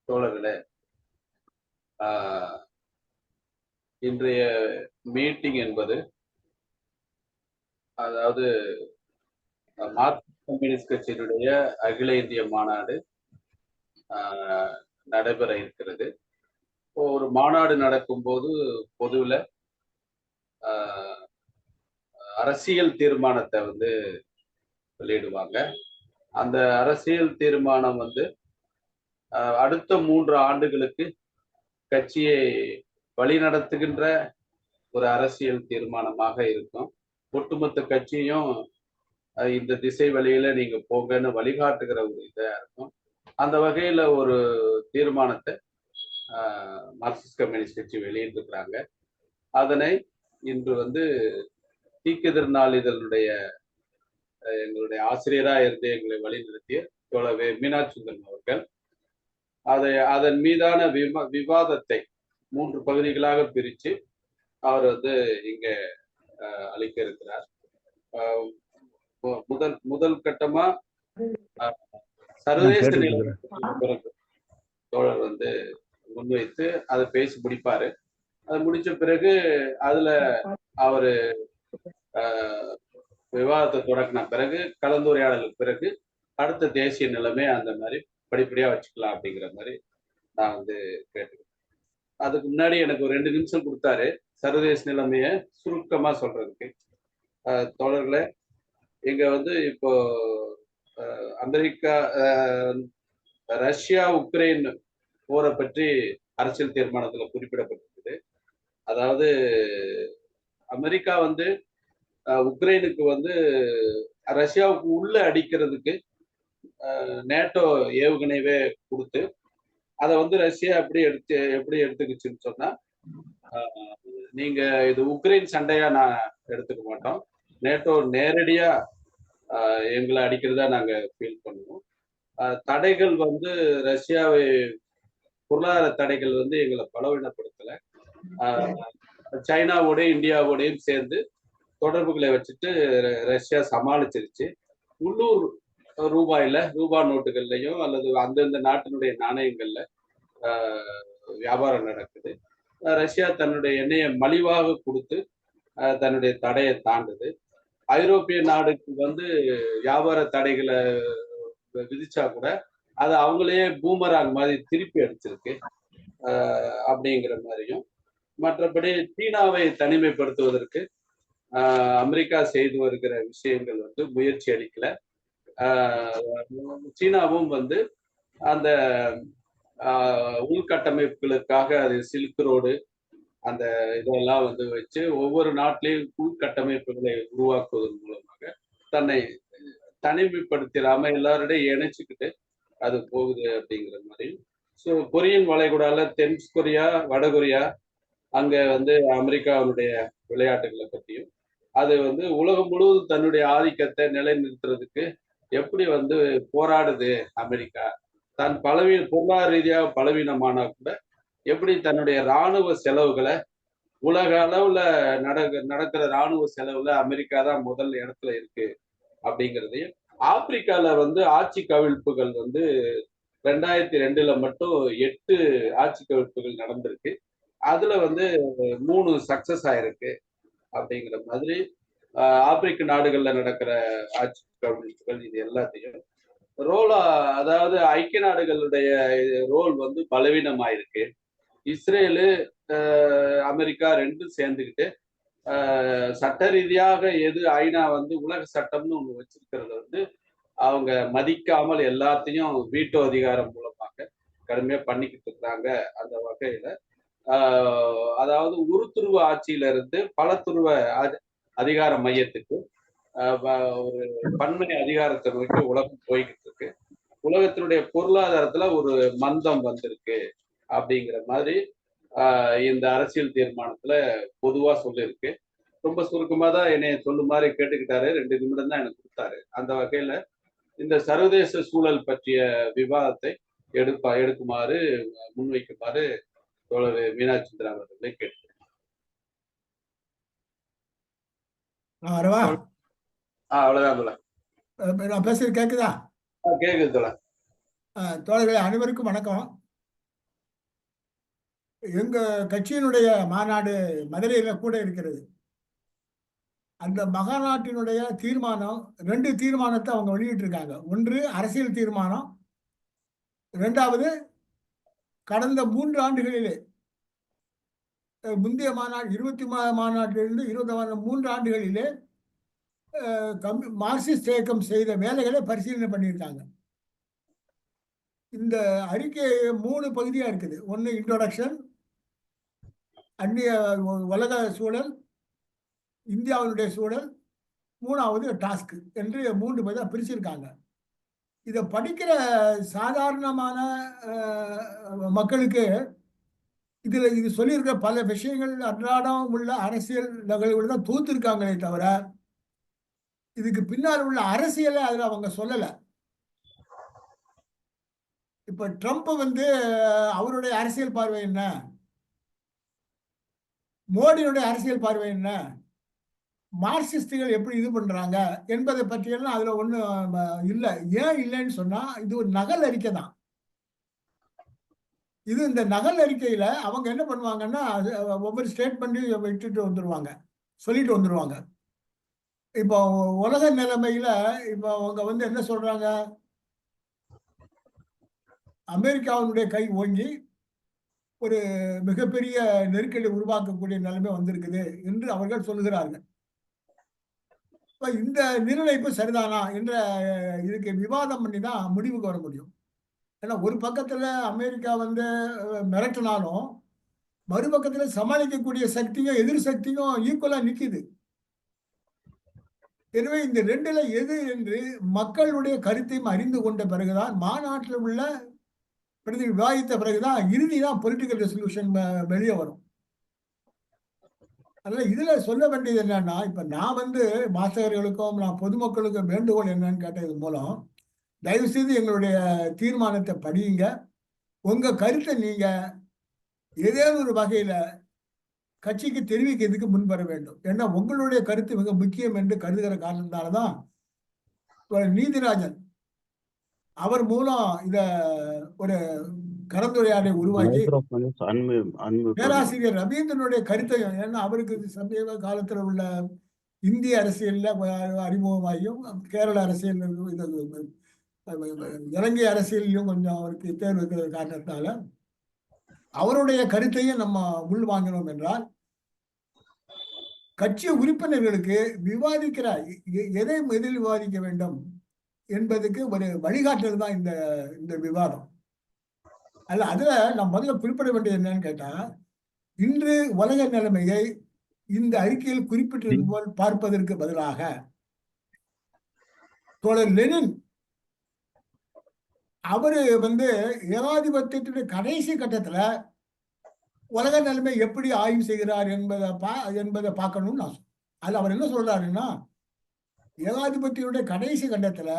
தோழர்களே, இன்றைய மீட்டிங் என்பது அதாவது மார்க்சிஸ்ட் கம்யூனிஸ்ட் கட்சியினுடைய அகில இந்திய மாநாடு நடைபெற இருக்கிறது. ஒரு மாநாடு நடக்கும்போது பொதுவில் அரசியல் தீர்மானத்தை வெளியிடுவாங்க. அந்த அரசியல் தீர்மானம் அடுத்த 3 ஆண்டுகளுக்கு கட்சியை வழிநடத்துகின்ற ஒரு அரசியல் தீர்மானமாக இருக்கும். ஒட்டுமொத்த கட்சியும் இந்த திசை வழியில நீங்க போங்கன்னு வழிகாட்டுகிற ஒரு இதா இருக்கும். அந்த வகையில ஒரு தீர்மானத்தை மார்க்சிஸ்ட் கம்யூனிஸ்ட் கட்சி வெளியிட்டிருக்கிறாங்க. அதனை இன்று தீக்கதிர் நாளிதழுடைய எங்களுடைய ஆசிரியராக இருந்து எங்களை வழிநடத்திய தோழவே மீனாட்சி சுந்தரம் அவர்கள் அதன் மீதான விவாதத்தை 3 பகுதிகளாக பிரித்து அவர் இங்க அளிக்க இருக்கிறார். முதல் கட்டமா சர்வதேச பிறகு தோழர் முன்வைத்து அதை பேசி முடிப்பாரு. அது முடிச்ச பிறகு அதுல அவரு விவாதத்தை தொடங்கின பிறகு கலந்துரையாடலுக்கு பிறகு அடுத்த தேசிய நிலைமை அந்த மாதிரி படிப்படியா வச்சுக்கலாம் அப்படிங்கிற மாதிரி நான் கேட்டுக்கிறேன். அதுக்கு முன்னாடி எனக்கு ஒரு 2 நிமிஷம் கொடுத்தாரு சர்வதேச நிலைமைய சுருக்கமா சொல்றதுக்கு. தோழர்களே, இங்க இப்போ அமெரிக்கா ரஷ்யா உக்ரைன் போரை பற்றி அரசியல் தீர்மானத்துல குறிப்பிடப்பட்டிருக்குது. அதாவது அமெரிக்கா உக்ரைனுக்கு ரஷ்யாவுக்கு உள்ள அடிக்கிறதுக்கு நேட்டோ ஏவுகணைவே கொடுத்து அதை ரஷ்யா எப்படி எடுத்துக்கிச்சுன்னு சொன்னா, நீங்க இது உக்ரைன் சண்டையா நான் எடுத்துக்க மாட்டோம், நேட்டோ நேரடியா எங்களை அடிக்கிறதா நாங்க ஃபீல் பண்ணுவோம். தடைகள் ரஷ்யாவை பொருளாதார தடைகள் எங்களை பலவீனப்படுத்தல. சைனாவோடையும் இந்தியாவோடையும் சேர்ந்து தொடர்புகளை வச்சுட்டு ரஷ்யா சமாளிச்சிருச்சு. உள்ளூர் ரூபா நோட்டுகள்லையும் அல்லது அந்தந்த நாட்டினுடைய நாணயங்கள்ல வியாபாரம் நடக்குது. ரஷ்யா தன்னுடைய எண்ணெயை மலிவாக கொடுத்து தன்னுடைய தடையை தாண்டுது. ஐரோப்பிய நாடுக்கு வியாபார தடைகளை விதிச்சா கூட அது அவங்களையே பூமராங் மாதிரி திருப்பி அடிச்சிருக்கு அப்படிங்கிற மாதிரியும், மற்றபடி சீனாவை தனிமைப்படுத்துவதற்கு அமெரிக்கா செய்து வருகிற விஷயங்கள் முயற்சி அளிக்கல. சீனாவும் அந்த உள்கட்டமைப்புகளுக்காக அது சில்க் ரோடு அந்த இதெல்லாம் வச்சு ஒவ்வொரு நாட்டிலையும் உள்கட்டமைப்புகளை உருவாக்குவதன் மூலமாக தன்னை தனிமைப்படுத்திடாம எல்லாரோடையும் இணைச்சுக்கிட்டு அது போகுது அப்படிங்கிற மாதிரி. ஸோ கொரியன் வளைகுடால தென் கொரியா வடகொரியா அங்க அமெரிக்காவுடைய விளையாட்டுகளை பற்றியும் அது உலகம் முழுவதும் தன்னுடைய ஆதிக்கத்தை நிலைநிறுத்துறதுக்கு எப்படி போராடுது அமெரிக்கா, தன் பொருளாதார ரீதியாக பலவீனமானா கூட எப்படி தன்னுடைய இராணுவ செலவுகளை உலக அளவுல நடக்கிற இராணுவ செலவுல அமெரிக்கா தான் முதல் இடத்துல இருக்கு அப்படிங்கிறதையும், ஆப்பிரிக்கால ஆட்சி கவிழ்ப்புகள் 2002 மட்டும் 8 ஆட்சி கவிழ்ப்புகள் நடந்திருக்கு. அதுல 3 சக்சஸ் ஆயிருக்கு அப்படிங்கிற மாதிரி ஆப்பிரிக்க நாடுகள்ல நடக்கிற ஆட்சி கவிழ்ப்புகள் இது எல்லாத்தையும் அதாவது ஐக்கிய நாடுகளுடைய ரோல் பலவீனமாயிருக்கு. இஸ்ரேலு அமெரிக்கா ரெண்டும் சேர்ந்துக்கிட்டு சட்ட ரீதியாக எது ஐநா உலக சட்டம்னு ஒண்ணு வச்சிருக்கிறது அவங்க மதிக்காமல் எல்லாத்தையும் வீட்டோ அதிகாரம் மூலமாக கடுமையா பண்ணிக்கிட்டு இருக்கிறாங்க. அந்த வகையில அதாவது ஒரு துருவ ஆட்சியில இருந்து பல துருவ அதிகார மையத்துக்கு ஒரு பன்மை அதிகாரத்தை நோக்கி உலகம் போய்கிட்டு இருக்கு. உலகத்தினுடைய பொருளாதாரத்துல ஒரு மந்தம் வந்திருக்கு அப்படிங்கிற மாதிரி இந்த அரசியல் தீர்மானத்துல பொதுவா சொல்லியிருக்கு. ரொம்ப சுருக்கமா தான் என்னைய சொல்லுமாறு கேட்டுக்கிட்டாரு. 2 நிமிடம் தான் எனக்கு கொடுத்தாரு. அந்த வகையில இந்த சர்வதேச சூழல் பற்றிய விவாதத்தை எடுக்குமாறு முன்வைக்குமாறு தோழர் மீனாட்சி சுந்தரம் அவர்களை கேட்கிறேன். அவ்வளவுதான். நான் பேசுறது கேக்குதா? கேக்குது தோழர். தோழர்களே அனைவருக்கும் வணக்கம். எங்க கட்சியினுடைய மாநாடு மதுரையில கூட இருக்கிறது. அந்த மகாநாட்டினுடைய தீர்மானம் 2 தீர்மானத்தை அவங்க வெளியிட்டிருக்காங்க. ஒன்று அரசியல் தீர்மானம், 2வது கடந்த 3 ஆண்டுகளிலே முந்தைய மாநாடு 20 மாநாட்டிலிருந்து 20 3 ஆண்டுகளிலே மார்க்சிஸ்ட் இயக்கம் செய்த வேலைகளை பரிசீலனை பண்ணியிருக்காங்க. இந்த அறிக்கை 3 பகுதியா இருக்குது. ஒன்று இன்ட்ரோடக்ஷன், அந்நிய உலக சூழல், இந்தியாவுடைய சூழல், 3வது டாஸ்க் என்று 3 பகுதியாக பிரிச்சிருக்காங்க. இதை படிக்கிற சாதாரணமான மக்களுக்கு இது சொல்லியிருக்கிற பல விஷயங்கள் அன்றாடம் உள்ள அரசியல் நிகழ்வுகள் தான் தூத்திருக்காங்களே தவிர இதுக்கு பின்னால் உள்ள அரசியலை அதில் அவங்க சொல்லலை. இப்ப ட்ரம்ப் அவருடைய அரசியல் பார்வை என்ன, மோடியுடைய அரசியல் பார்வை என்ன, மார்க்சிஸ்டுகள் எப்படி இது பண்றாங்க என்பதை பற்றியெல்லாம் அதுல ஒண்ணும் இல்லை. ஏன் இல்லைன்னு சொன்னா இது ஒரு நகல் அறிக்கை தான். இந்த நகல் அறிக்கையில அவங்க என்ன பண்ணுவாங்கன்னா ஒவ்வொரு ஸ்டேட்மெண்ட் விட்டுட்டு வந்துருவாங்க, சொல்லிட்டு வந்துருவாங்க. இப்போ உலக நிலைமையில இப்போ அவங்க என்ன சொல்றாங்க, அமெரிக்காவினுடைய கை ஓங்கி ஒரு மிகப்பெரிய நெருக்கடி உருவாக்கக்கூடிய நிலைமை வந்திருக்குது என்று அவர்கள் சொல்லுகிறார்கள். இந்த நிர்ணயிப்பு சரிதானா என்ற இதுக்கு விவாதம் பண்ணி தான் முடிவுக்கு வர முடியும். ஏன்னா ஒரு பக்கத்துல அமெரிக்கா மிரட்டினாலும் மறுபக்கத்துல சமாளிக்கக்கூடிய சக்தியும் எதிர் சக்தியும் ஈக்குவலா நிக்குது. எனவே இந்த 2ல எது என்று மக்களுடைய கருத்தையும் அறிந்து கொண்ட பிறகுதான், மாநாட்டில் உள்ள விவாதித்த பிறகுதான் இறுதிதான் பொலிட்டிக்கல் ரெசல்யூஷன் வெளியே வரும். அதனால இதுல சொல்ல வேண்டியது என்னன்னா, இப்ப நான் வாசகர்களுக்கும் நான் பொதுமக்களுக்கும் வேண்டுகோள் என்னன்னு கேட்டது மூலம், தயவு செய்து எங்களுடைய தீர்மானத்தை படியுங்க. உங்க கருத்தை நீங்க ஏதேனும் ஒரு வகையில கட்சிக்கு தெரிவிக்கிறதுக்கு முன்வர வேண்டும். ஏன்னா உங்களுடைய கருத்து மிக முக்கியம் என்று கருதுகிற காரணத்தால்தான் நீதிராஜன் அவர் மூலம் இத ஒரு கலந்துரையாடலை உருவாக்கி பேராசிரியர் ரவீந்திரனுடைய கருத்தையும், ஏன்னா அவருக்கு சமீப காலத்தில் உள்ள இந்திய அரசியல்ல அறிமுகமாகியும் கேரள அரசியல் இலங்கை அரசியலையும் கொஞ்சம் அவருக்கு தேர்வு இருக்கிற காரணத்தால அவருடைய கருத்தையும் நம்ம உள்வாங்கினோம் என்றால் கட்சி உறுப்பினர்களுக்கு விவாதிக்கிற எதை எதில் விவாதிக்க வேண்டும் என்பதுக்கு ஒரு வழிகாட்டல் தான் இந்த விவாதம். அல்ல அதுல நாம் முதல்ல குறிப்பிட வேண்டியது என்னன்னு கேட்டா, இன்று உலக நிலைமையை இந்த அறிக்கையில் குறிப்பிட்டது போல் பார்ப்பதற்கு பதிலாக தோழர் லெனின் அவரு ஏகாதிபத்தியத்துடைய கடைசி கட்டத்துல உலக நிலைமை எப்படி ஆய்வு செய்கிறார் என்பதை பார்க்கணும்னு நான் சொல்றேன். அது அவர் என்ன சொல்றாருன்னா, ஏகாதிபத்தியுடைய கடைசி கட்டத்துல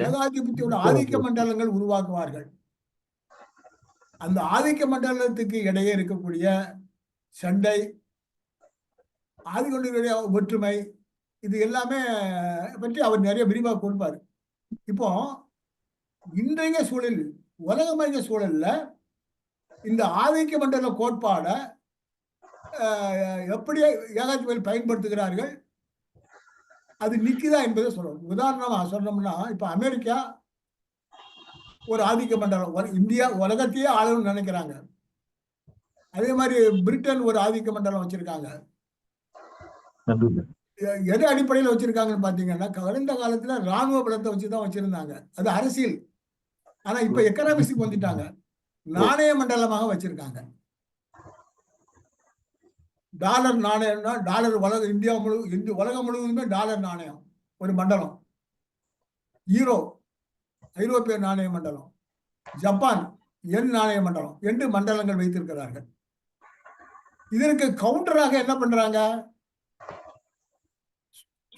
ஏகாதிபத்தியோட ஆதிக்க மண்டலங்கள் உருவாக்குவார்கள். அந்த ஆதிக்க மண்டலத்துக்கு இடையே இருக்கக்கூடிய சண்டை, ஆதிக்கங்களுடைய ஒற்றுமை, இது எல்லாமே பற்றி அவர் நிறைய விரிவாக கொடுப்பார். இப்போ இன்றைய சூழலில் உலகமய சூழல்ல இந்த ஆதிக்க மண்டல கோட்பாடை எப்படி ஏகாதிபதிகள் பயன்படுத்துகிறார்கள், அது நிக்குதா என்பதை சொல்லணும். உதாரணமா சொன்னோம்னா, இப்ப அமெரிக்கா ஒரு ஆதிக்க மண்டலம், இந்தியா உலகத்தையே ஆளணும்னு நினைக்கிறாங்க. அதே மாதிரி பிரிட்டன் ஒரு ஆதிக்க மண்டலம் வச்சிருக்காங்க. எது அடிப்படையில் வச்சிருக்காங்கன்னு பாத்தீங்கன்னா, கடந்த காலத்துல ராணுவ பலத்தை வச்சுதான் வச்சிருந்தாங்க, அது அரசியல். ஆனா இப்ப எக்கனாமிக்ஸுக்கு வந்துட்டாங்க, நாணய மண்டலமாக வச்சிருக்காங்க. டாலர் நாணயம்னா டாலர் இந்தியா உலகம் முழுவதுமே டாலர் நாணயம் ஒரு மண்டலம். யூரோ ஐரோப்பிய நாணய மண்டலம், ஜப்பான் எண் நாணய மண்டலம் என்று மண்டலங்கள் வைத்திருக்கிறார்கள். இதற்கு கவுண்டராக என்ன பண்றாங்க,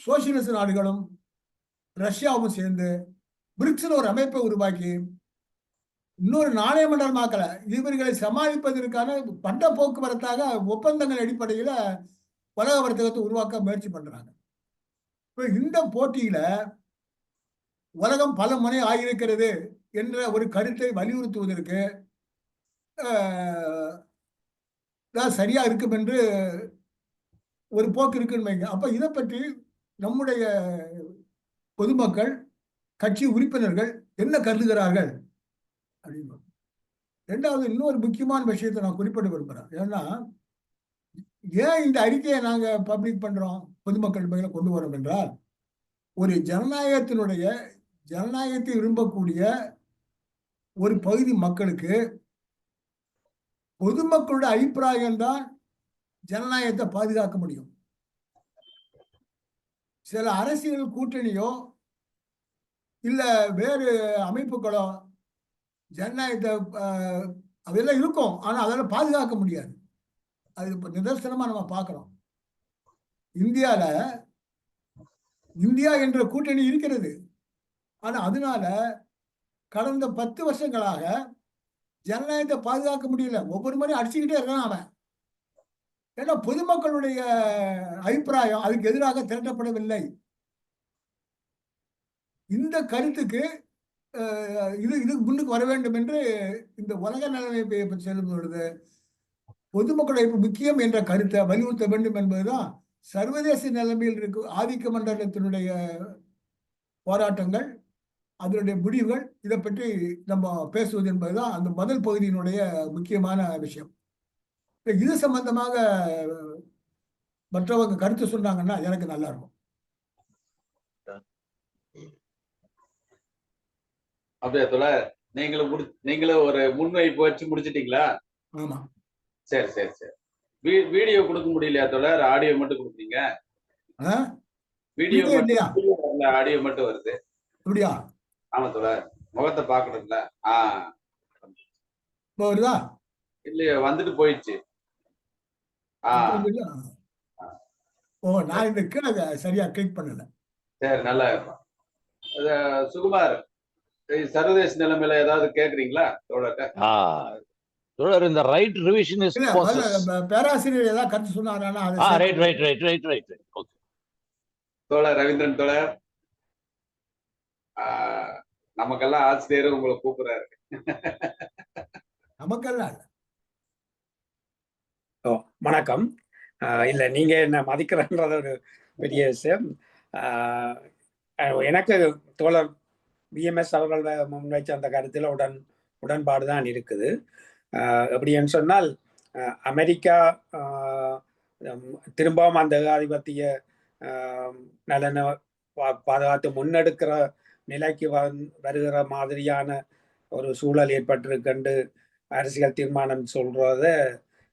சோசியலிச நாடுகளும் ரஷ்யாவும் சேர்ந்து பிரிக்ஸ் ஒரு அமைப்பை உருவாக்கி இன்னொரு நாணய மண்டலமாக்கல, இவர்களை சமாளிப்பதற்கான பண்ட போக்குவரத்தாக ஒப்பந்தங்கள் அடிப்படையில் உலக வர்த்தகத்தை உருவாக்க முயற்சி பண்றாங்க. இந்த போட்டியில உலகம் பல முனை ஆகியிருக்கிறது என்ற ஒரு கருத்தை வலியுறுத்துவதற்கு தான் சரியா இருக்கும் என்று ஒரு போக்கு இருக்குன்னு வைங்க. அப்ப இதை பற்றி நம்முடைய பொதுமக்கள், கட்சி உறுப்பினர்கள் என்ன கருதுகிறார்கள் அப்படின்னு. ரெண்டாவது, இன்னொரு முக்கியமான விஷயத்தை நான் குறிப்பிட விரும்புறேன். ஏன்னா, ஏன் இந்த அறிக்கையை நாங்க பப்ளிக் பண்றோம், பொதுமக்கள் மேல கொண்டு வரோம் என்றால், ஒரு ஜனநாயகத்தை விரும்பக்கூடிய ஒரு பகுதி மக்களுக்கு பொதுமக்களுடைய அபிப்பிராயம் தான் ஜனநாயகத்தை பாதுகாக்க முடியும். சில அரசியல் கூட்டணியோ இல்ல வேறு அமைப்புகளோ ஜனநாயகத்தை அதெல்லாம் இருக்கும், ஆனா அதெல்லாம் பாதுகாக்க முடியாது. அது இப்ப நிதர்சனமா நம்ம பார்க்கிறோம். இந்தியா என்ற கூட்டணி இருக்கிறது. ஆனா அதனால கடந்த 10 வருஷங்களாக ஜனநாயகத்தை பாதுகாக்க முடியல. ஒவ்வொரு முறையும் அடிச்சுக்கிட்டே இருக்கான் அவன். ஏன்னா பொதுமக்களுடைய அபிப்பிராயம் அதுக்கு எதிராக திரட்டப்படவில்லை. இந்த கருத்துக்கு இது முன்னுக்கு வர வேண்டும் என்று இந்த உலக நலனை செல்லும் பொழுது பொதுமக்களுடைய முக்கியம் என்ற கருத்தை வலியுறுத்த வேண்டும் என்பதுதான் சர்வதேச நிலைமையில் இருக்கும் ஆதிக்க மண்டலத்தினுடைய போராட்டங்கள், அதனுடைய முடிவுகள். இதை பற்றி நம்ம பேசுவது என்பதுதான் அந்த முதல் பகுதியினுடைய முக்கியமான விஷயம். இது சம்பந்தமாக மற்றவங்க கருத்து சொன்னாங்கன்னா எனக்கு நல்லா இருக்கும். அப்படியே தோழ, நீங்களும் ஒரு முன்வைப்பு வச்சு முடிச்சிட்டீங்களா? ஆமா. சரி சரி சரி. வீடியோ கொடுக்க முடியலையா தோழர்? ஆடியோ மட்டும் கொடுக்குறீங்க? வீடியோ இல்லையா? ஆடியோ மட்டும் வருது. அப்படியா? ஆமா தோழர், முகத்தை பாக்கணும்ல. வருதா? இல்லையா, வந்துட்டு போயிடுச்சு. ஓ, நான் இந்த கீழே சரியா கிளிக் பண்ணல. சரி, நல்லா இருக்கும். சுகுமார், சர்வதேச நிலைமையில ஏதாவது கேக்குறீங்களா தோழர்கிட்ட? தோழர், இந்த ரைட் ரிவிஷன் இஸ் ப்ராசஸ். பேராசிரியர் ஏதாவது கருத்து சொன்னாரானா? ரைட். ஓகே. தோழர் ரவீந்திரன் தோழர், நமக்கெல்லாம் ஆசிரியர் உங்களை கூப்பிடுறாரு. நமக்கெல்லாம் வணக்கம். இல்ல, நீங்க என்ன மதிக்கிறன்றது ஒரு பெரிய விஷயம். எனக்கு தோழர் பிஎம்எஸ் அவர்கள் முன்வைச்ச அந்த கருத்தில் உடன்பாடுதான் இருக்குது. எப்படின்னு சொன்னால், அமெரிக்கா திரும்பவும் அந்த ஏகாதிபத்திய நலனை பாதுகாத்து முன்னெடுக்கிற நிலைக்கு வருகிற மாதிரியான ஒரு சூழல் ஏற்பட்டிருக்கண்டு அரசியல் தீர்மானம் சொல்றத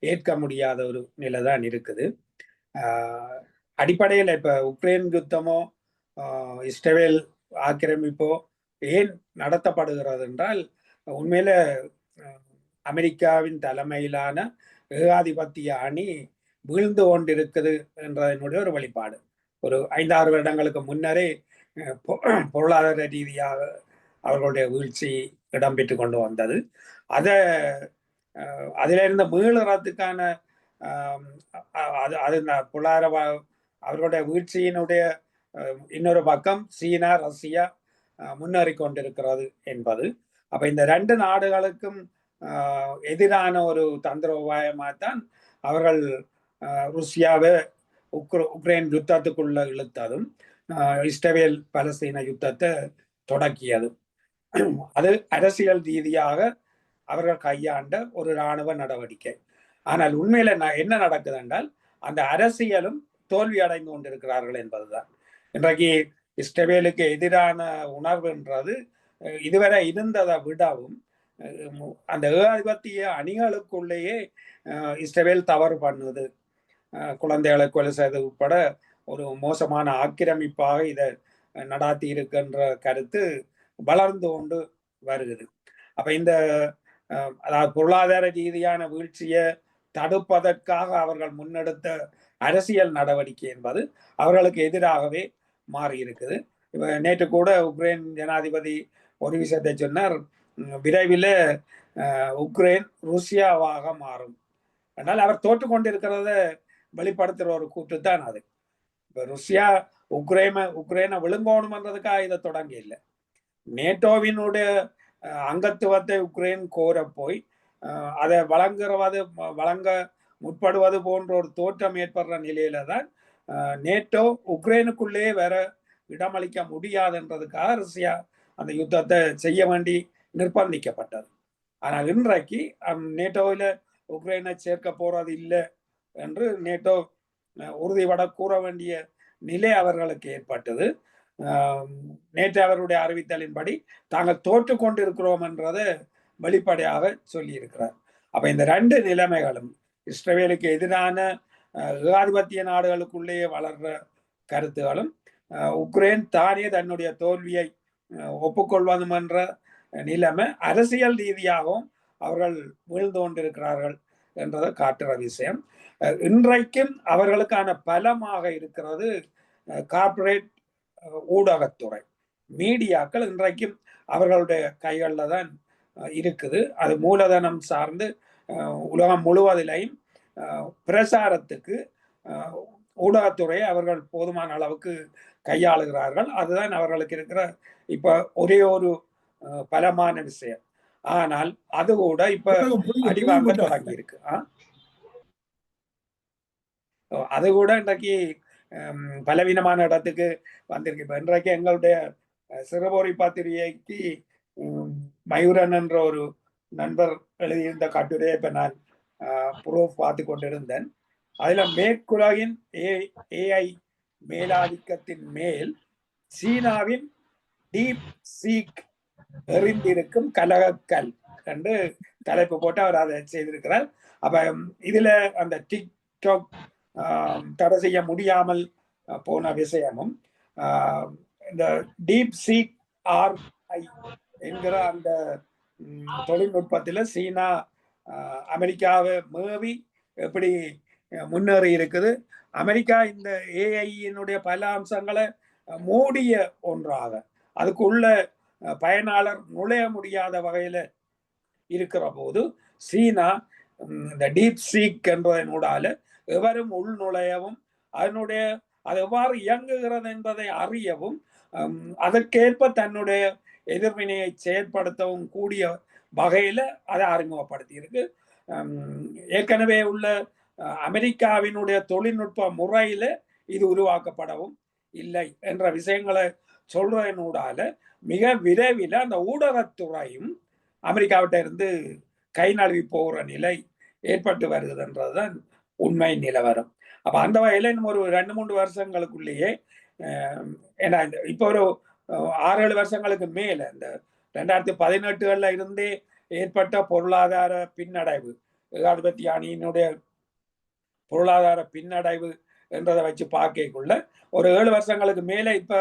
ஏற்க முடியாத ஒரு நிலை தான் இருக்குது. அடிப்படையில் இப்ப உக்ரைன் யுத்தமோ இஸ்ரேல் ஆக்கிரமிப்போ ஏன் நடத்தப்படுகிறது என்றால், உண்மையில அமெரிக்காவின் தலைமையிலான ஏகாதிபத்திய அணி வீழ்ந்து கொண்டிருக்குது என்றதனுடைய ஒரு வெளிப்பாடு. ஒரு 5-6 வருடங்களுக்கு முன்னரே பொருளாதார ரீதியாக அவர்களுடைய வீழ்ச்சி இடம்பெற்று கொண்டு வந்தது. அதிலிருந்து மீளுறதுக்கான அது பொருளாதார அவர்களுடைய வீழ்ச்சியினுடைய இன்னொரு பக்கம் சீனா, ரஷ்யா முன்னேறி கொண்டிருக்கிறது என்பது. அப்ப இந்த 2 நாடுகளுக்கும் எதிரான ஒரு தந்திர உபாயமாகத்தான் அவர்கள் ருஷ்யாவை உக்ரைன் யுத்தத்துக்குள்ள இழுத்ததும் இஸ்ரேல் பலஸ்தீன யுத்தத்தை தொடக்கியதும். அது அரசியல் ரீதியாக அவர்கள் கையாண்ட ஒரு இராணுவ நடவடிக்கை. ஆனால் உண்மையில என்ன நடக்குது என்றால், அந்த அரசியலும் தோல்வி அடைந்து கொண்டிருக்கிறார்கள் என்பதுதான். இன்றைக்கு இஸ்ரேலுக்கு எதிரான உணர்வுன்றது இதுவரை இருந்ததை விடவும் அந்த ஏகாதிபத்திய அணிகளுக்குள்ளேயே இஸ்ரேல் தவறு பண்ணுது, குழந்தைகளை கொலை செய்வது உட்பட ஒரு மோசமான ஆக்கிரமிப்பாக இதை நடாத்தி இருக்கின்ற கருத்து வளர்ந்து கொண்டு வருகிறது. அப்ப இந்த அதாவது பொருளாதார ரீதியான வீழ்ச்சியை தடுப்பதற்காக அவர்கள் முன்னெடுத்த அரசியல் நடவடிக்கை என்பது அவர்களுக்கு எதிராகவே மாறி இருக்குது. இப்ப நேற்று கூட உக்ரைன் ஜனாதிபதி ஒரு விஷயத்தை சொன்னார், விரைவில் உக்ரைன் ருஷ்யாவாக மாறும். அதனால் அவர் தோற்று கொண்டிருக்கிறத வெளிப்படுத்துகிற ஒரு கூற்று தான் அது. இப்ப ருஷ்யா உக்ரைனை விழுங்கணும்ன்றதுக்காக இதை தொடங்க இல்லை. நேட்டோவினுடைய அங்கத்துவத்தை உக்ரைன் கோர போய் அதை வழங்க முற்படுவது போன்ற ஒரு தோற்றம் ஏற்படுற நிலையில தான் நேட்டோ உக்ரைனுக்குள்ளே வேற இடமளிக்க முடியாதுன்றதுக்காக ரஷ்யா அந்த யுத்தத்தை செய்ய வேண்டி நிர்பந்திக்கப்பட்டது. ஆனால் இன்றைக்கு நேட்டோவில் உக்ரைனை சேர்க்க போறது இல்லை என்று நேட்டோ உறுதிபட கூற வேண்டிய நிலை அவர்களுக்கு ஏற்பட்டது. நேற்று அவருடைய அறிவித்தலின்படி தாங்கள் தோற்று கொண்டிருக்கிறோம் என்றதை வெளிப்படையாக சொல்லி இருக்கிறார். அப்ப இந்த ரெண்டு நிலைமைகளும் இஸ்ரேலுக்கு எதிரான ஏகாதிபத்திய நாடுகளுக்குள்ளேயே வளர்ற கருத்துகளும் உக்ரைன் தானே தன்னுடைய தோல்வியை ஒப்புக்கொள்வதும் என்ற நிலைமை அரசியல் ரீதியாகவும் அவர்கள் வீழ்ந்து கொண்டிருக்கிறார்கள் என்றதை காட்டுற விஷயம். இன்றைக்கும் அவர்களுக்கான பலமாக இருக்கிறது கார்ப்பரேட் ஊடகத்துறை, மீடியாக்கள் இன்றைக்கும் அவர்களுடைய கைகளில் தான் இருக்குது. அது மூலதனம் சார்ந்து உலகம் முழுவதிலையும் பிரசாரத்துக்கு ஊடகத்துறையை அவர்கள் போதுமான அளவுக்கு கையாளுகிறார்கள். அதுதான் அவர்களுக்கு இருக்கிற இப்ப ஒரே ஒரு பலமான விஷயம். ஆனால் அது கூட இப்ப அடிவாங்க தொடங்கி இருக்கு. அது கூட இன்றைக்கு பலவீனமான இடத்துக்கு வந்திருக்கு. இப்ப இன்றைக்கு எங்களுடைய சிறுபோரி பத்திரிகைக்கு மயூரன் என்ற ஒரு நண்பர் எழுதியிருந்த கட்டுரையை இப்ப நான் ப்ரூஃப் பார்த்து கொண்டிருந்தேன். அதுல மேற்குலகின் ஏஐ மேலாதிக்கத்தின் மேல் சீனாவின் டீப் சீக் எறிந்திருக்கும் கலகக்கல் என்று தலைப்பு போட்டு அவர் அதை செய்திருக்கிறார். அப்ப இதுல அந்த டிக்டாக் தடை செய்ய முடியாமல் போன விஷயமும் இந்த டீப் சீக் ஆர்ஐ என்கிற அந்த தொழில்நுட்பத்தில் சீனா அமெரிக்காவை மேவி எப்படி முன்னேறி இருக்குது. அமெரிக்கா இந்த ஏஐயினுடைய பல அம்சங்களை மூடிய ஒன்றாக அதுக்குள்ள பயனாளர் நுழைய முடியாத வகையில இருக்கிற போது சீனா இந்த டீப் சீக் என்பதனூடால எவரும் உள் நுழையவும் அதனுடைய அது எவ்வாறு இயங்குகிறது என்பதை அறியவும் அதற்கேற்ப தன்னுடைய எதிர்வினையை செயற்படுத்தவும் கூடிய வகையில அதை அறிமுகப்படுத்தி இருக்கு. ஏற்கனவே உள்ள அமெரிக்காவினுடைய தொழில்நுட்ப முறையில இது உருவாக்கப்படவும் இல்லை என்ற விஷயங்களை சொல்றதனூடால மிக விரைவில் அந்த ஊடகத்துறையும் அமெரிக்காவிட்ட இருந்து கை நழுவி போகிற நிலை ஏற்பட்டு வருகிறதுன்றதுதான் உண்மை நிலவரம். அப்ப அந்த வகையில இன்னும் ஒரு 2-3 வருஷங்களுக்குள்ளேயே ஏன்னா இப்போ ஒரு 6-7 வருஷங்களுக்கு மேல இந்த 2018 இருந்தே ஏற்பட்ட பொருளாதார பின்னடைவு, ஏகாதிபத்திய அணியினுடைய பொருளாதார பின்னடைவு என்றதை வச்சு பார்க்கக்குள்ள ஒரு 7 வருஷங்களுக்கு மேல இப்ப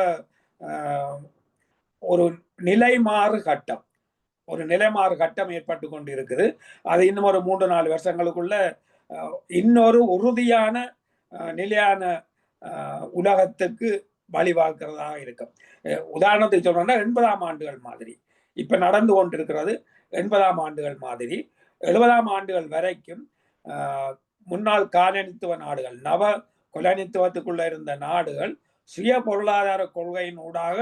ஒரு நிலைமாறு கட்டம் ஏற்பட்டு கொண்டு இருக்குது. அது இன்னும் ஒரு 3-4 வருஷங்களுக்குள்ள இன்னொரு உறுதியான நிலையான உலகத்துக்கு வழிவாக்குறதாக இருக்கும். உதாரணத்துக்கு சொல்றோம்னா 80ஆம் ஆண்டுகள் மாதிரி இப்ப நடந்து கொண்டிருக்கிறது. 80ஆம் ஆண்டுகள் மாதிரி 70ஆம் ஆண்டுகள் வரைக்கும் முன்னாள் காலனித்துவ நாடுகள், நவ கொலனித்துவத்துக்குள்ள இருந்த நாடுகள் சுய பொருளாதார கொள்கையின் ஊடாக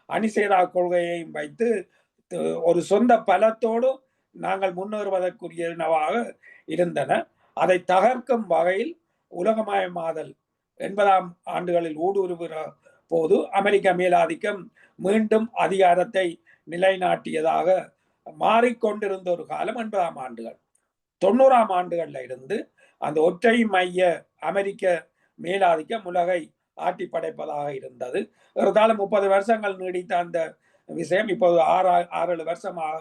அணிசேரா கொள்கையையும் வைத்து ஒரு சொந்த பலத்தோடு நாங்கள் முன்னேறுவதற்குரியனவாக இருந்தன. அதை தகர்க்கும் வகையில் உலகமயமாதல் 80ஆம் ஆண்டுகளில் ஊடுருவுகிற போது அமெரிக்க மேலாதிக்கம் மீண்டும் அதிகாரத்தை நிலைநாட்டியதாக மாறிக்கொண்டிருந்த ஒரு காலம் 80ஆம் ஆண்டுகள். 90ஆம் ஆண்டுகள்ல இருந்து அந்த ஒற்றை மைய அமெரிக்க மேலாதிக்கம் உலகை ஆட்டி படைப்பதாக இருந்தது. இருந்தாலும் 30 வருஷங்கள் நீடித்த அந்த விஷயம் இப்போது 6-7 வருஷமாக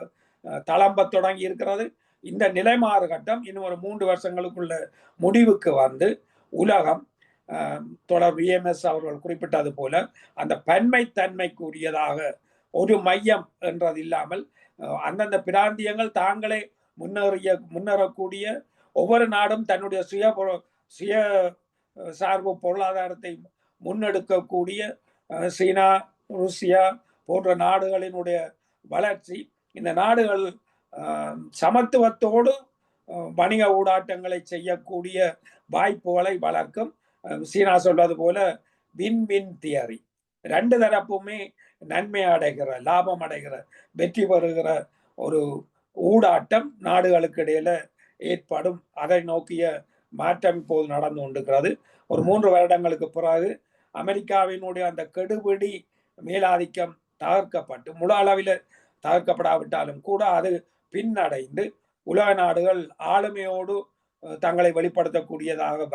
தளம்ப தொடங்கி இருக்கிறது. இந்த நிலைமாறு கட்டம் இன்னும் ஒரு 3 வருஷங்களுக்குள்ள முடிவுக்கு வந்து உலகம் தொடர் விஎம்எஸ் அவர்கள் குறிப்பிட்டது போல அந்த பன்மைத்தன்மைக்குரியதாக ஒரு மையம் என்றது இல்லாமல் அந்தந்த பிராந்தியங்கள் தாங்களே முன்னேறக்கூடிய ஒவ்வொரு நாடும் தன்னுடைய சுய சார்பு பொருளாதாரத்தை முன்னெடுக்கக்கூடிய சீனா, ருசியா போன்ற நாடுகளினுடைய வளர்ச்சி, இந்த நாடுகள் சமத்துவத்தோடு வணிக ஊடாட்டங்களை செய்யக்கூடிய வாய்ப்புகளை வளர்க்கும். சீனா சொல்வது போல வின் வின் தியரி, 2 தரப்புமே நன்மை அடைகிற, லாபம் அடைகிற, வெற்றி பெறுகிற ஒரு ஊடாட்டம் நாடுகளுக்கு இடையில ஏற்படும். அதை நோக்கிய மாற்றம் இப்போது நடந்து கொண்டிருக்கிறது. ஒரு 3 வருடங்களுக்கு பிறகு அமெரிக்காவினுடைய அந்த கெடுபிடி மேலாதிக்கம் தகர்க்கப்பட்டு முழு அளவில் தகர்க்கப்படாவிட்டாலும் கூட அது பின்னடைந்து உலக நாடுகள் ஆளுமையோடு தங்களை வெளிப்படுத்தக்கூடியதாக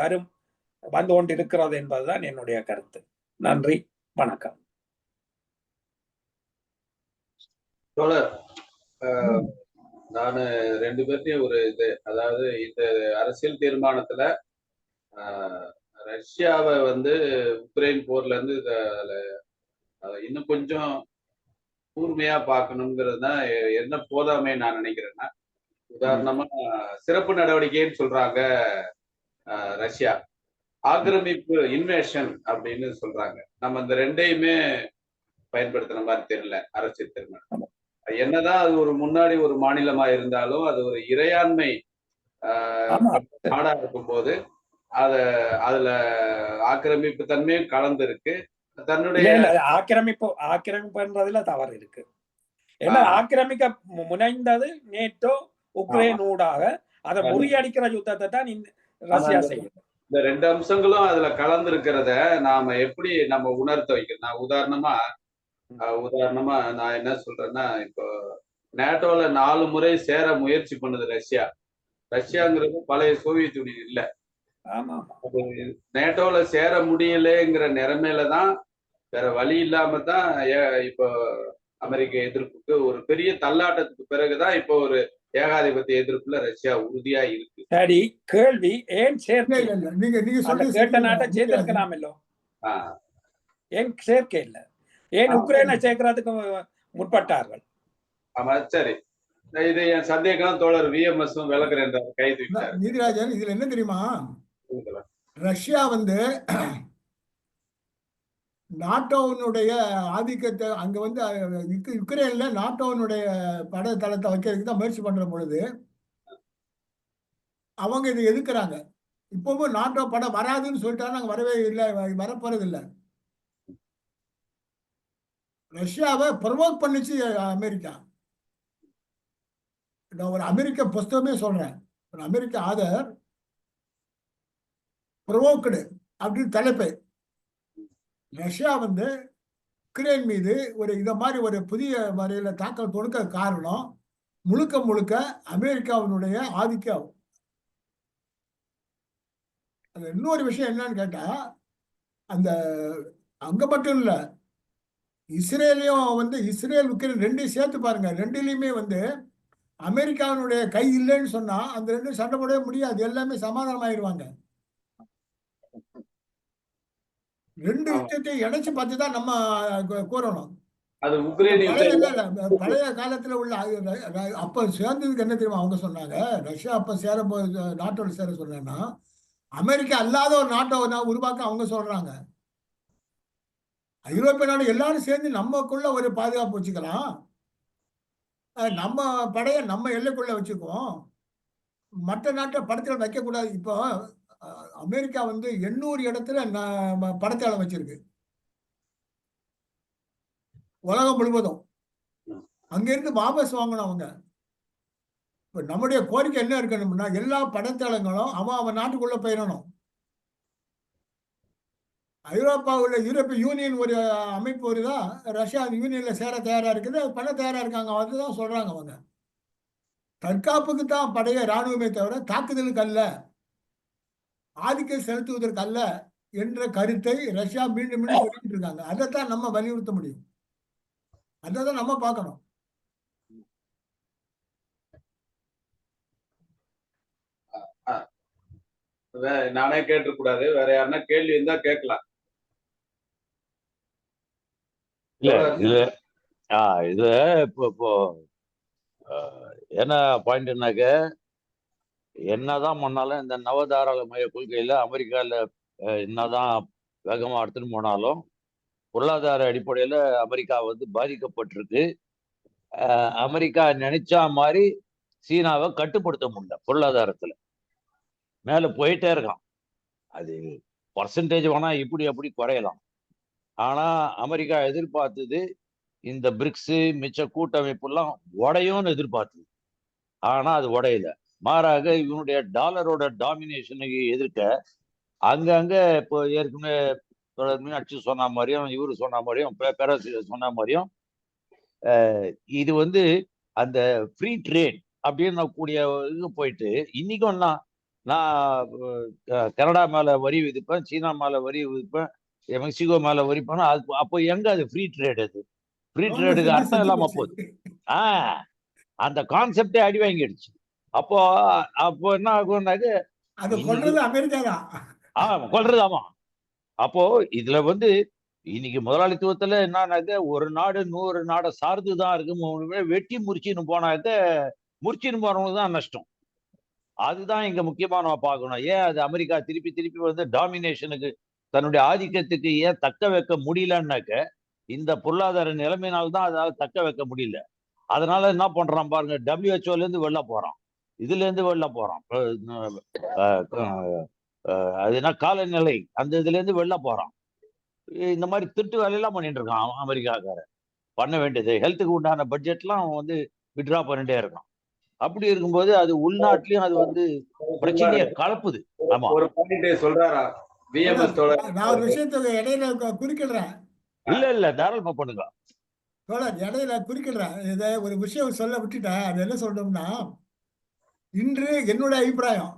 வந்து கொண்டிருக்கிறது என்பதுதான் என்னுடைய கருத்து. நன்றி, வணக்கம். நான் 2 பேர்த்தையும் ஒரு இது, அதாவது இந்த அரசியல் தீர்மானத்துல ரஷ்யாவை வந்து உக்ரைன் போர்ல இருந்து இன்னும் கொஞ்சம் கூர்மையா பார்க்கணுங்கிறது தான் என்ன போதாமே நான் நினைக்கிறேன்னா, உதாரணமா சிறப்பு நடவடிக்கைன்னு சொல்றாங்க ரஷ்யா, ஆக்கிரமிப்பு இன்வேஷன் அப்படின்னு சொல்றாங்க. நம்ம இந்த ரெண்டையுமே பயன்படுத்துற மாதிரி தெரியல அரசியல் தீர்மானம். என்னதான் அது ஒரு முன்னாடி ஒரு மாநிலமா இருந்தாலும் அது ஒரு இறையாண்மை நாடா இருக்கும் போது அதுல ஆக்கிரமிப்பு தன்மையும் கலந்து இருக்கு. தன்னுடைய ஆக்கிரமிப்புன்றதுல தவறு இருக்கு. ஏன்னா ஆக்கிரமிக்க முனைந்தது நேட்டோ உக்ரைன் ஊடாக, அதை முறியடிக்கிற யுத்தத்தை தான் ரஷ்யா செய்யும். இந்த 2 அம்சங்களும் அதுல கலந்து இருக்கிறத நாம எப்படி நம்ம உணர்த்த வைக்கிறோம்? நான் உதாரணமா நான் என்ன சொல்றேன்னா, இப்போ நேட்டோல 4 முறை சேர முயற்சி பண்ணுது ரஷ்யா. ரஷ்யாங்கிறது பழைய சோவியத் யூனியன் இல்ல. நேட்டோல சேர முடியலங்கிற நிலைமையில தான், வேற வழி இல்லாம தான் இப்போ அமெரிக்க எதிர்ப்புக்கு ஒரு பெரிய தள்ளாட்டத்துக்கு பிறகுதான் இப்போ ஒரு ஏகாதிபத்திய எதிர்ப்புல ரஷ்யா உறுதியா இருக்கு. சரி, கேள்வி ஏன் சேர்க்கை? நீங்க கேட்ட நாட்டை சேர்த்திருக்கலாம் இல்லோ, ஏன் சேர்க்கை இல்ல? ஏன் உக்ரைனை சேர்க்கிறதுக்கு முற்பட்டார்கள்? ஆமா, சரி, இது என் சந்தேகம். தோழர் VMS விளக்குறேன் கை தூக்கிட்டார். நீதிராஜன், இதுல என்ன தெரியுமா, ரஷ்யா வந்து நாட்டோனுடைய ஆதிக்கத்தை அங்க வந்து யுக்ரைன்ல நாட்டோனுடைய படை தளத்தை வைக்கிறதுக்கு தான் முயற்சி பண்ற பொழுது அவங்க இதை எதிர்க்கிறாங்க. இப்பவும் நாட்டோ படம் வராதுன்னு சொல்லிட்டாங்க, நாங்க வரவே இல்லை, வரப்போறது இல்லை. ரஷ்யாவை ப்ரொவோக் பண்ணிச்சு அமெரிக்கா. நான் ஒரு அமெரிக்க புஸ்தகமே சொல்றேன், ஒரு அமெரிக்க ஆதர் ப்ரொவோக்டு அப்படின்னு தலைப்பு. ரஷ்யா வந்து உக்ரைன் மீது இத மாதிரி ஒரு புதிய வரையில தாக்கல் தொடுக்க காரணம் முழுக்க முழுக்க அமெரிக்காவினுடைய ஆதிக்கம். அது இன்னொரு விஷயம் என்னன்னு கேட்டா, அந்த அங்க மட்டும் இல்ல, இஸ்ரேலையும் வந்து இஸ்ரேல் உக்ரைன் ரெண்டையும் சேர்த்து பாருங்க. ரெண்டுலையுமே வந்து அமெரிக்காவினுடைய கை இல்லைன்னு சொன்னா அந்த ரெண்டும் சண்டை போடவே முடியாது, எல்லாமே சமாதானம் ஆயிடுவாங்க. 2 விஷயத்தையும் இணைச்சு பார்த்துதான் நம்ம கூறணும். அது பழைய காலத்துல உள்ள அப்ப சேர்ந்ததுக்கு என்ன தெரியுமா அவங்க சொன்னாங்க, ரஷ்யா அப்ப சேரும்போது நாட்டோட சேர சொன்னா அமெரிக்கா அல்லாத ஒரு நாட்டை உருவாக்க அவங்க சொல்றாங்க. ஐரோப்பிய நாடு எல்லாரும் சேர்ந்து நமக்குள்ள ஒரு பாதுகாப்பு வச்சுக்கலாம், நம்ம படைய நம்ம எல்லைக்குள்ள வச்சுக்குவோம், மற்ற நாட்டை படத்தில் வைக்க கூடாது. இப்போ அமெரிக்கா வந்து 800 இடத்துல படத்தளம் வச்சிருக்கு உலகம் முழுவதும். அங்கிருந்து வாபஸ் வாங்கணும் அவங்க. இப்ப நம்முடைய கோரிக்கை என்ன இருக்கணும்னா, எல்லா படத்தளங்களும் அவன் நாட்டுக்குள்ள போயிடணும். ஐரோப்பாவுள்ள யூரோப்பிய யூனியன் ஒரு அமைப்பு வருதா, ரஷ்யா யூனியன்ல சேர தயாரா இருக்குது, அது பண்ண தயாரா இருக்காங்க, அதுதான் சொல்றாங்க அவங்க. தற்காப்புக்கு தான் படைய இராணுவமே தவிர தாக்குதலுக்கு அல்ல, ஆதிக்கம் செலுத்துவதற்கு அல்ல என்ற கருத்தை ரஷ்யா மீண்டும் மீண்டும் சொல்லிட்டு இருக்காங்க. அதைத்தான் நம்ம வலியுறுத்த முடியும், அதான் நம்ம பார்க்கணும். நானே கேட்டக்கூடாது, வேற யாருன்னா கேள்வி இருந்தா கேட்கலாம். இது இப்போ என்ன பாயிண்ட்னாக்க, என்னதான் பண்ணாலும் இந்த நவதாராளமய கொள்கையில அமெரிக்கால என்னதான் வேகமா எடுத்துன்னு போனாலும் பொருளாதார அடிப்படையில அமெரிக்கா வந்து பாதிக்கப்பட்டிருக்கு. அமெரிக்கா நினைச்சா மாதிரி சீனாவை கட்டுப்படுத்த முடியல, பொருளாதாரத்துல மேல போயிட்டே இருக்கான். அது பர்சன்டேஜ் வேணா இப்படி அப்படி குறையலாம், ஆனா அமெரிக்கா எதிர்பார்த்தது இந்த பிரிக்ஸ் மிச்ச கூட்டமைப்பு எல்லாம் உடையும்னு எதிர்பார்த்தது, ஆனா அது உடையல. மாறாக இவனுடைய டாலரோட டாமினேஷனுக்கு எதிர்க்க அங்கங்க இப்போ ஏற்கனவே மீனாட்சி சொன்ன மாதிரியும் இவரு சொன்ன மாதிரியும் பேராசிரியர் சொன்ன மாதிரியும் இது வந்து அந்த ஃப்ரீ ட்ரேட் அப்படின்னு கூடிய இது போயிட்டு இன்னைக்கும் நான் கனடா மேல வரி விதிப்பேன், சீனா மேல வரி விதிப்பேன், மெக்சிகோ மேல வரி பண்ண அப்போ எங்க அது ஃப்ரீ ட்ரேட்? அது ஃப்ரீ ட்ரேடுக்கு அர்த்தம் இல்லாம போகுது. அந்த கான்செப்டே அடி வாங்கிடுச்சு. அப்போ அப்போ என்ன ஆகும்னாக்க அது கொள்றது அமெரிக்கா தான். கொள்றது. ஆமா. அப்போ இதுல வந்து இன்னைக்கு முதலாளித்துவத்துல என்னன்னாக்க ஒரு நாடு 100 நாடை சார்ந்துதான் இருக்கு. வெட்டி முறிச்சின்னு போனாக்க முறிச்சின்னு போறவங்களுக்கு தான் நஷ்டம். அதுதான் இங்க முக்கியமா நம்ம பார்க்கணும். ஏன் அது அமெரிக்கா திருப்பி திருப்பி வந்து டாமினேஷனுக்கு தன்னுடைய ஆதிக்கத்துக்கு ஏன் தக்க வைக்க முடியலன்னாக்க இந்த பொருளாதார நிலைமையினால்தான் அதால தக்க வைக்க முடியல. அதனால என்ன பண்றான் பாருங்க, WHO இருந்து வெளில போறான், இதுல இருந்து வெளில போறான், அது என்ன காலநிலை அந்த இதுல இருந்து வெளில போறான். இந்த மாதிரி திருட்டு வேலையெல்லாம் பண்ணிட்டு இருக்கான் அமெரிக்காக்காரன். பண்ண வேண்டியது ஹெல்த்துக்கு உண்டான பட்ஜெட்லாம் அவன் வந்து விட்ரா பண்ணிட்டே இருக்கான். அப்படி இருக்கும்போது அது உள்நாட்டிலையும் அது வந்து பிரச்சனையை கலப்புது. ஆமா, ஒரு பாயிண்ட் சொல்றாரா விஎம்எஸ் நான் ஒரு விஷயத்தை இடையில குறுக்கிடுறேன். இல்ல தாராளமா பண்ணுங்க தோழர், இடையில குறுக்கிடுறேன். இதை ஒரு விஷயம் சொல்ல விட்டுட்டேன். அது என்ன சொல்றோம்னா, இன்று என்னுடைய அபிப்பிராயம்,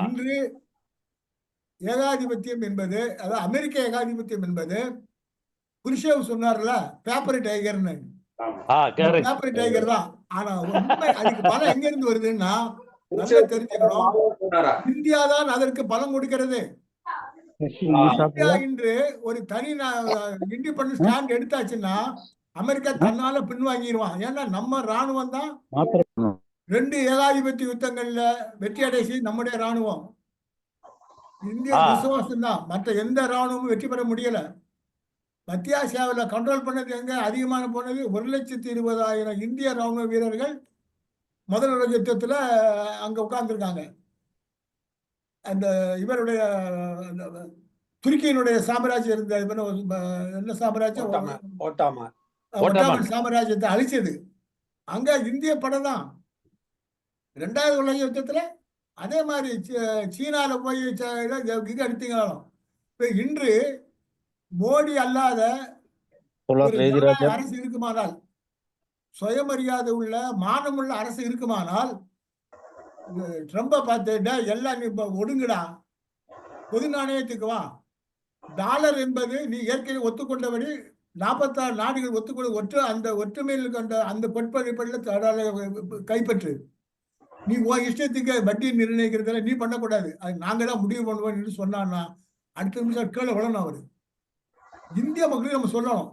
இன்று ஏகாதிபத்தியம் என்பது, அதாவது அமெரிக்க ஏகாதிபத்தியம் என்பது, குருஷேவ் சொன்னார்ல பேப்பர் டைகர்னு, பேப்பர் டைகர் தான். ஆனா உண்மை அதுக்கு பலம் எங்க இருந்து வருதுன்னா, நல்லா தெரிஞ்சுக்கணும், இந்தியா தான் அதற்கு பலம் கொடுக்கிறது. இந்தியா இன்று ஒரு தனி இண்டிபெண்டன்ட் ஸ்டாண்ட் எடுத்தாச்சுன்னா அமெரிக்கா தன்னால பின்வாங்கிடுவான். ஏன்னா நம்ம ராணுவம் தான் 2 ஏகாதிபத்திய யுத்தங்கள்ல வெற்றி அடைசி நம்முடைய ராணுவம். இந்திய விசுவாசம் தான், மற்ற எந்த ராணுவமும் வெற்றி பெற முடியல. மத்திய ஆசியாவில் கண்ட்ரோல் பண்ணது எங்க அதிகமான போனது? 1,20,000 இந்திய ராணுவ வீரர்கள் முதல் உலக யுத்தத்துல அங்க உட்கார்ந்துருக்காங்க. அந்த இவருடைய துருக்கியினுடைய சாம்ராஜ்யம் இருந்த என்ன சாம்ராஜ்யம், ஒட்டோமன் சாம்ராஜ்யத்தை அழிச்சது அங்க இந்திய படம் தான். 2வது உலக யுத்தத்துல அதே மாதிரி சீனால போய் அடித்தீங்களாலும். இப்ப இன்று மோடி அல்லாத அரசு இருக்குமானால், சுயமரியாதை உள்ள மானமுள்ள அரசு இருக்குமானால், ட்ரம்ப பார்த்துட்டா எல்லாம் நீ ஒடுங்குடா, பொது நாணயத்துக்கு வா, டாலர் என்பது நீ ஏற்கனவே ஒத்துக்கொண்டபடி 46 நாடுகள் ஒத்துக்கொண்டு அந்த ஒற்றுமையில் கொண்ட அந்த கொட்படிப்படியில் கைப்பற்று. நீ உன் இஷ்டத்துக்கு வட்டி நிர்ணயிக்கிறதுல நீ பண்ணக்கூடாது, அது நாங்க தான் முடிவு பண்ணுவோம் சொன்னான்னா அடுத்த நிமிஷம் கீழே விழணும். அவரு இந்திய மக்களுக்கு நம்ம சொல்லணும்,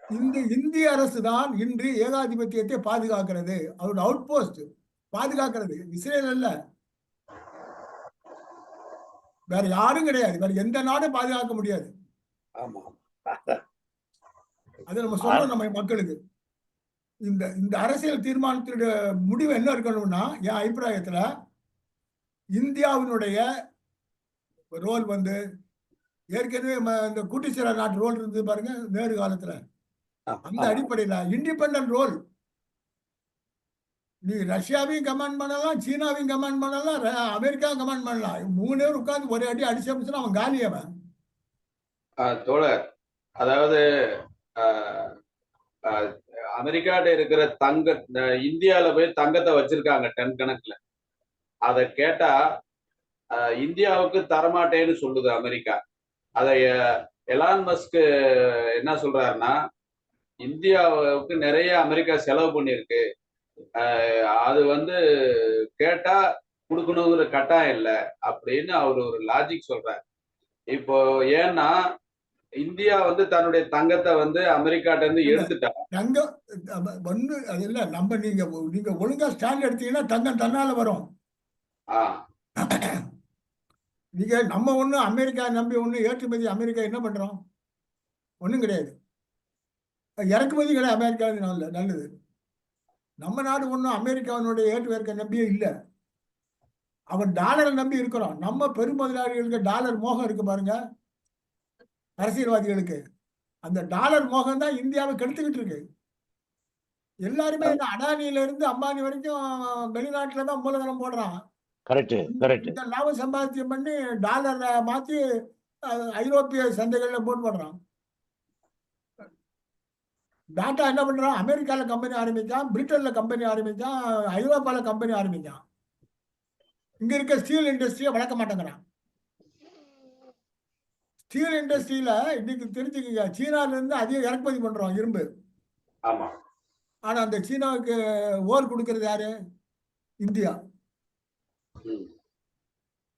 இந்த இந்திய அரசு தான் இன்று ஏகாதிபத்தியத்தை பாதுகாக்கிறது, அவரோட அவுட் போஸ்ட் பாதுகாக்கிறது. இஸ்ரேல் அல்ல, வேற யாரும் கிடையாது, வேற எந்த நாடும் பாதுகாக்க முடியாது. அதை நம்ம சொல்லணும் நம்ம மக்களுக்கு. இந்த அரசியல் தீர்மானத்தினுடைய முடிவு என்ன இருக்கணும்னா, என் அபிப்பிராயத்துல இந்தியாவினுடைய ரோல் வந்து ஏற்கனவே இந்த கூட்டுச்சிற நாட்டு ரோல் இருந்து பாருங்க நேரு காலத்துல, அந்த அடிப்படையில இண்டிபெண்டன்ட் ரோல். நீ ரஷ்யாவையும் கமாண்ட் பண்ணலாம், சீனாவையும் கமாண்ட் பண்ணலாம், அமெரிக்காவும் கமாண்ட் பண்ணலாம். 3 பேர் உட்கார்ந்து ஒரே அடி அடிச்சு அவன் காலி. அவன் தோழர், அதாவது அமெரிக்காட்ட இருக்கிற இந்தியால போய் தங்கத்தை வச்சிருக்காங்க டன் கணக்குல. அதை கேட்டா இந்தியாவுக்கு தரமாட்டேன்னு சொல்லுது அமெரிக்கா. அதை எலான் மஸ்க் என்ன சொல்றாருன்னா, இந்தியாவுக்கு நிறைய அமெரிக்கா செலவு பண்ணிருக்கு, அது வந்து கேட்டா கொடுக்கணுங்கிற கட்டாயம் இல்லை அப்படின்னு அவர் ஒரு லாஜிக் சொல்றாரு. இப்போ ஏன்னா இந்தியா வந்து தன்னுடைய தங்கத்தை வந்து அமெரிக்காட்ட இருந்து எடுத்துட்டா, தங்கம் ஒண்ணு அது இல்ல. நம்ம நீங்க ஒழுங்கா ஸ்டாண்ட் எடுத்தீங்கன்னா தங்கம் தன்னால வரும். நீங்க நம்ம ஒண்ணு அமெரிக்கா நம்பி ஒண்ணு ஏற்றுமதி, அமெரிக்கா என்ன பண்றோம்? ஒண்ணும் கிடையாது. இறக்குமதி கிடையாது அமெரிக்கா நல்லது. நம்ம நாடு ஒண்ணும் அமெரிக்காவினுடைய ஏற்றுமதி நம்பியே இல்லை. அவன் டாலரை நம்பி இருக்கிறோம். நம்ம பெரும் முதலாளிகளுக்கு டாலர் மோகம் இருக்கு பாருங்க, அரசியல்வாதிகளுக்கு அந்த டாலர் மோகம் தான் இந்தியாவை கெடுத்துக்கிட்டு இருக்கு. எல்லாருமே அடானியில இருந்து அம்பானி வரைக்கும் வெளிநாட்டுல தான் மூலதனம் போடுறான். கரெக்ட். இந்த லாப சம்பாத்தியம் பண்ணி டாலரை மாத்தி ஐரோப்பிய சந்தைகள்ல போடுறான். டாட்டா என்ன பண்றான்? அமெரிக்கால கம்பெனி ஆரம்பிச்சான், பிரிட்டன்ல கம்பெனி ஆரம்பிச்சான், ஐரோப்பால கம்பெனி ஆரம்பிச்சான். இங்க இருக்க ஸ்டீல் இண்டஸ்ட்ரியை வளர்க்க மாட்டேங்கிறான். ஸ்டீல் இண்டஸ்ட்ரியில இன்னைக்கு தெரிஞ்சுக்கங்க, சீனால இருந்து அதிகம் இறக்குமதி பண்றோம் இரும்பு. ஆமா. ஆனா அந்த சீனாவுக்கு ஓர் கொடுக்கறது யாரு? இந்தியா.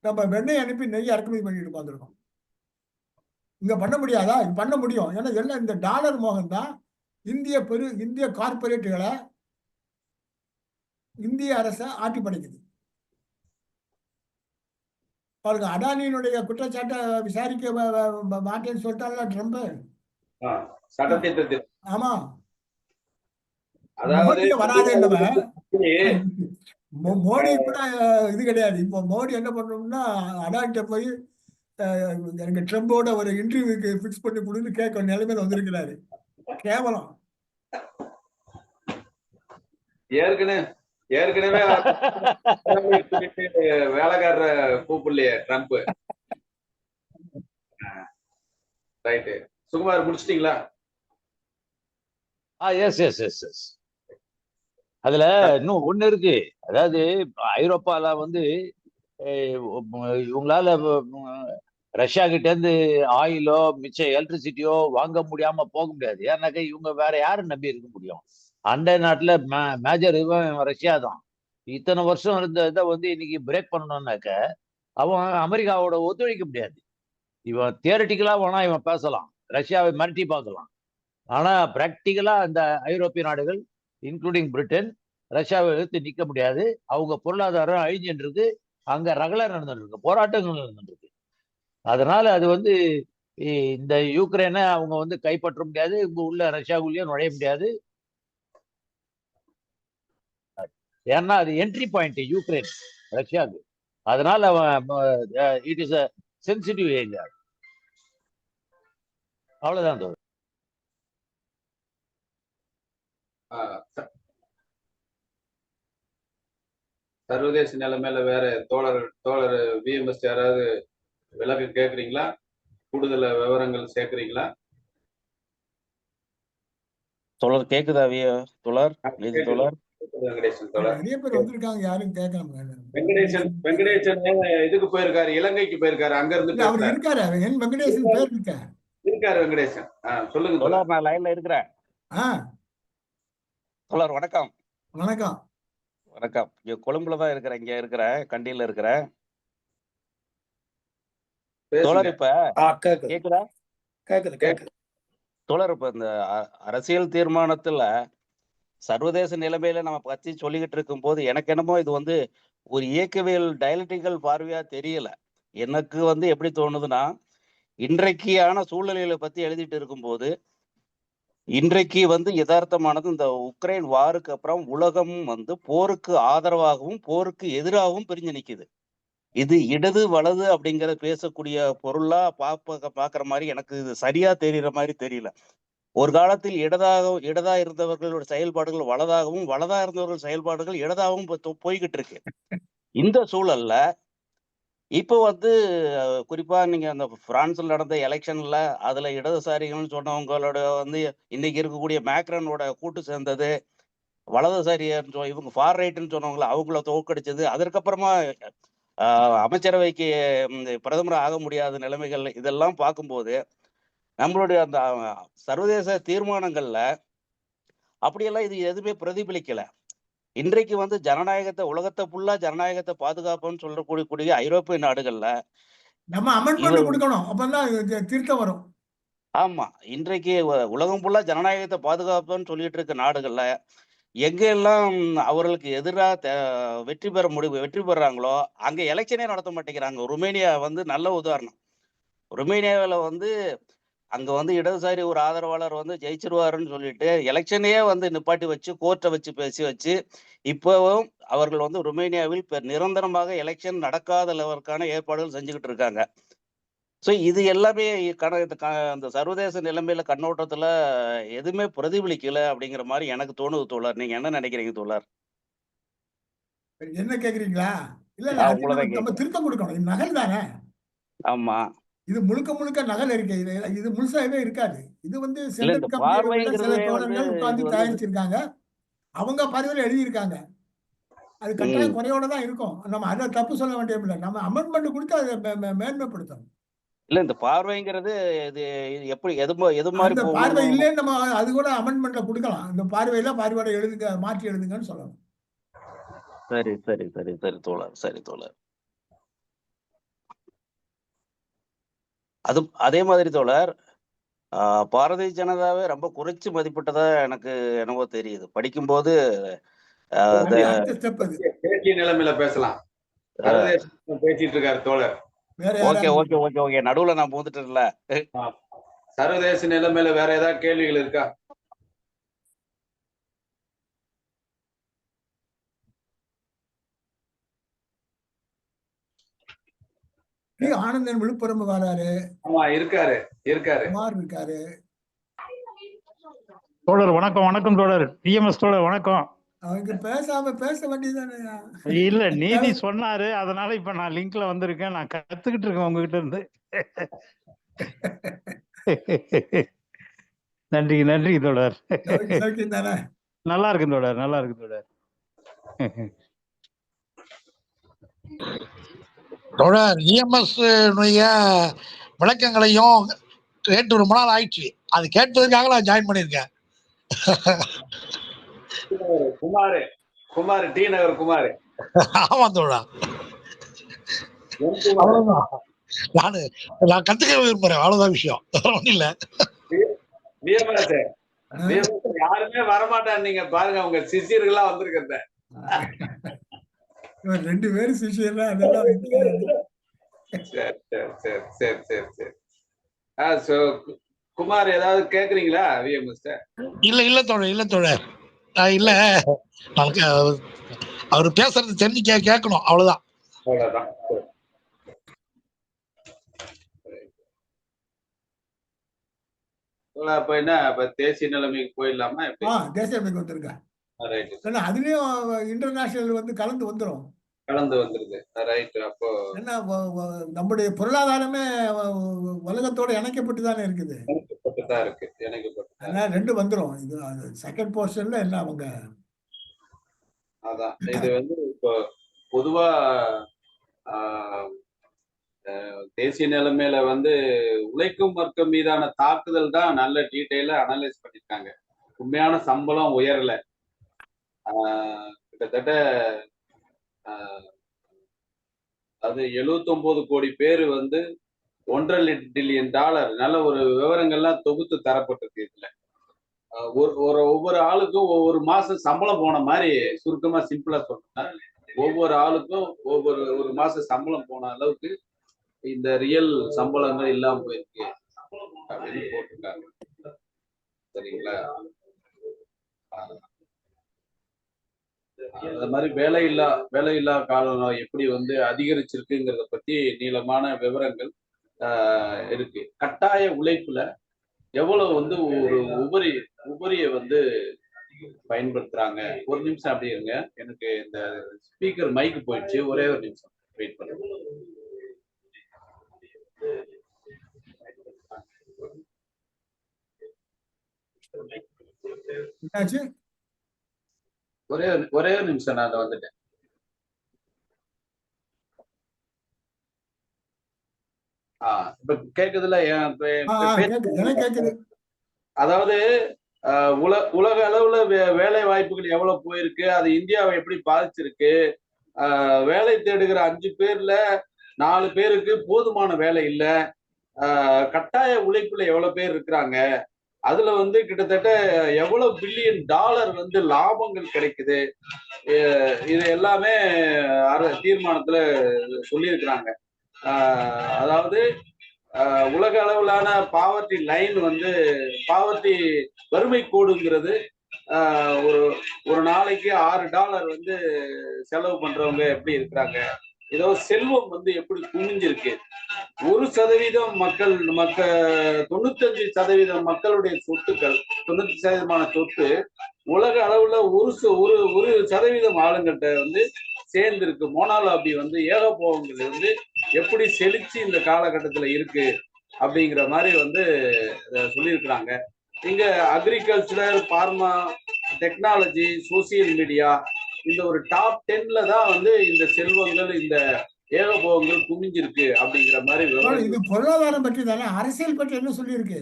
நம்ம வெண்ணெய் அனுப்பி நெய் இறக்குமதி பண்ணிட்டு பார்த்துருக்கோம். இங்க பண்ண முடியாதா? பண்ண முடியும். ஏன்னா எல்லாம் இந்த டாலர் மோகம் தான் இந்திய கார்பரேட்டுகளை இந்திய அரசை ஆட்டி படைக்குது. அவருக்கு அடானியினுடைய குற்றச்சாட்டை விசாரிக்க மாட்டேன்னு சொல்லிட்டாங்களா ட்ரம்ப்? ஆமா, வராதே. மோடி கூட இது கிடையாது. இப்போ மோடி என்ன பண்ணணும்னா அடான்கிட்ட போய் எனக்கு ட்ரம்போட ஒரு இன்டர்வியூக்கு பிக்ஸ் பண்ணி கொடுன்னு கேட்க நிலைமையில வந்திருக்கிறாரு. கேவலம். ஏற்கனவே வேலைக்காரர கூப்பிடலையே ட்ரம்ப். ரைட்டு. சுகுமார் முடிச்சிட்டீங்களா? எஸ். அதுல இன்னும் ஒண்ணு இருக்கு. அதாவது ஐரோப்பால வந்து இவங்களால ரஷ்யா கிட்ட இருந்து ஆயிலோ மிச்ச எலக்ட்ரிசிட்டியோ வாங்க முடியாம போக முடியாது. ஏன்னாக்கா இவங்க வேற யாரும் நம்பி இருக்க முடியும்? அண்டை நாட்டுல மேஜர் ரஷ்யா தான். இத்தனை வருஷம் இருந்த இதை வந்து இன்னைக்கு பிரேக் பண்ணணும்னாக்க அவன் அமெரிக்காவோட ஒத்துழைக்க முடியாது. இவன் தியரட்டிக்கலா வேணா இவன் பேசலாம், ரஷ்யாவை மிரட்டி பார்க்கலாம். ஆனா பிராக்டிக்கலா அந்த ஐரோப்பிய நாடுகள் இன்க்ளூடிங் பிரிட்டன் ரஷ்யாவை எதிர்த்து நிக்க முடியாது. அவங்க பொருளாதாரம் அழிஞ்சுட்டு இருக்கு. அங்க ரகலை நடந்துட்டு இருக்கு, போராட்டங்கள் நடந்துட்டு இருக்கு. அதனால அது வந்து இந்த யூக்ரைனை அவங்க வந்து கைப்பற்ற முடியாது, இங்க உள்ள ரஷ்யாவுக்குள்ளேயே நுழைய முடியாது. ஏன்னா அது என்ட்ரி பாயிண்ட் யூக்ரைன் ரஷ்யாவுக்கு. அதனால it is a sensitive area. அவ்வளவுதான் தோழர். சர்வதேச நிலைமையில வேற தோழர் விஎம்எஸ் யாராவது விளக்கு கேட்குறீங்களா? கூடுதல் விவரங்கள் சேர்க்குறீங்களா? தோழர் கேக்குதா? தோழர் வெங்கடேசன் தோழர் நிறைய பேர் வந்திருக்காங்க, யாரும் கேட்கலாம். வெங்கடேசன் இதுக்கு போயிருக்காரு, இலங்கைக்கு போயிருக்காரு. அங்க இருந்து அவர் இருக்காரு. என் வெங்கடேசன் பேர் இருக்காரு. வெங்கடேசன் சொல்லுங்க தோழர். நான் லைன்ல இருக்கிறேன். தோழர் வணக்கம். வணக்கம். வணக்கம். இங்க கொழும்புல தான் இருக்கிறேன், இங்க இருக்கிறேன், கண்டியில இருக்கிறேன். தோழர் இப்ப கேக்குதா? கேக்குது. தோழர் இப்ப இந்த அரசியல் தீர்மானத்துல சர்வதேச நிலைமையில நம்ம பத்தி சொல்லிக்கிட்டு இருக்கும் போது எனக்கு என்னமோ இது வந்து ஒரு இயக்கவியல் டயலக்டிக்கல் பார்வையா தெரியல. எனக்கு வந்து எப்படி தோணுதுன்னா, இன்றைக்கான சூழ்நிலைகளை பத்தி எழுதிட்டு இருக்கும்போது இன்றைக்கு வந்து யதார்த்தமானது இந்த உக்ரைன் வாருக்கு அப்புறம் உலகம் வந்து போருக்கு ஆதரவாகவும் போருக்கு எதிராகவும் பிரிஞ்சு நிக்குது. இது இடது வலது அப்படிங்கறத பேசக்கூடிய பொருளா பாக்குற மாதிரி எனக்கு இது சரியா தெரியற மாதிரி தெரியல. ஒரு காலத்தில் இடதா இருந்தவர்களோட செயல்பாடுகள் வலதாகவும், வலதா இருந்தவர்கள் செயல்பாடுகள் இடதாகவும் போய்கிட்டு இருக்கு. இந்த சூழல்ல இப்போ வந்து குறிப்பா நீங்க அந்த பிரான்ஸ்ல நடந்த எலெக்ஷன்ல அதுல இடதுசாரிகள்னு சொன்னவங்களோட வந்து இன்னைக்கு இருக்கக்கூடிய மேக்ரனோட கூட்டு சேர்ந்தது, வலதுசாரி இவங்க ஃபார் ரைட்னு சொன்னவங்கள அவங்கள தோற்கடிச்சது, அதற்கப்புறமா அமைச்சரவைக்கு பிரதமர் ஆக முடியாத நிலைமைகள் இதெல்லாம் பார்க்கும்போது நம்மளுடைய அந்த சர்வதேச தீர்மானங்கள்ல அப்படியெல்லாம் இது எதுவுமே பிரதிபலிக்கல. இன்றைக்கு வந்து ஜனநாயகத்தை உலகத்தை ஃபுல்லா ஜனநாயகத்தை பாதுகாப்புன்னு சொல்லக்கூடிய ஐரோப்பிய நாடுகள்ல நம்ம அமெண்ட்மென்ட் கொடுக்கணும், அப்பதான் திருத்தம் வரும். ஆமா, இன்றைக்கு உலகம் ஃபுல்லா ஜனநாயகத்தை பாதுகாப்புன்னு சொல்லிட்டு இருக்க நாடுகள்ல எங்கெல்லாம் அவர்களுக்கு எதிராக வெற்றி பெறாங்களோ அங்க எலெக்ஷனே நடத்த மாட்டேங்கிறாங்க. ருமேனியா வந்து நல்ல உதாரணம். ருமேனியாவில் வந்து அங்க வந்து இடதுசாரி ஒரு ஆதரவாளர் வந்து ஜெயிச்சிருவாருன்னு சொல்லிட்டு எலெக்ஷனையே வந்து நிப்பாட்டி வச்சு கோர்ட்டை வச்சு பேசி வச்சு இப்பவும் அவர்கள் வந்து ருமேனியாவில் நிரந்தரமாக எலெக்ஷன் நடக்காத லெவலுக்கான ஏற்பாடுகள் செஞ்சுக்கிட்டு இருக்காங்க. ஸோ இது எல்லாமே அந்த சர்வதேச நிலைமையில கண்ணோட்டத்துல எதுவுமே பிரதிபலிக்கல அப்படிங்கிற மாதிரி எனக்கு தோணுது தோழர். நீங்க என்ன நினைக்கிறீங்க தோழர்? என்ன கேக்குறீங்களா? இல்ல இல்ல, அது உங்களதான் நம்ம கேட்கிறேன். திருத்தம் கொடுக்கணும். இது நகல் தானே, ஆமா. இது முழுக்க முழுக்க நகல் இருக்கு. இது முழுசாவே இருக்காது. இது வந்து இல்ல இந்த சென்ட்ரல் கம்பெனியில உள்ள சில பார்வைங்கிறதே வந்து தோழர்கள் இது உட்கார்ந்து வந்து தயாரிச்சிருக்காங்க. அவங்க பார்வையில எழுதியிருக்காங்க. அது கட்டாய ம். குறையோட தான் இருக்கும். நம்ம அதை தப்பு சொல்ல வேண்டியதில்லை. நம்ம அமெண்ட்மெண்ட் கொடுத்து அதை மேன்மைப்படுத்தணும். இல்ல இந்த பார்வைங்கிறது இது எப்படி எது மாதிரி அந்த பார்வை போகணும்? இல்லைன்னு நம்ம அது கூட அமெண்ட்மெண்ட்ல கொடுக்கலாம். இந்த பார்வையில பார்வையோட எழுதுங்க, மாற்றி எழுதுங்கன்னு சொல்லணும். சரி சரி சரி சரி தோழர், சரி தோழர். அதே மாதிரி தோழர், பாரதிய ஜனதாவே ரொம்ப குறைச்சு மதிப்பிட்டதா எனக்கு என்னவோ தெரியுது படிக்கும்போது. அது அடுத்த ஸ்டெப். அது தேசிய நிலைமையில பேசலாம். சர்வதேச பேசிட்டு இருக்காரு தோழர். வேற ஓகே யாராவது ஓகே ஓகே ஓகே நடுவுல நான் பூந்துட்டேன்ல. சர்வதேச நிலைமையில வேற ஏதாவது கேள்விகள் இருக்கா? ஆனந்தன் விழுப்புரம் வராரு, ஆமா இருக்காரு. குமார் இருக்காரு. தோழர் வணக்கம். வணக்கம் தோழர். டிஎம்எஸ் தோழர் வணக்கம். அவங்க பேசாம பேச வேண்டியதானே. இல்ல நீதி சொன்னாரு, அதனால இப்ப நான் லிங்க்ல வந்திருக்கேன். நான் கத்துக்கிட்டு இருக்கேன் உங்ககிட்ட இருந்து. நன்றி நன்றி தோழர். தானே. நல்லா இருக்கு தோழர், நல்லா இருக்கு தோழர். தோழர் இஎம்எஸ் விளக்கங்களையும் கேட்டு ரொம்ப நாள் ஆயிடுச்சு. அது கேட்டதுக்காக நான் ஜாயின் பண்ணிருக்கேன். குமார் டி நகர் குமார். ஆமா தோழா, அவ்வளவுதான். நான் கத்துக்க விரும்புறேன், அவ்வளவுதான் விஷயம், ஒன்றும் இல்ல. யாருமே வரமாட்டான். நீங்க பாருங்க உங்க சிஷியர்களா வந்திருக்கிறத. 2 பேரும் சிஷியர்லாம் அதெல்லாம் குமார் ஏதாவது கேக்குறீங்களா? விஎம்எஸ் இல்ல தோழர் இல்ல, அவரு பேசுறது தெரிஞ்சு கேட்கணும், அவ்வளவுதான். அப்ப என்ன தேசிய நிலைமைக்கு போயிடலாமா? தேசிய நிலைமைக்கு வந்திருக்கேன். அதுலயும் இன்டர்நேஷனல் வந்து கலந்து வந்துருது. ரைட். அப்போ என்ன நம்முடைய பொருளாதாரமே உலகத்தோட இணைக்கப்பட்டு தானே இருக்குது. அதனால 2 வந்துரும். இது செகண்ட் போர்ஷன்ல என்ன அவங்க அதான் இது வந்து இப்போ பொதுவா தேசிய நிலைமையில வந்து உழைக்கும் வர்க்கம் மீதான தாக்குதல் தான் நல்ல டீட்டெயிலா அனலைஸ் பண்ணிருக்காங்க. உண்மையான சம்பளம் உயரல. கிட்டத்தட்ட அது 79 கோடி பேர் வந்து $1.5 டில்லியன். நல்ல ஒரு விவரங்கள்லாம் தொகுத்து தரப்பட்டிருக்கு. இதுல ஒவ்வொரு ஆளுக்கும் ஒவ்வொரு மாசம் சம்பளம் போன மாதிரி சுருக்கமா சிம்பிளா சொன்னா, ஒவ்வொரு ஆளுக்கும் ஒரு மாசம் சம்பளம் போன அளவுக்கு இந்த ரியல் சம்பளங்கள் இல்லாம போயிருக்கு அப்படின்னு போட்டிருக்காங்க. சரிங்களா? அந்த மாதிரி வேலையில்லா காலம் எப்படி வந்து அதிகரிச்சிருக்குங்கிறத பத்தி நீளமான விவரங்கள் இருக்கு. கட்டாய உழைப்புல எவ்வளவு வந்து ஒரு உபரிய வந்து பயன்படுத்துறாங்க. ஒரு நிமிஷம் அப்படி இருங்க, எனக்கு இந்த ஸ்பீக்கர் மைக்கு போயிடுச்சு. ஒரே ஒரு நிமிஷம் வெயிட் பண்ணுங்க. ஒரே ஒரு நிமிஷம், நான் வந்துட்டேன். இப்ப கேக்குதுல? அதாவது உலக அளவுல வேலை வாய்ப்புகள் எவ்வளவு போயிருக்கு, அது இந்தியாவை எப்படி பாதிச்சிருக்கு, வேலை தேடுகிற 5 பேர்ல 4 பேருக்கு போதுமான வேலை இல்ல, கட்டாய உழைப்புல எவ்வளவு பேர் இருக்கிறாங்க, அதுல வந்து கிட்டத்தட்ட எவ்வளவு $1 பில்லியன் வந்து லாபங்கள் கிடைக்குது, இது எல்லாமே தீர்மானத்துல சொல்லியிருக்கிறாங்க. அதாவது உலக அளவிலான பாவர்ட்டி லைன் வந்து வறுமை கோடுங்கிறது ஒரு நாளைக்கு $6 வந்து செலவு பண்றவங்க எப்படி இருக்கிறாங்க, ஏதோ செல்வம் வந்து எப்படி குமிஞ்சிருக்கு. 1% மக்கள் 95% மக்களுடைய சொத்துக்கள், 95% சொத்து உலக அளவுல ஒரு சதவீதம் ஆளுங்கிட்ட வந்து சேர்ந்திருக்கு. மோனோலாபி வந்து ஏகபோகங்கள் வந்து எப்படி செழிச்சு இந்த காலகட்டத்துல இருக்கு அப்படிங்கிற மாதிரி வந்து சொல்லியிருக்கிறாங்க. இங்க agriculture, pharma, technology, social media, இந்த ஒரு டாப் 10ல தான் வந்து இந்த செல்வங்கள், இந்த ஏகபோகங்கள் குமிஞ்சிருக்கு அப்படிங்கிற மாதிரி இது பொருளாதாரம் பற்றி தானே. அரசியல் பற்றி என்ன சொல்லியிருக்கு?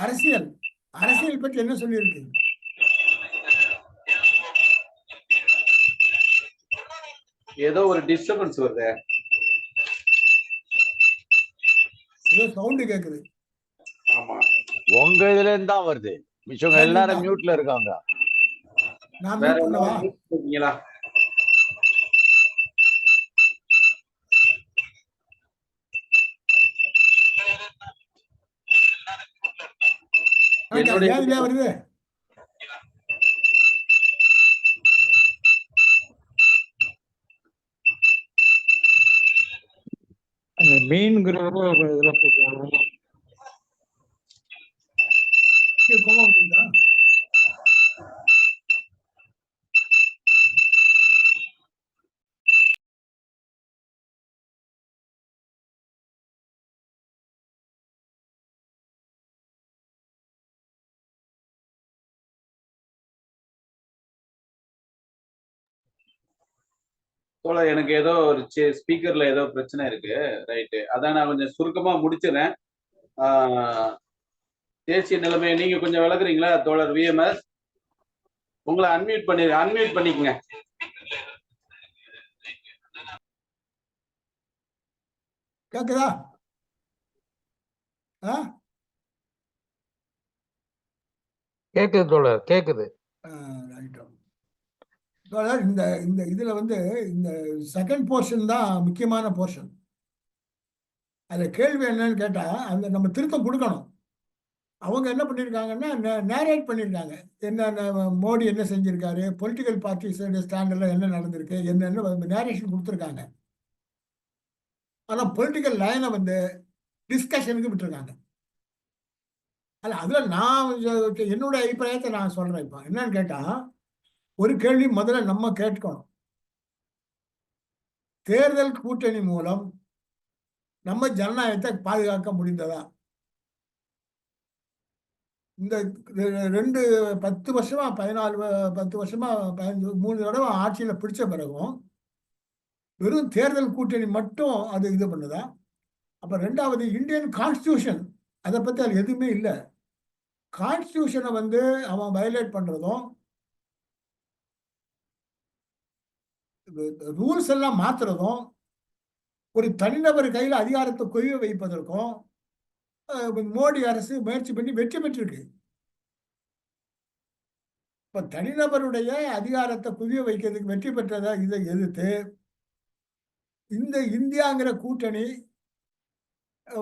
அரசியல் பற்றி என்ன சொல்லியிருக்கு? ஏதோ ஒரு டிஸ்டர்பன்ஸ் வருது, ஏதோ சவுண்ட் கேக்குது. ஆமா, உங்க இதுல இருந்து தான் வருது. மிச்சவங்க எல்லாரும் மியூட்ல இருக்காங்க. நான் வேற மியூட் பண்ணவா? இருக்கீங்களா? என்னுடைய ஏன் இல்லையா வருது? அந்த மீன்ங்கிறவங்க இதுல போட்டுருவாங்க. கோபம் வந்துருக்கா? தோழர், எனக்கு ஏதோ ஒரு ஸ்பீக்கர்ல ஏதோ பிரச்சனை இருக்கு. ரைட்டு, அதான் நான் கொஞ்சம் சுருக்கமா முடிச்சிடறேன். தேசிய நிலைமையை நீங்க கொஞ்சம் விளக்குறீங்களா தோழர் விஎம்எஸ்? உங்களை அன்மியூட் பண்ணிக்கங்க. கேக்குதா? கேக்குது தோழர், கேக்குது. இந்த இந்த இதுல வந்து இந்த செகண்ட் போர்ஷன் தான் முக்கியமான போர்ஷன். அதுல கேள்வி என்னன்னு கேட்டா, அந்த நம்ம திருத்தம் கொடுக்கணும். அவங்க என்ன பண்ணியிருக்காங்கன்னா நேரேட் பண்ணியிருக்காங்க. என்ன மோடி என்ன செஞ்சிருக்காரு, பொலிட்டிக்கல் பார்ட்டிஸ் ஸ்டாண்டர்ட்ல என்ன நடந்திருக்கு, என்னென்ன நேரேஷன் கொடுத்துருக்காங்க. ஆனா பொலிட்டிக்கல் லைனை வந்து டிஸ்கஷனுக்கு விட்டுருக்காங்க. அதுல நான் என்னோட அபிப்பிராயத்தை நான் சொல்றேன். இப்போ என்னன்னு கேட்டா, ஒரு கேள்வி முதல்ல நம்ம கேட்கணும். தேர்தல் கூட்டணி மூலம் நம்ம ஜனநாயகத்தை பாதுகாக்க முடிந்ததா? இந்த 10 வருஷமா 10 வருஷமா 3 தடவை ஆட்சியில பிடிச்ச பிறகும் வெறும் தேர்தல் கூட்டணி மட்டும் அது இது பண்ணுதா? அப்ப 2வது இந்தியன் கான்ஸ்டியூஷன், அதை பத்தி அது எதுவுமே இல்லை. கான்ஸ்டியூஷனை வந்து அவன் வயலேட் பண்றதும், ரூல்ஸ் எல்லாம் மாத்துறதும், ஒரு தனிநபர் கையில அதிகாரத்தை குவிய வைப்பதற்கும் மோடி அரசு முயற்சி பண்ணி வெற்றி பெற்றிருக்கு. இப்ப தனிநபருடைய அதிகாரத்தை குவிய வைக்கிறதுக்கு வெற்றி பெற்றதை இதை எதிர்த்து இந்த இந்தியாங்கிற கூட்டணி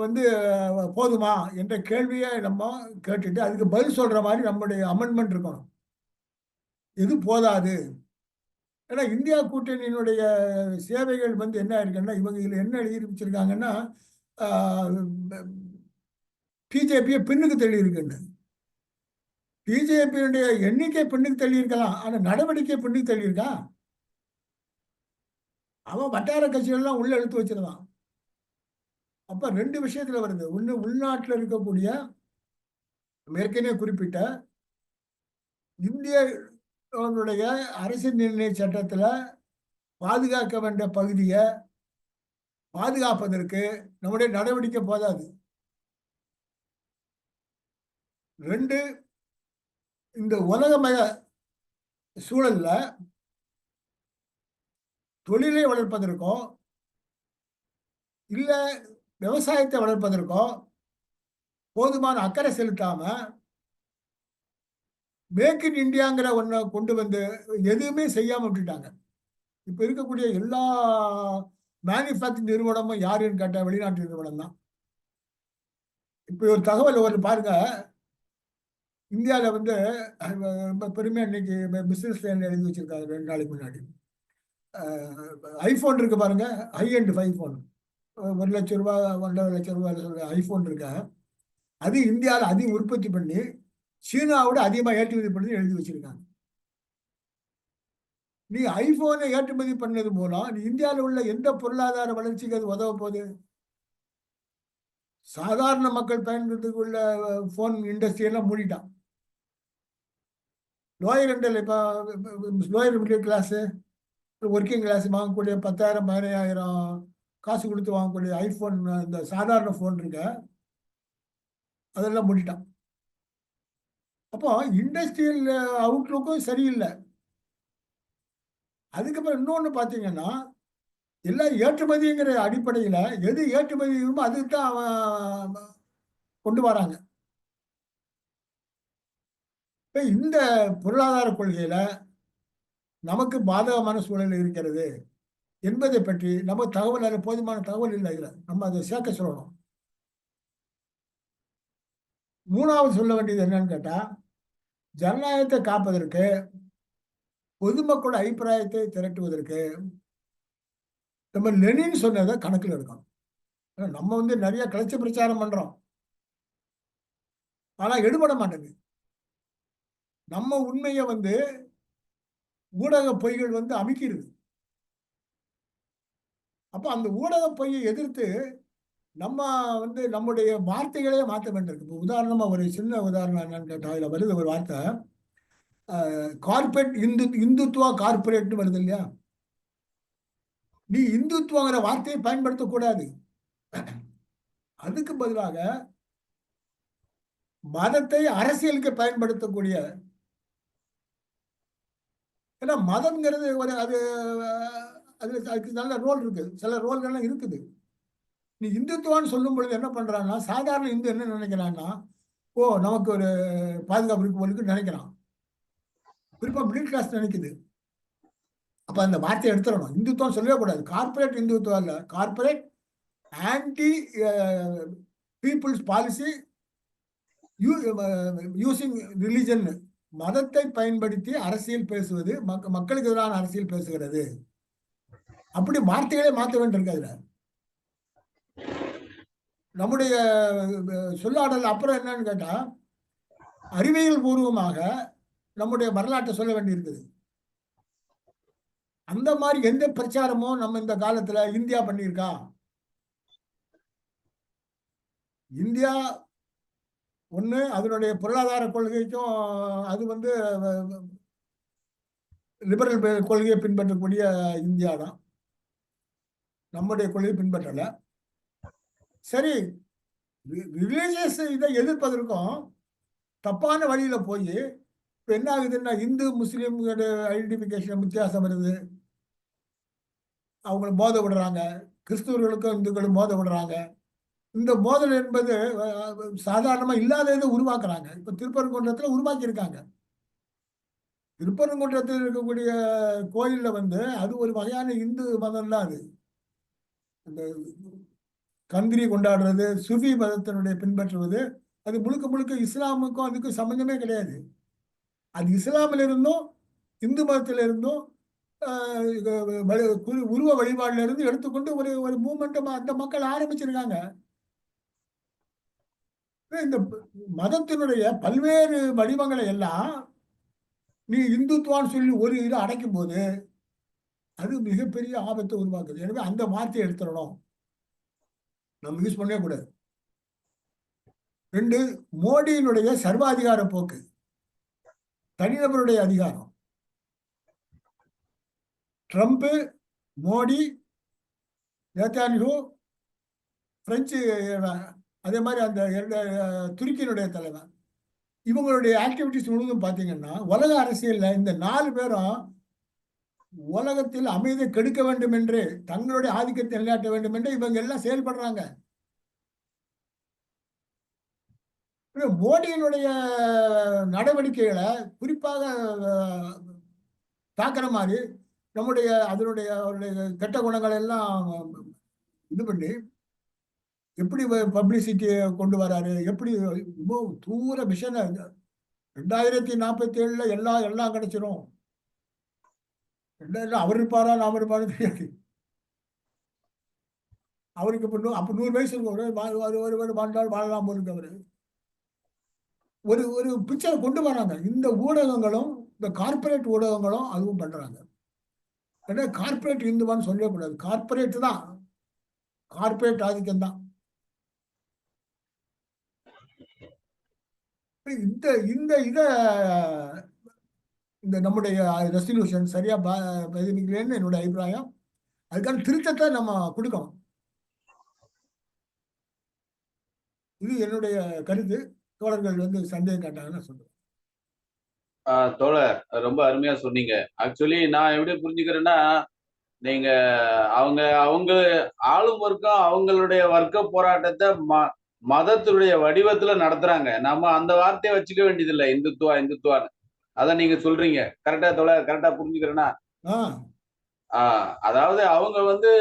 வந்து போதுமா என்ற கேள்வியை நம்ம கேட்டுட்டு அதுக்கு பதில் சொல்ற மாதிரி நம்முடைய அமெண்ட்மெண்ட் இருக்கணும். இது போதாது. ஏன்னா இந்தியா கூட்டணியினுடைய சேவைகள் வந்து என்ன இருக்குன்னா, இவங்க இதுல என்ன எழுதி வச்சிருக்காங்கன்னா, பிஜேபியை பின்னுக்கு தள்ளி இருக்குன்னு. பிஜேபியுடைய எண்ணிக்கை பின்னுக்கு தள்ளி இருக்கலாம், ஆனா நடவடிக்கை பின்னுக்கு தள்ளி இருக்கா? அவன் வட்டார கட்சிகள்லாம் உள்ள எடுத்து வச்சிருந்தான். அப்ப 2 விஷயத்துல வருது. ஒண்ணு, உள்நாட்டில் இருக்கக்கூடிய ஏற்கனவே குறிப்பிட்ட இந்திய அரசியல் நிர்ணய சட்டத்துல பாதுகாக்க வேண்டிய பகுதியை பாதுகாப்பதற்கு நம்முடைய நடவடிக்கை போதாது. 2, இந்த உலகமய சூழல்ல தொழிலை வளர்ப்பதற்கோ இல்ல விவசாயத்தை வளர்ப்பதற்கோ போதுமான அக்கறை செலுத்தாம மேக் இன் இந்தியாங்கிற ஒன்றை கொண்டு வந்து எதுவுமே செய்யாம விட்டுட்டாங்க. இப்ப இருக்கக்கூடிய எல்லா மேனுஃபேக்சரிங் நிறுவனமும் யாருன்னு கேட்டா வெளிநாட்டு நிறுவனம் தான். இப்ப ஒரு தகவல் ஒரு பாருங்க, இந்தியாவில் வந்து ரொம்ப பெருமையா இன்னைக்கு பிசினஸ் எழுதி வச்சிருக்காங்க 2 நாளைக்கு முன்னாடி. ஐபோன் இருக்கு பாருங்க, ஹை அண்ட் ஐபோன், 1,00,000 ரூபாய் 1,50,000 ரூபாய் சொல்ற ஐபோன் இருக்க, அது இந்தியாவில் அதிகம் உற்பத்தி பண்ணி சீனாவோட அதிகமாக ஏற்றுமதி பண்ணி எழுதி வச்சிருக்காங்க. நீ ஐபோனை ஏற்றுமதி பண்ணது மூலம் நீ இந்தியாவில் உள்ள எந்த பொருளாதார வளர்ச்சிக்கு அது உதவ போகுது? சாதாரண மக்கள் பயன்படுத்தக்குள்ள போன் இண்டஸ்ட்ரி எல்லாம் மூடிட்டான். லோயர் இப்போ lower middle class, working class வாங்கக்கூடிய 10,000 15,000 காசு கொடுத்து வாங்கக்கூடிய ஐபோன், இந்த சாதாரண ஃபோன் இருக்க, அதெல்லாம் மூடிட்டான். அப்போ இண்டஸ்ட்ரியல் அவுட்லுக்கும் சரியில்லை. அதுக்கப்புறம் இன்னொன்று பார்த்தீங்கன்னா, எல்லாம் ஏற்றுமதிங்கிற அடிப்படையில் எது ஏற்றுமதி அதுக்கு தான் அவன் கொண்டு வராங்க. இப்போ இந்த பொருளாதார கொள்கையில நமக்கு பாதகமான சூழல் இருக்கிறது என்பதை பற்றி நம்ம தகவல், போதுமான தகவல் இல்லை. இதில் நம்ம அதை சேர்க்க சொல்லணும். மூணாவது சொல்ல வேண்டியது என்னன்னு கேட்டா, ஜனநாயகத்தை காப்பதற்கு, பொதுமக்களோட அபிப்பிராயத்தை திரட்டுவதற்கு நம்ம லெனின் சொன்னதை கணக்கில் எடுக்கணும். நம்ம நிறைய கலைச்ச பிரச்சாரம் பண்றோம், ஆனா எடுபட மாட்டேங்குது. நம்ம உண்மையை ஊடக பொய்கள் அமைக்கிறது. அப்ப அந்த ஊடக பொய்யை எதிர்த்து நம்ம நம்முடைய வார்த்தைகளே மாற்ற வேண்டியிருக்கு. இப்போ உதாரணமா ஒரு சின்ன உதாரணம் என்னன்னு கேட்டா, இதுல வருது ஒரு வார்த்தை, கார்பரேட் இந்துத்துவா கார்பரேட் வருது இல்லையா? நீ இந்துத்துவங்கிற வார்த்தையை பயன்படுத்தக்கூடாது. அதுக்கு பதிலாக மதத்தை அரசியலுக்கு பயன்படுத்தக்கூடிய, ஏன்னா மதம்ங்கிறது அது அதுக்கு நல்ல ரோல் இருக்கு, சில ரோல்கள்லாம் இருக்குது. நீ இந்துத்துவான்னு சொல்லும் பொழுது என்ன பண்றான்னா, சாதாரண இந்து என்ன நினைக்கிறான்னா, ஓ நமக்கு ஒரு பாதுகாப்பு இருக்கு நினைக்கிறான். குறிப்பா மிடில் கிளாஸ் நினைக்குது. அப்ப அந்த வார்த்தையை எடுத்துடணும். இந்துத்துவம் சொல்லவே கூடாது. கார்பரேட் இந்துத்துவம் இல்ல, corporate anti people's policy using religion, மதத்தை பயன்படுத்தி அரசியல் பேசுவது, மக்களுக்கு எதிரான அரசியல் பேசுகிறது. அப்படி வார்த்தைகளே மாற்ற வேண்டியிருக்காது. நம்முடைய சொல்லாடல் அப்புறம் என்னன்னு கேட்டா, அறிவியல் பூர்வமாக நம்முடைய வரலாற்றை சொல்ல வேண்டியிருக்குது. அந்த மாதிரி எந்த பிரச்சாரமும் நம்ம இந்த காலத்துல இந்தியா பண்ணியிருக்கா? இந்தியா ஒண்ணு அதனுடைய பொருளாதார கொள்கைக்கும், அது லிபரல் கொள்கையை பின்பற்றக்கூடிய இந்தியா தான், நம்முடைய கொள்கையை பின்பற்றல. சரி, ரிலீஜியஸ் இதை எதிர்ப்பதற்கும் தப்பான வழியில போய் இப்ப என்ன ஆகுதுன்னா, இந்து முஸ்லீம் ஐடென்டிபிகேஷன் வித்தியாசம் வருது, அவங்களை மோத விடுறாங்க, கிறிஸ்துவர்களுக்கும் இந்துக்களும் மோத விடுறாங்க. இந்த மோதல் என்பது சாதாரணமா இல்லாததை உருவாக்குறாங்க. இப்ப திருப்பரங்குன்றத்துல உருவாக்கி இருக்காங்க. திருப்பரங்குன்றத்தில் இருக்கக்கூடிய கோயில்ல அது ஒரு வகையான இந்து மதம் தான். அது அந்த கந்திரி கொண்டாடுறது, சுஃபி மதத்தினுடைய பின்பற்றுவது, அது முழுக்க முழுக்க இஸ்லாமுக்கும் அதுக்கும் சம்பந்தமே கிடையாது. அது இஸ்லாமில் இருந்தும் இந்து மதத்தில இருந்தும் உருவ வழிபாடுல இருந்து எடுத்துக்கொண்டு ஒரு ஒரு மூவ்மெண்ட் அந்த மக்கள் ஆரம்பிச்சிருக்காங்க. இந்த மதத்தினுடைய பல்வேறு வடிவங்களை எல்லாம் நீ இந்துத்துவான்னு சொல்லி ஒரு இதை அடைக்கும் போது அது மிகப்பெரிய ஆபத்தை உருவாக்குது. எனவே அந்த வார்த்தையை எடுத்துடணும், நம்ம யூஸ் பண்ணவே கூடாது. 2, மோடியினுடைய சர்வாதிகார போக்கு, தனிநபருடைய அதிகாரம். ட்ரம்ப், மோடி, நேதான்யாஹூ, பிரெஞ்சு, அதே மாதிரி அந்த துருக்கியினுடைய தலைவர், இவங்களுடைய ஆக்டிவிட்டிஸ் முழுவதும் பார்த்தீங்கன்னா, உலக அரசியல்ல இந்த 4 பேரும் உலகத்தில் அமைதியை கெடுக்க வேண்டும் என்று, தங்களுடைய ஆதிக்கத்தை நிலைநாட்ட வேண்டும் என்று இவங்க எல்லாம் செயல்படுறாங்க. மோடியினுடைய நடவடிக்கைகளை குறிப்பாக தாக்குற மாதிரி நம்முடைய அதனுடைய கெட்ட குணங்களை எல்லாம் இது பண்ணி எப்படி பப்ளிசிட்டி கொண்டு வராரு, எப்படி தூர விஷயம். 2047 எல்லாம் கிடைச்சிரும். இல்லை அவர் இருப்பாரா நாம இருப்பாரு தெரியாது. அவருக்கு இப்போ அப்போ 100 வயசு இருக்கும். ஒரு வாழ்நாள் வாழலாம் போலுக்கு அவரு. ஒரு பிக்சரை கொண்டு வராங்க. இந்த ஊடகங்களும் இந்த கார்பரேட் ஊடகங்களும் அதுவும் பண்றாங்க. ஏன்னா கார்பரேட் இந்துவான்னு சொல்லக்கூடாது. கார்பரேட் தான், கார்பரேட் ஆதிக்கம் தான். இந்த இந்த இத இந்த நம்முடைய ரெசல்யூஷன் சரியா பதினிக்கலன்னு என்னோட அபிப்பிராயம். அதுக்கான திருத்தத்தை நம்ம கொடுக்கணும். இது என்னுடைய கருத்து. தோழர்கள் வந்து சந்தேகம் காட்டாங்கன்னு சொல்றேன். தோழர் ரொம்ப அருமையா சொன்னீங்க. ஆக்சுவலி நான் எப்படி புரிஞ்சுக்கிறேன்னா, நீங்க அவங்க ஆளும் வர்க்கம் அவங்களுடைய வர்க்க போராட்டத்தை மதத்துடைய வடிவத்துல நடத்துறாங்க. நம்ம அந்த வார்த்தையை வச்சுக்க வேண்டியதில்லை, இந்துத்துவான்னு. அத நீங்க சொல்றீங்க. கரெக்டா தோழர்? கரெக்டா புரிஞ்சுக்கிறேன்னா? அதாவது அவங்க வந்து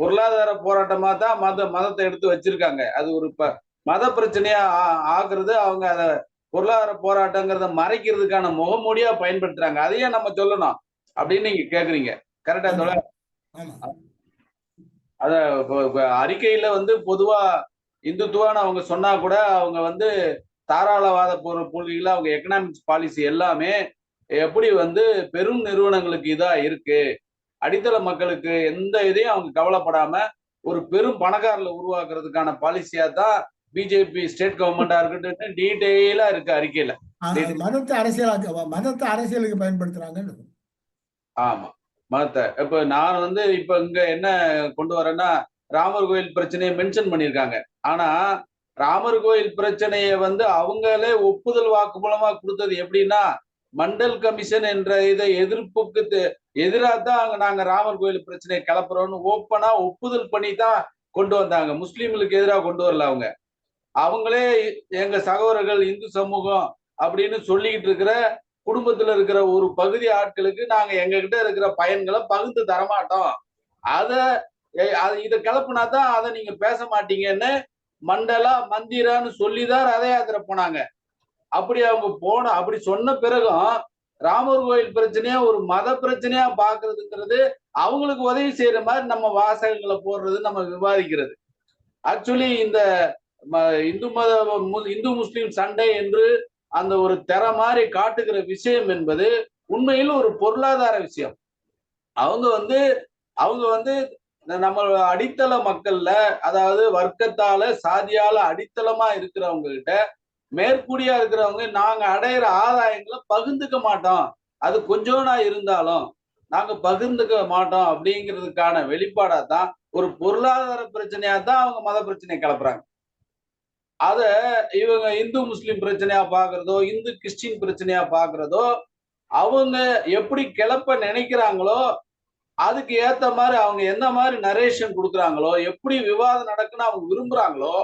பொருளாதார போராட்டமா தான் மதத்தை எடுத்து வச்சிருக்காங்க. அது ஒரு மத பிரச்சனையா ஆக்குறது. அவங்க அத பொருளாதார போராட்டங்கிறத மறைக்கிறதுக்கான முகமூடியா பயன்படுத்துறாங்க. அதையே நம்ம சொல்லணும் அப்படின்னு நீங்க கேக்குறீங்க. கரெக்டா தோழர்? அத அறிக்கையில வந்து பொதுவா இந்துத்துவான்னு அவங்க சொன்னா கூட அவங்க வந்து தாராளவாத கொள்கையில அவங்க எக்கனாமிக்ஸ் பாலிசி எல்லாமே எப்படி வந்து பெரும் நிறுவனங்களுக்கு இதா இருக்கு, அடித்தள மக்களுக்கு எந்த இதையும் அவங்க கவலைப்படாம ஒரு பெரும் பணக்காரர்ல உருவாக்குறதுக்கான பாலிசியா தான் பிஜேபி ஸ்டேட் கவர்மெண்டா இருக்கட்டும் டீடைலா இருக்கு அறிக்கையில. மதத்தை அரசியலுக்கு பயன்படுத்துறாங்க. ஆமா, மதத்தை. இப்ப நான் வந்து இப்ப இங்க என்ன கொண்டு வரேன்னா, ராமர் கோயில் பிரச்சனையை மென்ஷன் பண்ணியிருக்காங்க. ஆனா ராமர் கோயில் பிரச்சனையை வந்து அவங்களே ஒப்புதல் வாக்கு மூலமா கொடுத்தது எப்படின்னா, மண்டல் கமிஷன் என்ற இதை எதிர்ப்புக்கு எதிராக தான் நாங்க ராமர் கோயில் பிரச்சனையை கிளப்புறோம்னு ஓப்பனா ஒப்புதல் பண்ணி தான் கொண்டு வந்தாங்க. முஸ்லீம்களுக்கு எதிராக கொண்டு வரல. அவங்களே எங்க சகோதரர்கள் இந்து சமூகம் அப்படின்னு சொல்லிக்கிட்டு இருக்கிற குடும்பத்துல இருக்கிற ஒரு பகுதி ஆட்களுக்கு நாங்க எங்க கிட்ட இருக்கிற பயன்களை பகிர்ந்து தரமாட்டோம். இதை கிளப்புனா தான் அதை நீங்க பேச மாட்டீங்கன்னு மண்டலா மந்திரான்னு சொல்லிதான் ரத யாத்திரை போனாங்க. அப்படி சொன்ன பிறகும் ராமர் கோயில் பிரச்சனையா ஒரு மத பிரச்சனையா பாக்குறதுங்கிறது அவங்களுக்கு உதவி செய்யற மாதிரி நம்ம வாசகங்களை போடுறது, நம்ம விவாதிக்கிறது. ஆக்சுவலி இந்த இந்து முஸ்லிம் சண்டை என்று அந்த ஒரு தெர மாதிரி காட்டுகிற விஷயம் என்பது உண்மையில் ஒரு பொருளாதார விஷயம். அவங்க வந்து நம்ம அடித்தள மக்கள்ல, அதாவது வர்க்கத்தால சாதியால அடித்தளமா இருக்கிறவங்க கிட்ட மேற்கூடியா இருக்கிறவங்க நாங்க அடையிற ஆதாயங்களை பகிர்ந்துக்க மாட்டோம், அது கொஞ்சோனா இருந்தாலும் நாங்க பகிர்ந்துக்க மாட்டோம் அப்படிங்கிறதுக்கான வெளிப்பாடா தான் ஒரு பொருளாதார பிரச்சனையா தான் அவங்க மத பிரச்சனையை கிளப்புறாங்க. அத இவங்க இந்து முஸ்லிம் பிரச்சனையா பாக்குறதோ, இந்து கிறிஸ்டின் பிரச்சனையா பாக்குறதோ, அவங்க எப்படி கிளப்ப நினைக்கிறாங்களோ அதுக்கு ஏத்த மாதிரி அவங்க என்ன மாதிரி நரேஷன் கொடுக்குறாங்களோ, எப்படி விவாதம் நடக்குன்னு அவங்க விரும்புறாங்களோ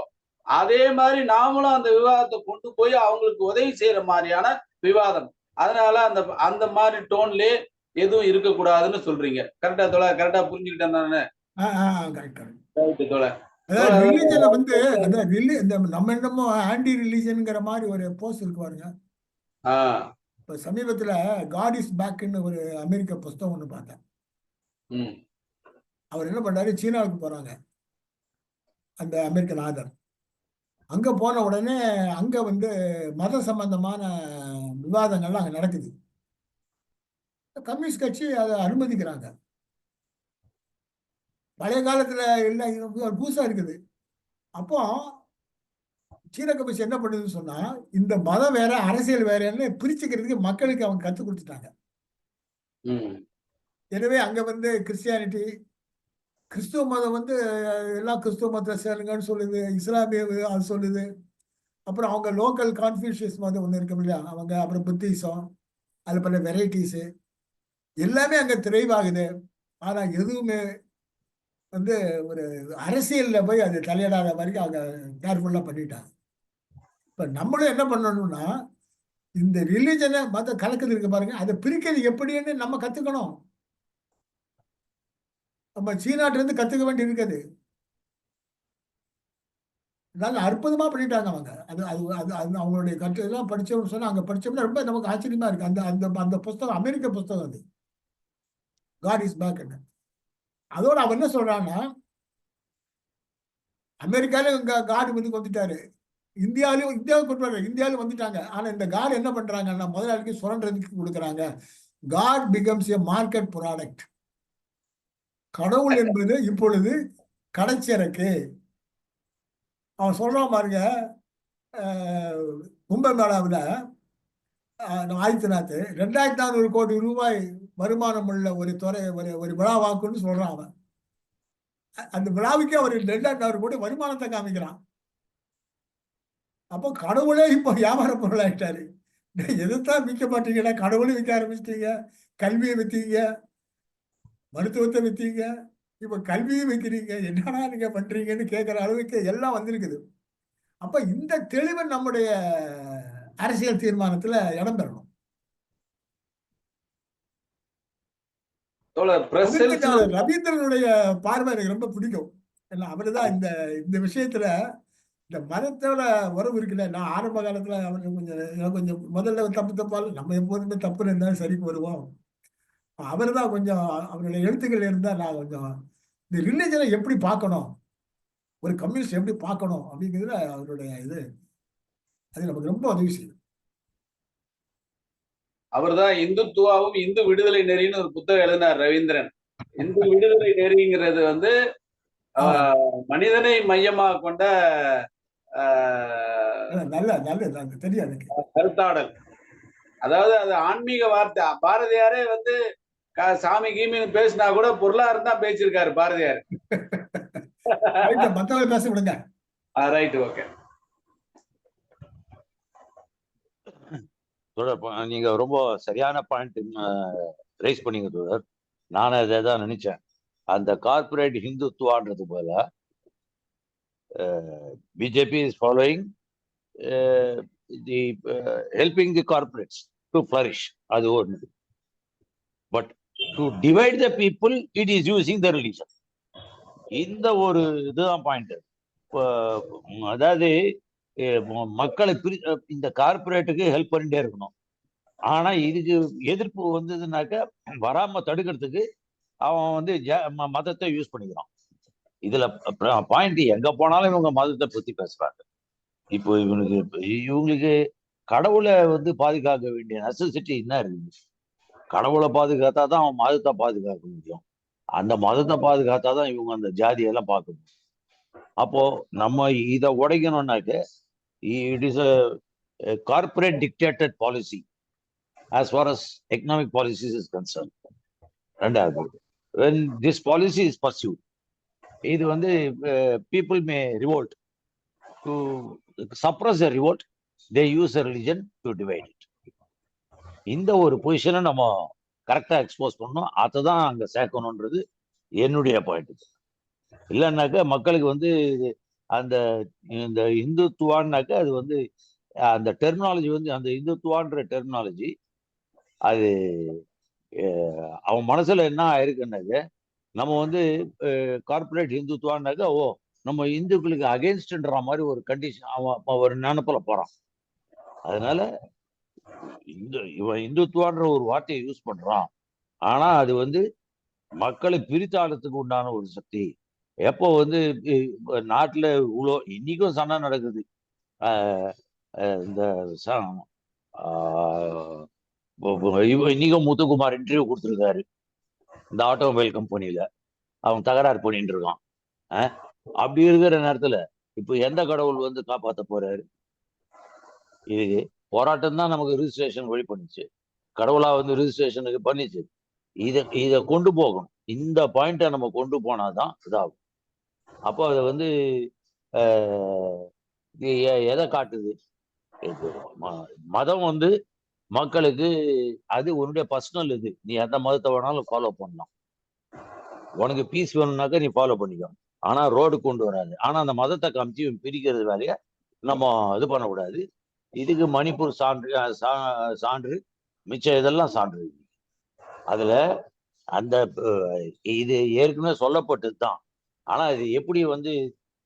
அதே மாதிரி நாமளும் அந்த விவாதத்தை கொண்டு போய் அவங்களுக்கு உதவி செய்யற மாதிரியான விவாதம். அதனால அந்த மாதிரி டோன்லயே எதுவும் இருக்கக்கூடாதுன்னு சொல்றீங்க. கரெக்டா தோழர்? கரெக்டா புரிஞ்சுக்கிட்டேன் நானு? ரிலிஜனை வந்து நம்ம என்னமோ ஆன்டி ரிலிஜன்ங்கிற மாதிரி ஒரு போஸ்ட் இருக்கு பாருங்க. இப்ப சமீபத்துல காட் இஸ் பேக்னு ஒரு அமெரிக்க புஸ்தகம் ஒண்ணு பார்த்தேன். அவர் என்ன பண்ணாரு, சீனாவுக்கு போறாங்க அந்த அமெரிக்கன் ஆதர். அங்க போன உடனே அங்க வந்து மத சம்பந்தமான விவாதங்கள்லாம் அங்க நடக்குது. கம்யூனிஸ்ட் கட்சி அதை அனுமதிக்கிறாங்க. பழைய காலத்துல எல்லாம் புதுசா இருக்குது. அப்போ சீன கம்யூனிஸ்ட் என்ன பண்ணுதுன்னு சொன்னா, இந்த மதம் வேற அரசியல் வேறன்னு பிரிச்சுக்கிறதுக்கு மக்களுக்கு அவங்க கற்றுக் கொடுத்துட்டாங்க. எனவே அங்க வந்து கிறிஸ்டியானிட்டி, கிறிஸ்துவ மதம் வந்து எல்லாம் கிறிஸ்துவ மதத்தை சேருங்கன்னு சொல்லுது, இஸ்லாமிய அது சொல்லுது. அப்புறம் அவங்க லோக்கல் கான்ஃபியூஷியஸ் மதம் ஒன்று இருக்கு இல்லையா அவங்க, அப்புறம் புத்திசம், அது பல வெரைட்டிஸு எல்லாமே அங்கே திரைவாகுது. ஆனால் எதுவுமே வந்து ஒரு அரசியலில் போய் அது தலையிடாத வரைக்கும் அவங்க கேர்ஃபுல்லாக பண்ணிட்டாங்க. இப்போ நம்மளும் என்ன பண்ணணும்னா, இந்த ரிலீஜனை மத கலக்குது இருக்கு பாருங்க, அதை பிரிக்கிறது எப்படின்னு நம்ம கற்றுக்கணும். நம்ம சீனாட்டிலிருந்து கற்றுக்க வேண்டி இருக்குது. அதனால அற்புதமா பண்ணிட்டாங்க அவங்க. அது அது அது அது அவங்களுடைய கட்டுரைலாம் படிச்சோம்னு சொன்னா, அங்கே படிச்சோம்னா ரொம்ப நமக்கு ஆச்சரியமா இருக்கு. அந்த அந்த அந்த புஸ்தகம் அமெரிக்க புஸ்தகம் அது. God is back. அதோட அவன் என்ன சொல்றான்னா, அமெரிக்காலும் காடு வந்து வந்துட்டாரு, இந்தியாவுக்கு கொண்டு வர்றாங்க, இந்தியாவிலும் வந்துட்டாங்க. ஆனா இந்த காடு என்ன பண்றாங்கன்னா முதலாளிக்கு சுரண்டதுக்கு கொடுக்குறாங்க. God becomes a market product. கடவுள் என்பது இப்பொழுது கடைச்சரக்கு. அவன் சொல்றான் பாருங்க, கும்பமேளாவில் ஆதித்யநாத் 2400 கோடி ரூபாய் வருமானம் உள்ள ஒரு துறை ஒரு விழாவாக்குன்னு சொல்றான் அவன். அந்த விழாவுக்கே அவர் 2400 கோடி வருமானத்தை காமிக்கிறான். அப்போ கடவுளே இப்போ வியாபார பொருள் ஆயிட்டாரு. எதைத்தான் விற்க மாட்டீங்கன்னா, கடவுளையும் விற்க ஆரம்பிச்சிட்டீங்க, கல்வியை விற்றீங்க, மருத்துவத்தை விற்றீங்க, இப்போ கல்வியும் விற்கிறீங்க, என்னன்னா நீங்க பண்றீங்கன்னு கேட்கிற அளவுக்கு எல்லாம் வந்திருக்குது. அப்ப இந்த தெளிவு நம்முடைய அரசியல் தீர்மானத்துல இடம் பெறணும். ரவீந்திரனுடைய பார்வை எனக்கு ரொம்ப பிடிக்கும். ஏன்னா அவருதான் இந்த விஷயத்துல இந்த மதத்தோட உறவு இருக்குல்ல. நான் ஆரம்ப காலத்துல அவருக்கு கொஞ்சம் முதல்ல தப்பால் நம்ம எப்போதுமே தப்புன்னு இருந்தாலும் சரிக்கு வருவோம். அவர் தான் கொஞ்சம் அவருடைய எழுத்துக்கள் இருந்தா நான் கொஞ்சம் இந்த ரிலிஜனை எப்படி பார்க்கணும், ஒரு கம்யூனிஸ்ட் எப்படி பார்க்கணும் அப்படிங்கிறதுல அவருடைய இது அது நமக்கு ரொம்ப உதவி செய்யும். அவர்தான் இந்துத்துவாவும் இந்து விடுதலை நெறின்னு ஒரு புத்தகம் எழுதினார் ரவீந்திரன். இந்து விடுதலை நெறிங்கிறது வந்து மனிதனை மையமாக கொண்ட தெரியாது கருத்தாடல். அதாவது அது ஆன்மீக வார்த்தை. பாரதியாரே வந்து சாமி கீமின்னு பேசினா கூட பொருளாதாரம் தான் பேசியிருக்காரு பாரதியார். மத்தவங்க பேச விடுங்க. Right, okay. நீங்க ரொம்ப சரியான பாயிண்ட் ரைஸ் பண்ணீங்க தோழர். நானும் அதை தான் நினைச்சேன். அந்த கார்பரேட் ஹிந்துத்துவான்றது போல BJP is following the helping the corporates to flourish. அது ஒன்று. But to divide the people it is using the religion. இந்த ஒரு இதுதான் பாயிண்ட். அதாவது மக்களை இந்த கார்பரேட்டுக்கு ஹெல்ப் பண்ணிட்டே இருக்கணும். ஆனா இதுக்கு எதிர்ப்பு வந்ததுனாக்க வராம தடுக்கிறதுக்கு அவன் வந்து மதத்தை யூஸ் பண்ணிக்கிறான். இதுல பாயிண்ட் எங்க போனாலும் இவங்க மதத்தை பத்தி பேசுறாங்க. இப்போ இவங்களுக்கு கடவுளை வந்து பாதுகாக்க வேண்டிய நெசசிட்டி என்ன இருக்குது? கடவுளை பாதுகாத்தா தான் அவன் மதத்தை பாதுகாக்க முடியும். அந்த மதத்தை பாதுகாத்தா தான் இவங்க அந்த ஜாதியெல்லாம் பார்க்கணும். அப்போ நம்ம இதை உடைக்கணும்னாக்க it is a corporate dictated policy as far as economic policies is concerned. When this policy is pursued, இது வந்து people may revolt. To suppress a revolt, they use a religion to divide it. இந்த ஒரு பொசிஷனை நம்ம கரெக்டா expose பண்ணணும். அதுதான் அங்க சேர்க்கணும்ன்றது என்னுடைய பாயிண்ட். இல்லைன்னாக்க மக்களுக்கு வந்து அந்த இந்த இந்துத்துவான்னாக்க அது வந்து அந்த டெர்மினாலஜி வந்து அந்த இந்துத்துவான்ற டெர்மினாலஜி அது அவன் மனசுல என்ன ஆயிருக்குன்னாக்க நம்ம வந்து கார்பரேட் இந்துத்துவான்னாக்க நம்ம இந்துக்களுக்கு அகேன்ஸ்ட்ன்ற மாதிரி ஒரு கண்டிஷன் அவன் ஒரு நினைப்புல போறான். அதனால இவன் இந்துத்துவான்ற ஒரு வார்த்தையை யூஸ் பண்றான். ஆனா அது வந்து மக்களை பிரித்தாளத்துக்கு உண்டான ஒரு சக்தி. எப்போ வந்து நாட்டுல இவ்வளோ இன்னைக்கும் சண்டை நடக்குது. இந்த இன்னைக்கும் முத்துக்குமார் இன்டர்வியூ கொடுத்துருக்காரு இந்த ஆட்டோமொபைல் கம்பெனியில. அவன் தகராறு பண்ணிட்டு இருக்கான். அப்படி இருக்கிற நேரத்துல இப்போ எந்த கடவுள் வந்து காப்பாற்ற போறாரு? இது போராட்டம் தான் நமக்கு ரிஜிஸ்ட்ரேஷன் வழி பண்ணிச்சு. கடவுளா வந்து ரிஜிஸ்ட்ரேஷனுக்கு பண்ணிச்சு. இதை கொண்டு போகணும். இந்த பாயிண்ட்டை நம்ம கொண்டு போனாதான் இதாகும். அப்போ அதை வந்து எதை காட்டுது? மதம் வந்து மக்களுக்கு அது உன்னுடைய பர்சனல் இது. நீ எந்த மதத்தை வேணாலும் ஃபாலோ பண்ணலாம். உனக்கு பீஸ் வேணும்னாக்கா நீ ஃபாலோ பண்ணிக்கோ. ஆனா ரோடு கொண்டு வராது. ஆனா அந்த மதத்தை காமிச்சு பிரிக்கிறது வேலையை நம்ம இது பண்ணக்கூடாது. இதுக்கு மணிப்பூர் சான்று மிச்சம் இதெல்லாம் சான்று. அதுல அந்த இது ஏற்கனவே சொல்லப்பட்டது தான். ஆனா இது எப்படி வந்து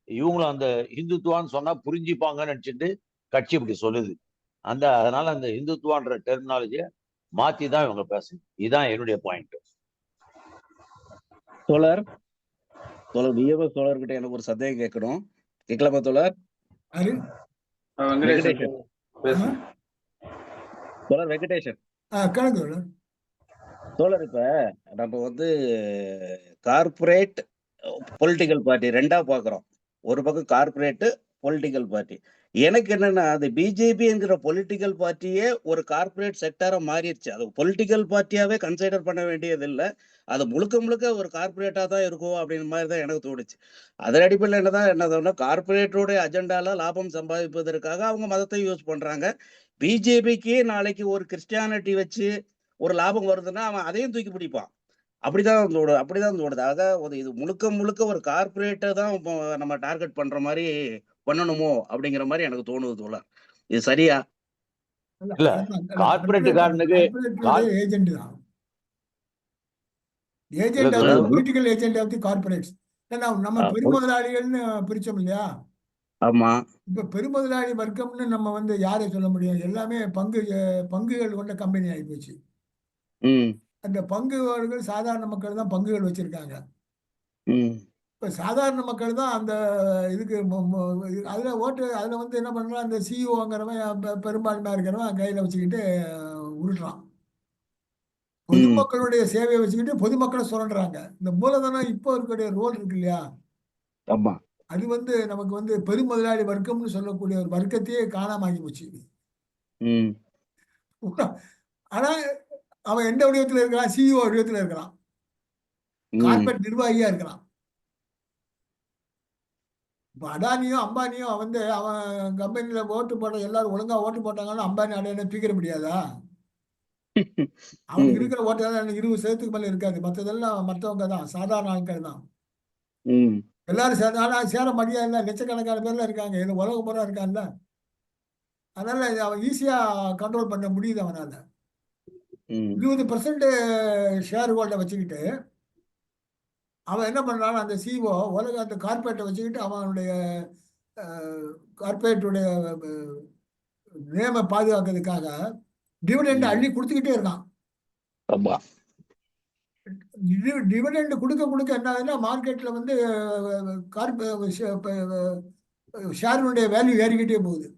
இவங்களும் அந்த இந்துத்துவான்னு சொன்னா புரிஞ்சுப்பாங்கன்னு நினைச்சிட்டு கட்சி இப்படி சொல்லுது. அதனால அந்த இந்துத்துவான்ற டெர்மினாலஜியை மாத்தி தான் இவங்க பேசணும். இதுதான் என்னுடைய பாயிண்ட். தோழர் விஎம்எஸ் தோழர்கிட்ட எனக்கு ஒரு சந்தேகம் கேட்கணும். கேட்கலாமா தோழர்? யாரு? வெங்கடேசன் வெங்கடேசன். பேசுங்க. தோழர் வெங்கடேசன். கேளுங்க. தோழர், இப்ப நம்ம வந்து கார்பரேட் பொலிட்டிக்கல் பார்ட்டி ரெண்டா பாக்குறோம். ஒரு பக்கம் கார்பரேட் பொலிட்டிக்கல் பார்ட்டி. எனக்கு என்னன்னா, அது பிஜேபி என்கிற பொலிட்டிக்கல் பார்ட்டியே ஒரு கார்பரேட் செக்டரா மாறிடுச்சு. அது பொலிட்டிக்கல் பார்ட்டியாவே கன்சிடர் பண்ண வேண்டியது இல்லை. அது முழுக்க முழுக்க ஒரு கார்பரேட்டா தான் இருக்கும் அப்படின்ற மாதிரி தான் எனக்கு தோணுச்சு. அதன் அடிப்படையில் என்ன கார்பரேட்டோட அஜெண்டால லாபம் சம்பாதிப்பதற்காக அவங்க மதத்தை யூஸ் பண்றாங்க. பிஜேபிக்கு நாளைக்கு ஒரு கிறிஸ்டியானிட்டி வச்சு ஒரு லாபம் வருதுன்னா அவன் அதையும் தூக்கி பிடிப்பான். அப்படிதான் தோணுது. ஆக இது முழுக்க முழுக்க ஒரு கார்பரேட்டை தான் நம்ம டார்கெட் பண்ற மாதிரி பண்ணணுமோ அப்படிங்கிற மாதிரி எனக்கு தோணுது தோழர். இது சரியா? இல்ல, கார்பரேட்டுக்காரனுக்கு ஏஜென்ட் தான். Agent political agent of the corporates. நம்ம பெருமுதலாளிகள்னு பிரிச்சோம் இல்லையா? ஆமா. இப்ப பெருமுதலாளி வர்க்கம்னு நம்ம வந்து யாரை சொல்ல முடியும்? எல்லாமே பங்குகள் கொண்ட கம்பெனி ஆகி போச்சு. அந்த பங்குகள் சாதாரண மக்கள் தான் பங்குகள் வச்சிருக்காங்க. இப்ப சாதாரண மக்கள் தான் அந்த இதுக்கு அதுல வந்து என்ன பண்றான், அந்த சிஇஓங்கிறவன் பெரும்பான்மையா இருக்கிறவன் கையில வச்சுக்கிட்டு உருட்டுறான். பொதுமக்களுடைய சேவையை வச்சுக்கிட்டு பொதுமக்களை சுரண்டுறாங்க. இந்த மூலதனம் இப்போ இருக்கக்கூடிய ரோல் இருக்கு இல்லையா? ஆமா. அது வந்து நமக்கு வந்து பெருமுதலாளி வர்க்கம்னு சொல்லக்கூடிய ஒரு வர்க்கத்தையே காணாம ஆகி போச்சு. ஆனா அவன் எந்த வடிவத்துல இருக்கிறான்? சிஇஓ வடிவத்துல இருக்கிறான். கார்பரேட் நிர்வாகியா இருக்கிறான். இப்ப அடானியும் அம்பானியும் வந்து அவன் கம்பெனில ஓட்டு போட்ட எல்லாரும் ஒழுங்கா ஓட்டு போட்டாங்கன்னா அம்பானி அடையாளம் தூக்கிட முடியாதா? அவனுக்கு இருக்கிற ஓட்டு 20% மேல இருக்காது. மற்றதெல்லாம் மற்றவங்க தான், சாதாரண ஆட்கள் தான். எல்லாரும் சேர முடியாது இல்ல, லட்சக்கணக்கான பேர்ல இருக்காங்க. இது உலகம் பூரா இருக்கான்ல. அதனால அவன் ஈஸியா கண்ட்ரோல் பண்ண முடியுது அவனால. 20% ஷேர் ஹோல்டை வச்சுக்கிட்டு அவன் என்ன பண்றான், அந்த சிஓ உலக அந்த கார்பரேட்டை வச்சுக்கிட்டு அவனுடைய கார்பரேட்டுடைய நேம பாதுகாக்கிறதுக்காக டிவிடெண்ட் அள்ளி கொடுத்துக்கிட்டே இருக்கான். டிவிடெண்ட் கொடுக்க என்ன ஆகுதுன்னா, மார்க்கெட்ல வந்து ஷேருடைய வேல்யூ ஏறிக்கிட்டே போகுது.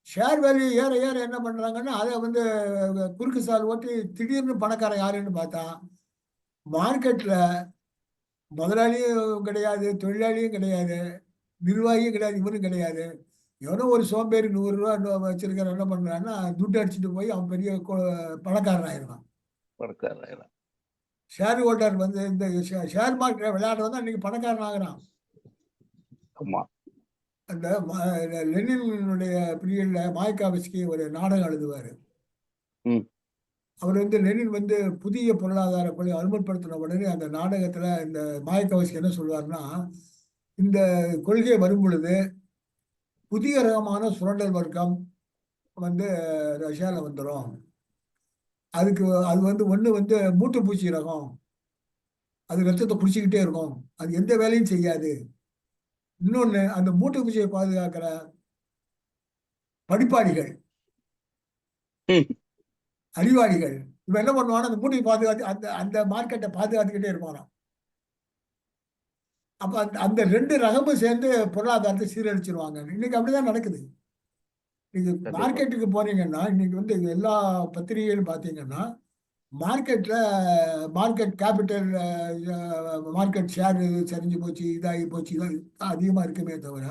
ஷேர் வேல்யூ ஏற ஏற என்ன பண்றாங்கன்னா, அதை வந்து குறுக்கு சால் ஓட்டி திடீர்னு பணக்காரன் யாருன்னு பார்த்தா, மார்க்கெட்ல முதலாளியும் கிடையாது, தொழிலாளியும் கிடையாது, நிர்வாகியும் கிடையாது, இவனும் கிடையாது. எவனோ ஒரு சோம்பேறி 100 ரூபா வச்சிருக்கிற என்ன பண்றான்னா, துட்டு அடிச்சுட்டு போய் அவன் பெரிய பணக்காரன் ஆயிடுவான். ஷேர் ஹோல்டர் வந்து இந்த ஷேர் மார்க்கெட் விளையாட வந்து அன்னைக்கு பணக்காரன் ஆகிறான். அந்த லெனினுடைய பீரியட்ல மாயக்காவிஸ்கி ஒரு நாடகம் எழுதுவாரு. அவர் வந்து லெனின் வந்து புதிய பொருளாதார கொள்கை அமல்படுத்தின உடனே அந்த நாடகத்துல இந்த மாயக்காவிஸ்கி என்ன சொல்வார்னா, இந்த கொள்கை வரும் பொழுது புதிய ரகமான சுரண்டல் வர்க்கம் வந்து ரஷ்யால வந்துடும். அது வந்து ஒண்ணு வந்து மூட்டைப்பூச்சி ரகம், அது ரத்தத்தை குடிச்சுக்கிட்டே இருக்கும், அது எந்த வேலையும் செய்யாது. இன்னொன்னு, அந்த மூட்டைப்பூச்சியை பாதுகாக்கிற படிப்பாளிகள், அறிவாளிகள், இவன் என்ன பண்ணுவானா, அந்த மூட்டையை பாதுகாத்து அந்த மார்க்கெட்டை பாதுகாத்துக்கிட்டே இருப்பானாம். அப்ப அந்த 2 ரகமும் சேர்ந்து பொருளாதாரத்தை சீரழிச்சிருவாங்க. இன்னைக்கு அப்படிதான் நடக்குது. நீங்க மார்க்கெட்டுக்கு போனீங்கன்னா, இன்னைக்கு வந்து எல்லா பத்திரிகைகளும் பார்த்தீங்கன்னா, மார்க்கெட் கேபிட்டல், மார்க்கெட் ஷேர் சரிஞ்சு போச்சு, இதாகி போச்சு, அதிகமா இருக்குமே தவிர,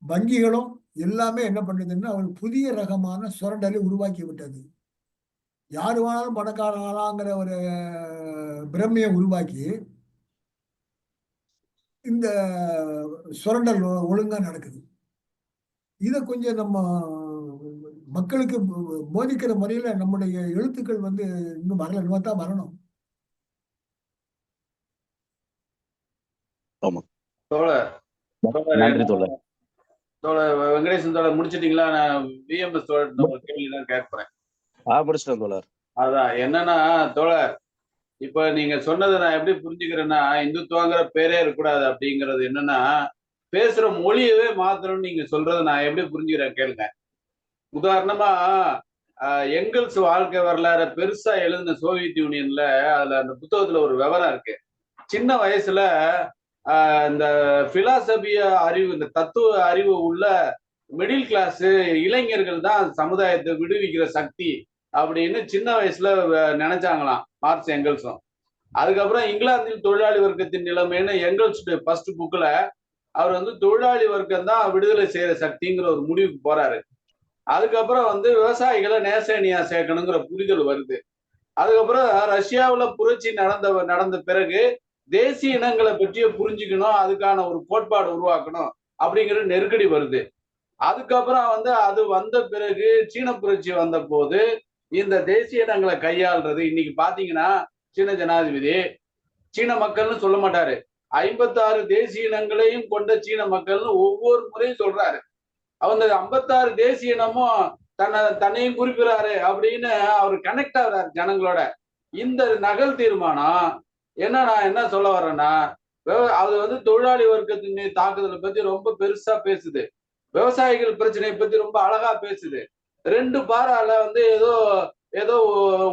வங்கிகளும் எல்லாமே என்ன பண்ணுதுன்னா, ஒரு புதிய ரகமான சுரண்டலை உருவாக்கி விட்டது. யாரு வேணாலும் பணக்காரங்களாங்கிற ஒரு பிரமையை உருவாக்கி இந்த சுரண்டல் ஒழுங்கா நடக்குது. இதை கொஞ்சம் நம்ம மக்களுக்கு போதிக்கிற முறையில நம்முடைய எழுத்துக்கள் வந்து இன்னும் வரல, இன்னும் தான் வரணும். நன்றி தோழர். வெங்கடேசன் தோழர் முடிச்சிட்டீங்களா? நான் விஎம்எஸ் தோழர் கேள்விதான் கேட்கிறேன். முடிச்சிட்டேன் தோழர். அதான் என்னன்னா தோழர், இப்ப நீங்க சொன்னதை நான் எப்படி புரிஞ்சுக்கிறேன்னா, இந்துத்துவங்கிற பேரே இருக்கக்கூடாது அப்படிங்கிறது என்னன்னா, பேசுற மொழியவே மாத்தணும்னு நீங்க சொல்றதை நான் எப்படி புரிஞ்சுக்கிறேன் கேளுங்க. உதாரணமா எங்கல்ஸ் வாழ்க்கை வரலாறு பெருசா எழுதின சோவியத் யூனியன்ல அதுல அந்த புத்தகத்துல ஒரு விவரம் இருக்கு. சின்ன வயசுல இந்த பிலாசபிய அறிவு, இந்த தத்துவ அறிவு உள்ள மிடில் கிளாஸ் இளைஞர்கள் தான் சமுதாயத்தை விடுவிக்கிற சக்தி அப்படின்னு சின்ன வயசுல நினைச்சாங்களாம் மார்க்ஸ் எங்கல்ஸும். அதுக்கப்புறம் இங்கிலாந்தில் தொழிலாளி வர்க்கத்தின் நிலைமைன்னு எங்கல்ஸ் ஃபர்ஸ்ட் புக்ல அவர் வந்து தொழிலாளி வர்க்கம் தான் விடுதலை செய்யற சக்திங்கிற ஒரு முடிவுக்கு போறாரு. அதுக்கப்புறம் வந்து விவசாயிகளை நேசனியா சேர்க்கணுங்கிற புரிதல் வருது. அதுக்கப்புறம் ரஷ்யாவுல புரட்சி நடந்த பிறகு தேசிய இனங்களை பற்றிய புரிஞ்சுக்கணும், அதுக்கான ஒரு கோட்பாடு உருவாக்கணும் அப்படிங்கிற நெருக்கடி வருது. அதுக்கப்புறம் வந்து அது வந்த பிறகு சீன புரட்சி வந்த போது இந்த தேசிய இனங்களை கையாள்றது, இன்னைக்கு பாத்தீங்கன்னா சீன ஜனாதிபதி சீன மக்கள்னு சொல்ல மாட்டாரு, 56 தேசிய இனங்களையும் கொண்ட சீன மக்கள்னு ஒவ்வொரு முறையும் சொல்றாரு. அவங்க 56 தேசிய இனமும் தன்னையும் குறிப்பிடாரு அப்படின்னு அவர் கனெக்ட் ஆகுறாரு ஜனங்களோட. இந்த நகல் தீர்மானம் நான் என்ன சொல்ல வர்றேன்னா, அது வந்து தொழிலாளி வர்க்கத்தின் மீது தாக்குதலை பத்தி ரொம்ப பெருசா பேசுது, விவசாயிகள் பிரச்சனையை பத்தி ரொம்ப அழகா பேசுது. 2 பாரால வந்து ஏதோ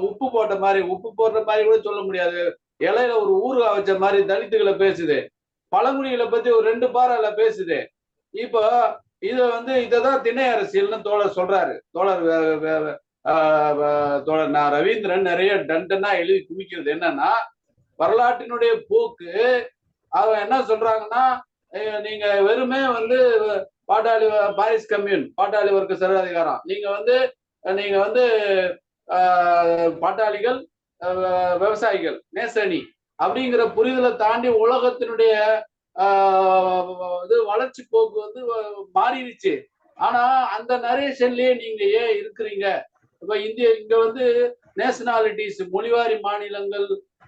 உப்பு போட்ட மாதிரி, உப்பு போடுற மாதிரி கூட சொல்ல முடியாது, இலையில ஒரு ஊறுகாய் வச்ச மாதிரி தலித்துகளை பேசுது, பழங்குடிகளை பத்தி ஒரு 2 பாரால பேசுது. இப்போ இத வந்து இததான் திணை அரசியல்னு தோழர் சொல்றாரு. தோழர் நான் ரவீந்திரன் நிறைய டண்டனா எழுதி குவிக்கிறது என்னன்னா, வரலாற்றினுடைய போக்கு. அவன் என்ன சொல்றாங்கன்னா, நீங்க வெறுமே வந்து பாட்டாளி பாரிஸ் கம்யூன், பாட்டாளி வர்க்க சர்வாதிகாரம், நீங்க வந்து பாட்டாளிகள் விவசாயிகள் நேசனி அப்படிங்கிற புரிதலை தாண்டி உலகத்தினுடைய இது வளர்ச்சி போக்கு வந்து மாறிடுச்சு. ஆனா அந்த நரேஷன்லயே நீங்க ஏன் இருக்கிறீங்க? இப்ப இங்க வந்து நேஷனாலிட்டிஸ், மொழிவாரி மாநிலங்கள்,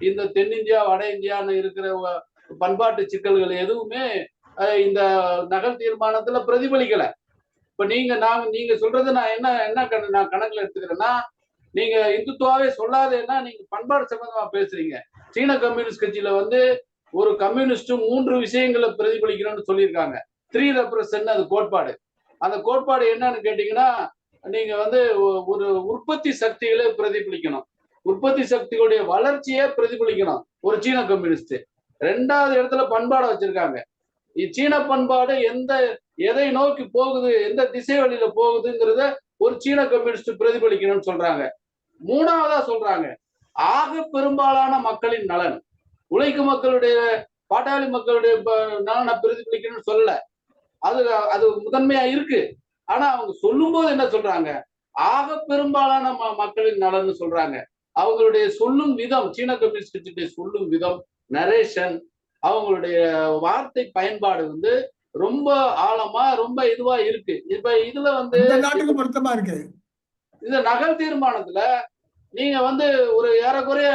இந்த தென்னிந்தியா வட இந்தியான்னு இருக்கிற பண்பாட்டு சிக்கல்கள் எதுவுமே இந்த நகல் தீர்மானத்துல பிரதிபலிக்கல. இப்ப நீங்க சொல்றது நான் என்ன கணக்குல எடுத்துக்கிறேன்னா, நீங்க இந்துத்துவாவே சொல்லாதேன்னா நீங்க பண்பாடு சம்பந்தமா பேசுறீங்க. சீன கம்யூனிஸ்ட் கட்சியில வந்து ஒரு கம்யூனிஸ்ட் 3 விஷயங்களை பிரதிபலிக்கணும்னு சொல்லியிருக்காங்க. 3 ரெப்ரசன்ட் அது கோட்பாடு. அந்த கோட்பாடு என்னன்னு கேட்டீங்கன்னா, நீங்க வந்து ஒரு உற்பத்தி சக்திகளை பிரதிபலிக்கணும், உற்பத்தி சக்திகளுடைய வளர்ச்சியை பிரதிபலிக்கணும் ஒரு சீன கம்யூனிஸ்ட். 2வது இடத்துல பண்பாடை வச்சிருக்காங்க. சீன பண்பாடு எதை நோக்கி போகுது, எந்த திசை வழியில போகுதுங்கிறத ஒரு சீன கம்யூனிஸ்ட் பிரதிபலிக்கணும்னு சொல்றாங்க. 3வதா சொல்றாங்க, ஆக பெரும்பாலான மக்களின் நலன், உழைக்கும் மக்களுடைய, பாட்டாளி மக்களுடைய நலனை பிரதிபலிக்கணும்னு சொல்லல. அது முதன்மையா இருக்கு. ஆனா அவங்க சொல்லும் போது என்ன சொல்றாங்க, ஆக பெரும்பாலான மக்களின் நலன்னு சொல்றாங்க. அவங்களுடைய சொல்லும் விதம், சீன கம்யூனிஸ்ட் கட்சியுடைய சொல்லும் விதம், நரேஷன், அவங்களுடைய வார்த்தை பயன்பாடு வந்து ரொம்ப ஆழமா ரொம்ப இதுவா இருக்கு. இப்ப இதுல வந்து நாட்டுக்கு பொருத்தமா இருக்கு. இந்த நகல் தீர்மானத்துல நீங்க வந்து ஒரு ஏறக்குறைய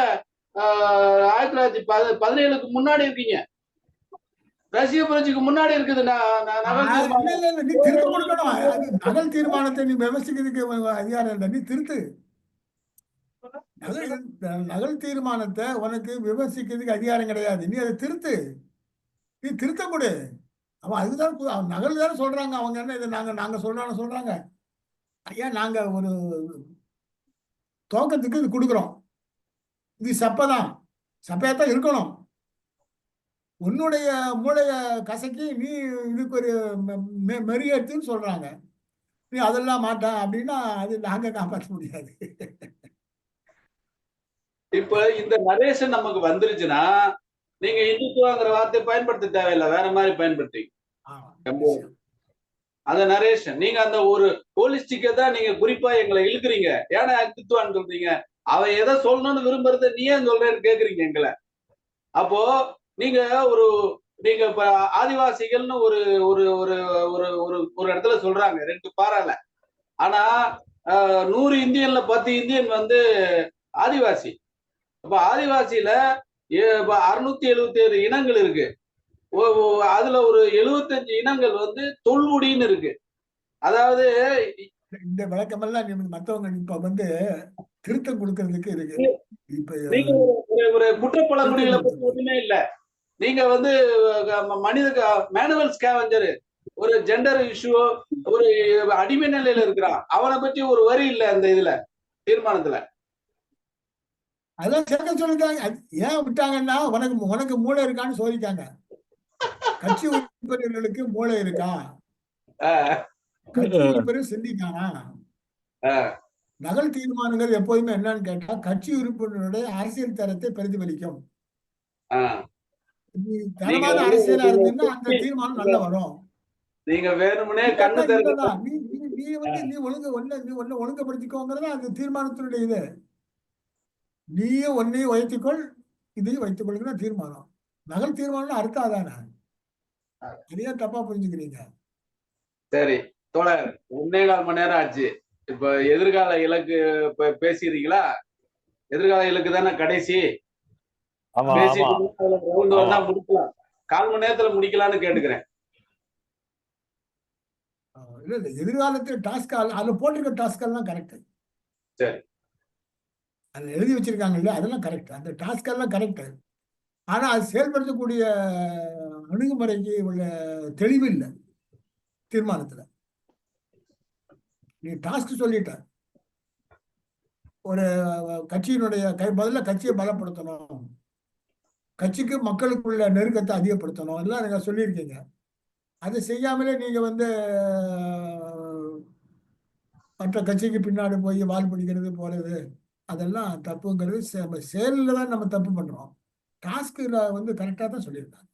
1917க்கு முன்னாடி இருக்கீங்க, ரஷ்ய புரட்சிக்கு முன்னாடி இருக்குது நகல் தீர்மானம். நீ திருத்த கொடுக்கணும். நகல் தீர்மானத்தை நீ விமர்சிக்கிறதுக்கு அதிகாரம் இல்லை, நீ திருத்து. நகல் தீர்மானத்தை உனக்கு விமர்சிக்கிறதுக்கு அதிகாரம் கிடையாது, நீ அதை திருத்து, நீ திருத்த கொடு. அவன் அதுதான் நகல் தானே சொல்றாங்க. அவங்க என்ன இதை நாங்க சொல்றாங்க, ஐயா நாங்க ஒரு துவக்கத்துக்கு இது கொடுக்குறோம், இது சப்பைதான், சப்பையாத்தான் இருக்கணும். உன்னுடைய மூளைய கசக்கி நீ இதுக்கு ஒரு மெருகேற்றுன்னு சொல்றாங்க, நீ அதெல்லாம் மாட்டான் அப்படின்னா அது நாங்க காப்பாற்ற முடியாது. இப்ப இந்த நரேஷன் நமக்கு வந்துருச்சுன்னா நீங்க இந்துத்துவங்கிற வார்த்தையை பயன்படுத்த தேவையில்லை, வேற மாதிரி பயன்படுத்தி அந்த நரேஷன். நீங்க அந்த ஒரு ஹோலிஸ்டிக்கை தான் நீங்க குறிப்பா எங்களை இழுக்கிறீங்க. ஏன்னா இந்துத்துவான்னு சொல்றீங்க, அவன் எதை சொல்லணும்னு விரும்புறத நீ ஏன் சொல்றேன்னு கேக்குறீங்க எங்களை. அப்போ நீங்க இப்ப ஆதிவாசிகள்னு ஒரு ஒரு ஒரு ஒரு ஒரு இடத்துல சொல்றாங்க 2 பாரால. ஆனா 100 இந்தியன்ல 10 இந்தியன் வந்து ஆதிவாசி. அப்ப ஆதிவாசியில 677 இனங்கள் இருக்கு. அதுல ஒரு 75 இனங்கள் வந்து தொல்குடின்னு இருக்கு. அதாவது இந்த விளக்கமெல்லாம் மத்தவங்க இப்ப வந்து திருத்தம் கொடுக்கறதுக்கு இருக்கு. நீங்க ஒரு குற்றப்பழங்குடிகளை பத்தி ஒண்ணுமே இல்ல. நீங்க வந்து மனித மேனுவல் ஸ்கேவஞ்சர், ஒரு ஜெண்டர் இஷ்யூ, ஒரு அடிமை நிலையில இருக்கிறான், அவனை பத்தி ஒரு வரி இல்ல அந்த இதுல. தீர்மானத்துல அதெல்லாம் சேர்க்க சொல்லிட்டாங்க. ஏன் விட்டாங்கன்னா உனக்கு உனக்கு மூளை இருக்கான்னு சோதிக்காங்க. கட்சி உறுப்பினர்களுக்கு மூளை இருக்கா, கட்சி உறுப்பினர் சிந்திக்கானா. நகல் தீர்மானங்கள் எப்போதுமே என்னன்னு கேட்டா கட்சி உறுப்பினருடைய அரசியல் தரத்தை பிரதிபலிக்கும். தரமான அரசியலா இருந்தீங்கன்னா அந்த தீர்மானம் நல்லா வரும். நீங்க வேணும்னே கண்ணு தெரிஞ்சு நீ ஒழுங்குபடுத்திக்கோங்கிறதா அந்த தீர்மானத்தினுடைய இது. நீயும் ஒன்னையும் வைத்துக்கொள், இதையும் வைத்துக் கொள்ளுங்கிற தீர்மானம். நகல் தீர்மானம் அர்த்தம் அதானே. அதையே தப்பா புரிஞ்சுக்கிறீங்க. சரி தோழர், 1.25 மணி நேரம் ஆச்சு. இப்ப எதிர்கால இலக்கு பேசிடுறீங்களா? எதிர்கால இலக்கு தானே கடைசி. ரவுண்ட் வந்தா முடிக்கலாம். 1/4 மணி நேரத்துல முடிக்கலாம்னு கேட்டுக்கிறேன். இல்ல எதிர்காலத்தில் டாஸ்க் அதுல போட்டிருக்க டாஸ்க் எல்லாம் கரெக்ட். சரி, அதுல எழுதி வச்சிருக்காங்க இல்ல, அதெல்லாம் கரெக்ட். அந்த டாஸ்க் எல்லாம் கரெக்ட். ஆனா அது செயல்படுத்தக்கூடிய அணுகுமுறைக்கு உள்ள தெளிவு இல்லை தீர்மானத்துல. நீ டாஸ்க் சொல்லிட்ட, ஒரு கட்சியினுடைய முதல்ல கட்சியை பலப்படுத்தணும், கட்சிக்கு மக்களுக்குள்ள நெருக்கத்தை அதிகப்படுத்தணும் எல்லாம் நீங்க சொல்லியிருக்கீங்க. அதை செய்யாமலே நீங்க மற்ற கட்சிக்கு பின்னாடி போய் வால் பிடிக்கிறது போறது அதெல்லாம் தப்புங்கிறது. செயலில் தான் நம்ம தப்பு பண்றோம். டாஸ்க்ல கரெக்டா தான் சொல்லியிருக்காங்க.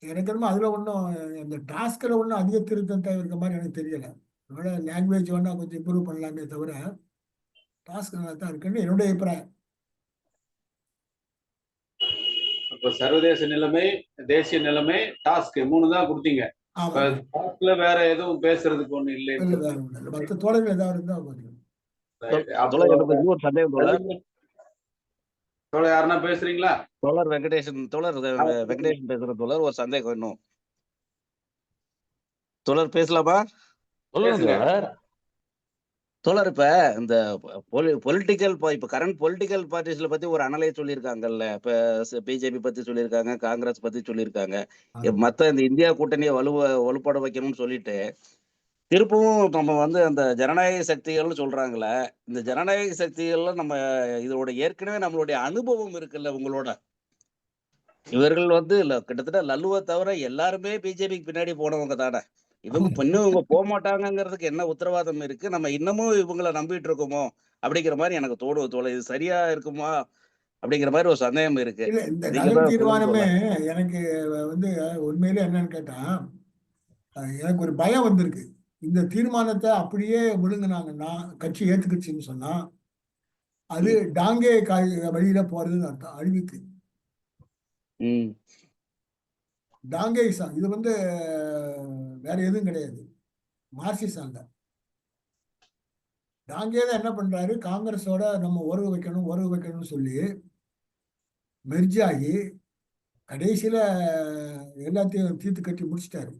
எனக்கு என்னமோ அதுல ஒன்றும் இந்த டாஸ்க்ல ஒன்றும் அதிக திருத்தம் தேவை இருக்க மாதிரி எனக்கு தெரியல. அதோட லாங்குவேஜ் வேணா கொஞ்சம் இம்ப்ரூவ் பண்ணலாமே தவிர டாஸ்க் நல்லா தான் இருக்குன்னு என்னுடைய அபிப்பிராயம். அப்ப சர்வதேச நிலைமை, தேசிய நிலைமை, டாஸ்க் 3 தான் கொடுத்தீங்க. டாஸ்க்ல வேற எதுவும் பேசுறதுக்கு ஒண்ணு இல்லை. மற்ற தோழர்கள் ஏதாவது இருந்தா கொஞ்சம் தோழர் யாருன்னா பேசுறீங்களா? தோழர் வெங்கடேசன் பேசுற தோழர், ஒரு சந்தேகம் இன்னும். தோழர் பேசலாமா? தோழர், இப்ப இந்த பொலிட்டிக்கல் இப்ப கரண்ட் பொலிட்டிக்கல் பார்ட்டிஸ்ல பத்தி ஒரு அனலைஸ் சொல்லியிருக்காங்கல்ல. இப்ப பிஜேபி பத்தி சொல்லியிருக்காங்க, காங்கிரஸ் பத்தி சொல்லியிருக்காங்க. மத்த இந்த இந்தியா கூட்டணியை வலுப்பட வைக்கணும்னு சொல்லிட்டு திருப்பவும் நம்ம அந்த ஜனநாயக சக்திகள்னு சொல்றாங்களே. இந்த ஜனநாயக சக்திகள்ல நம்ம இதோட ஏற்கனவே நம்மளுடைய அனுபவம் இருக்குல்ல உங்களோட. இவர்கள் கிட்டத்தட்ட லல்லுவை தவிர எல்லாருமே பிஜேபிக்கு பின்னாடி போனவங்க தானே. இவங்க இன்னும் இவங்க போக மாட்டாங்கிறதுக்கு என்ன உத்தரவாதம் இருக்கு? நம்ம இன்னமும் இவங்களை நம்பிட்டு இருக்கோமோ அப்படிங்கிற மாதிரி எனக்கு தோணுது. இது சரியா இருக்குமா அப்படிங்கிற மாதிரி ஒரு சந்தேகம் இருக்கு. இந்த நகல் தீர்மானமே எனக்கு உண்மையிலே என்னன்னு கேட்டா எனக்கு ஒரு பயம் வந்திருக்கு. இந்த தீர்மானத்தை அப்படியே விழுங்கினாங்கன்னா கட்சி ஏத்துக்குச்சுன்னு சொன்னா அது டாங்கே வழியில போறதுன்னு அர்த்தம், அழிவுக்கு. டாங்கேயிசம் இது வேற எதுவும் கிடையாது, மார்க்சிசம். டாங்கே தான் என்ன பண்றாரு, காங்கிரஸோட நம்ம உறவு வைக்கணும்னு சொல்லி மெர்ஜ் ஆகி கடைசியில எல்லாத்தையும் தீர்த்து கட்டி முடிச்சிட்டாரு.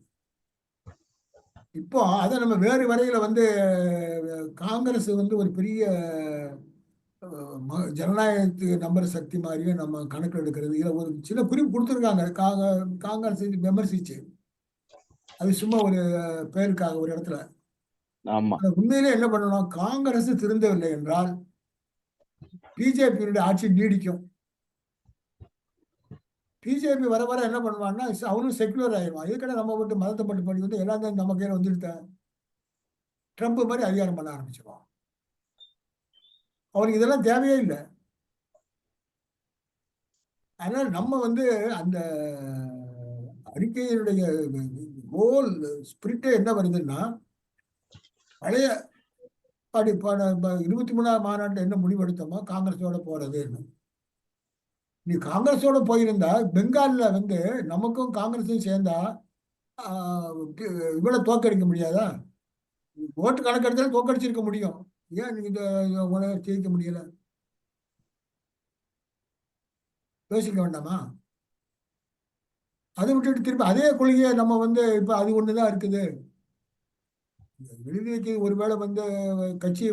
இப்போ அதை நம்ம வேறு வரையில காங்கிரஸ் ஒரு பெரிய ஜனநாயகத்துக்கு நம்புற சக்தி மாதிரியே நம்ம கணக்கு எடுக்கிறது. இதுல ஒரு சின்ன குறிப்பு கொடுத்துருக்காங்க காங்கிரஸ் விமர்சிச்சு. அது சும்மா ஒரு பேருக்காக ஒரு இடத்துல. உண்மையிலே என்ன பண்ணணும், காங்கிரஸ் திருந்தவில்லை என்றால் பிஜேபியினுடைய ஆட்சி நீடிக்கும். பிஜேபி வர வர என்ன பண்ணுவான்னா அவனும் செக்குலர் ஆயிடுவான். இதுக்கட நம்ம விட்டு மதத்தை பட்டு பண்ணி எல்லாத்தையும் நம்ம கையில வந்துருத்தேன் ட்ரம்ப் மாதிரி அதிகாரம் பண்ண ஆரம்பிச்சிருவான். அவனுக்கு இதெல்லாம் தேவையே இல்லை. அதனால நம்ம அந்த அறிக்கையினுடைய ஹோல் ஸ்பிரிட்டே என்ன வருதுன்னா, பழைய 23ஆம் மாநாட்டில் என்ன முடிவெடுத்தோமோ காங்கிரஸோட போறதுன்னு. நீ காங்கிரஸோட போயிருந்தா பெங்கால்ல நமக்கும் காங்கிரஸும் சேர்ந்தா இவ்வளவு தோக்கடிக்க முடியாதா? ஓட்டு கணக்கெடுத்தாலும் தோக்கடிச்சிருக்க முடியும். ஏன் நீங்க ஜெயிக்க முடியல? யோசிக்க வேண்டாமா? அதை விட்டுட்டு திருப்பி அதே கொள்கையை நம்ம இப்ப அது ஒண்ணுதான் இருக்குது. எழுதிக்கு ஒருவேளை கட்சியை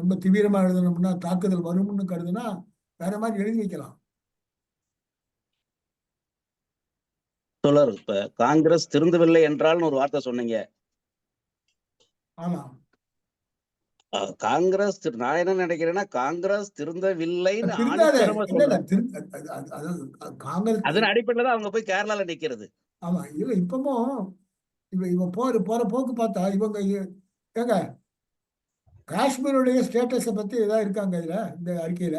ரொம்ப தீவிரமா எழுதணும்னா தாக்குதல் வரும்னு கருதுனா வேற மாதிரி எழுதி வைக்கலாம். தோழர், இப்ப காங்கிரஸ் திருந்தவில்லை என்றால் ஒரு வார்த்தை சொன்னீங்க. ஆமா, காங்கிரஸ் நான் என்ன நினைக்கிறேன்னா காங்கிரஸ் திருந்தவில்லைன்னு திருந்தாத ஆணித்தரமா இல்ல இல்ல சொல்றேன். அதாவது காங்கிரஸ் அதன் அடிப்படையில தான் அவங்க போய் கேரளால நிக்கிறது. ஆமா இல்ல இப்பவும் இவன் போற போக்கு பார்த்தா இவங்க ஏங்க காஷ்மீருடைய ஸ்டேட்டஸை பத்தி ஏதாவது இருக்காங்க இதுல இந்த அறிக்கையில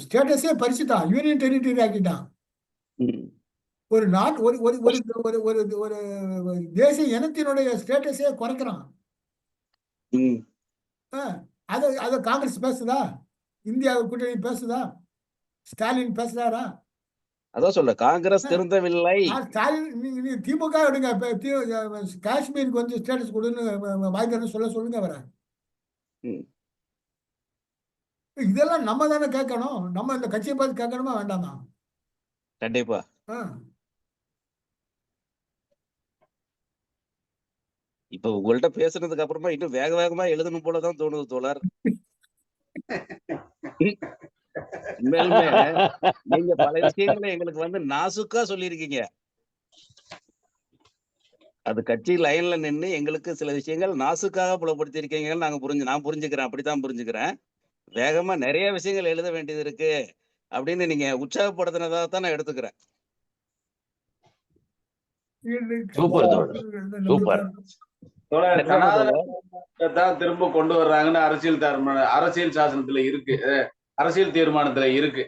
ஸ்டேட்டஸே பறிச்சுட்டான், யூனியன் டெரிட்டரி ஆக்கிட்டான். ஒரு நாட் ஒரு ஒரு ஒரு ஒரு ஒரு ஒரு தேசிய இனத்தினுடைய ஸ்டேட்டஸே குறைக்கிறான். அதை அதை காங்கிரஸ் பேசுதா? இந்தியா கூட்டணி பேசுதா? ஸ்டாலின் பேசுறாரா? அதான் சொல்ல காங்கிரஸ் திருந்தவில்லை. ஸ்டாலின் நீ திமுக எடுங்க, காஷ்மீருக்கு வந்து ஸ்டேட்டஸ் கொடுன்னு வாய்ப்பு சொல்லுங்க வர. இதெல்லாம் நம்ம தானே கேட்கணும். நம்ம இந்த கட்சியை பார்த்து கேட்கணுமா வேண்டாமா? கண்டிப்பா. இப்ப உங்கள்ட்ட பேசுனதுக்கு அப்புறமா இன்னும் வேக வேகமா எழுதணும் போலதான் தோணுது தோழர். உண்மையிலுமே நீங்க பல விஷயங்களை எங்களுக்கு வந்து நாசுக்கா சொல்லியிருக்கீங்க. அது கட்சி லைன்ல நின்று எங்களுக்கு சில விஷயங்கள் நாசுக்காக புலப்படுத்திருக்கீங்கன்னு நான் புரிஞ்சுக்கிறேன். அப்படித்தான் புரிஞ்சுக்கிறேன். வேகமா நிறைய விஷயங்கள் எழுத வேண்டியது இருக்கு அப்படின்னு நீங்க உற்சாகப்படுத்தினதா தான் நான் எடுத்துக்கிறேன். Super super. தான் திரும்ப கொண்டு வர்றாங்கன்னு அரசியல் சாசனத்துல இருக்கு, அரசியல் தீர்மானத்துல இருக்கு.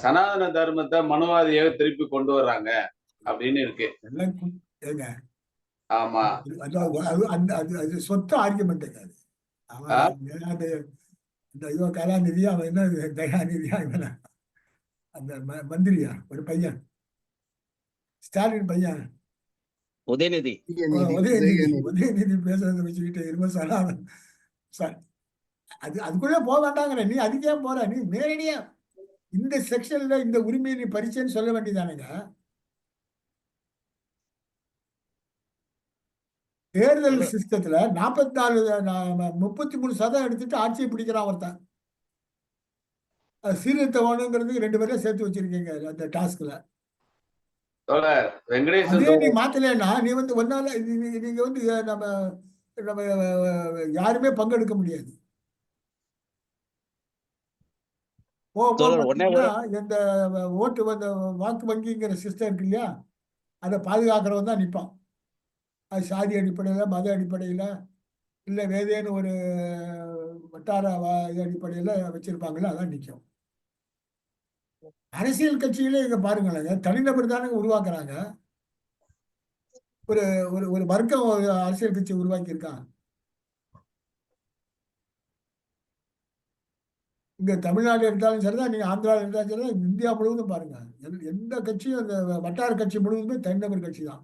சனாதன தர்மத்தை மனுவாதியாக திருப்பி கொண்டு வர்றாங்க அப்படின்னு இருக்கு. ஆமா, அது சொத்து ஆர்குமெண்ட். கலாநிதியா அவன் என்ன தயாநிதியா அந்த மந்திரியா ஒரு பையன், ஸ்டாலின் பையன் உதயநிதி பேசுறத வச்சுக்கிட்டு இரும சனாதன் அதுக்குள்ள போக வேண்டாங்கிற. நீ அதுக்கே போற? நீ நேரடியா இந்த செக்ஷன்ல இந்த உரிமையை நீ பறிச்சேன்னு சொல்ல வேண்டியதானுங்க. தேர்தல் சிஸ்டத்துல 33% எடுத்துட்டு ஆட்சியை பிடிக்கிறான் ஒருத்தன். சீர்திருத்தவனுங்கிறதுக்கு 2 பேரையும் சேர்த்து வச்சிருக்கீங்க அந்த டாஸ்க்ல. அதே நீ மாத்தலைன்னா நீ வந்து ஒன்னால நீங்க வந்து நம்ம யாருமே பங்கெடுக்க முடியாது. இந்த ஓட்டு வந்த வாக்கு வங்கிங்கிற சிஸ்டம் இருக்கு இல்லையா, அதை பாதுகாக்கிறவன் தான் நிற்பான். அது சாதி அடிப்படையில, மத அடிப்படையில, இல்ல வேதேன்னு ஒரு வட்டார அடிப்படையில வச்சிருப்பாங்களே, அதான் நிற்கும். அரசியல் கட்சியில இங்க பாருங்களேங்க, தனிநபர் தானே உருவாக்குறாங்க. ஒரு ஒரு வர்க்கம் அரசியல் கட்சி உருவாக்கி இருக்கான். இங்க தமிழ்நாடு எடுத்தாலும் சரிதான், நீங்க ஆந்திரா எடுத்தாலும் சரிதான், இந்தியா முழுவதும் பாருங்க, எந்த கட்சியும் அந்த வட்டார கட்சி முழுவதுமே தனிநபர் கட்சி தான்.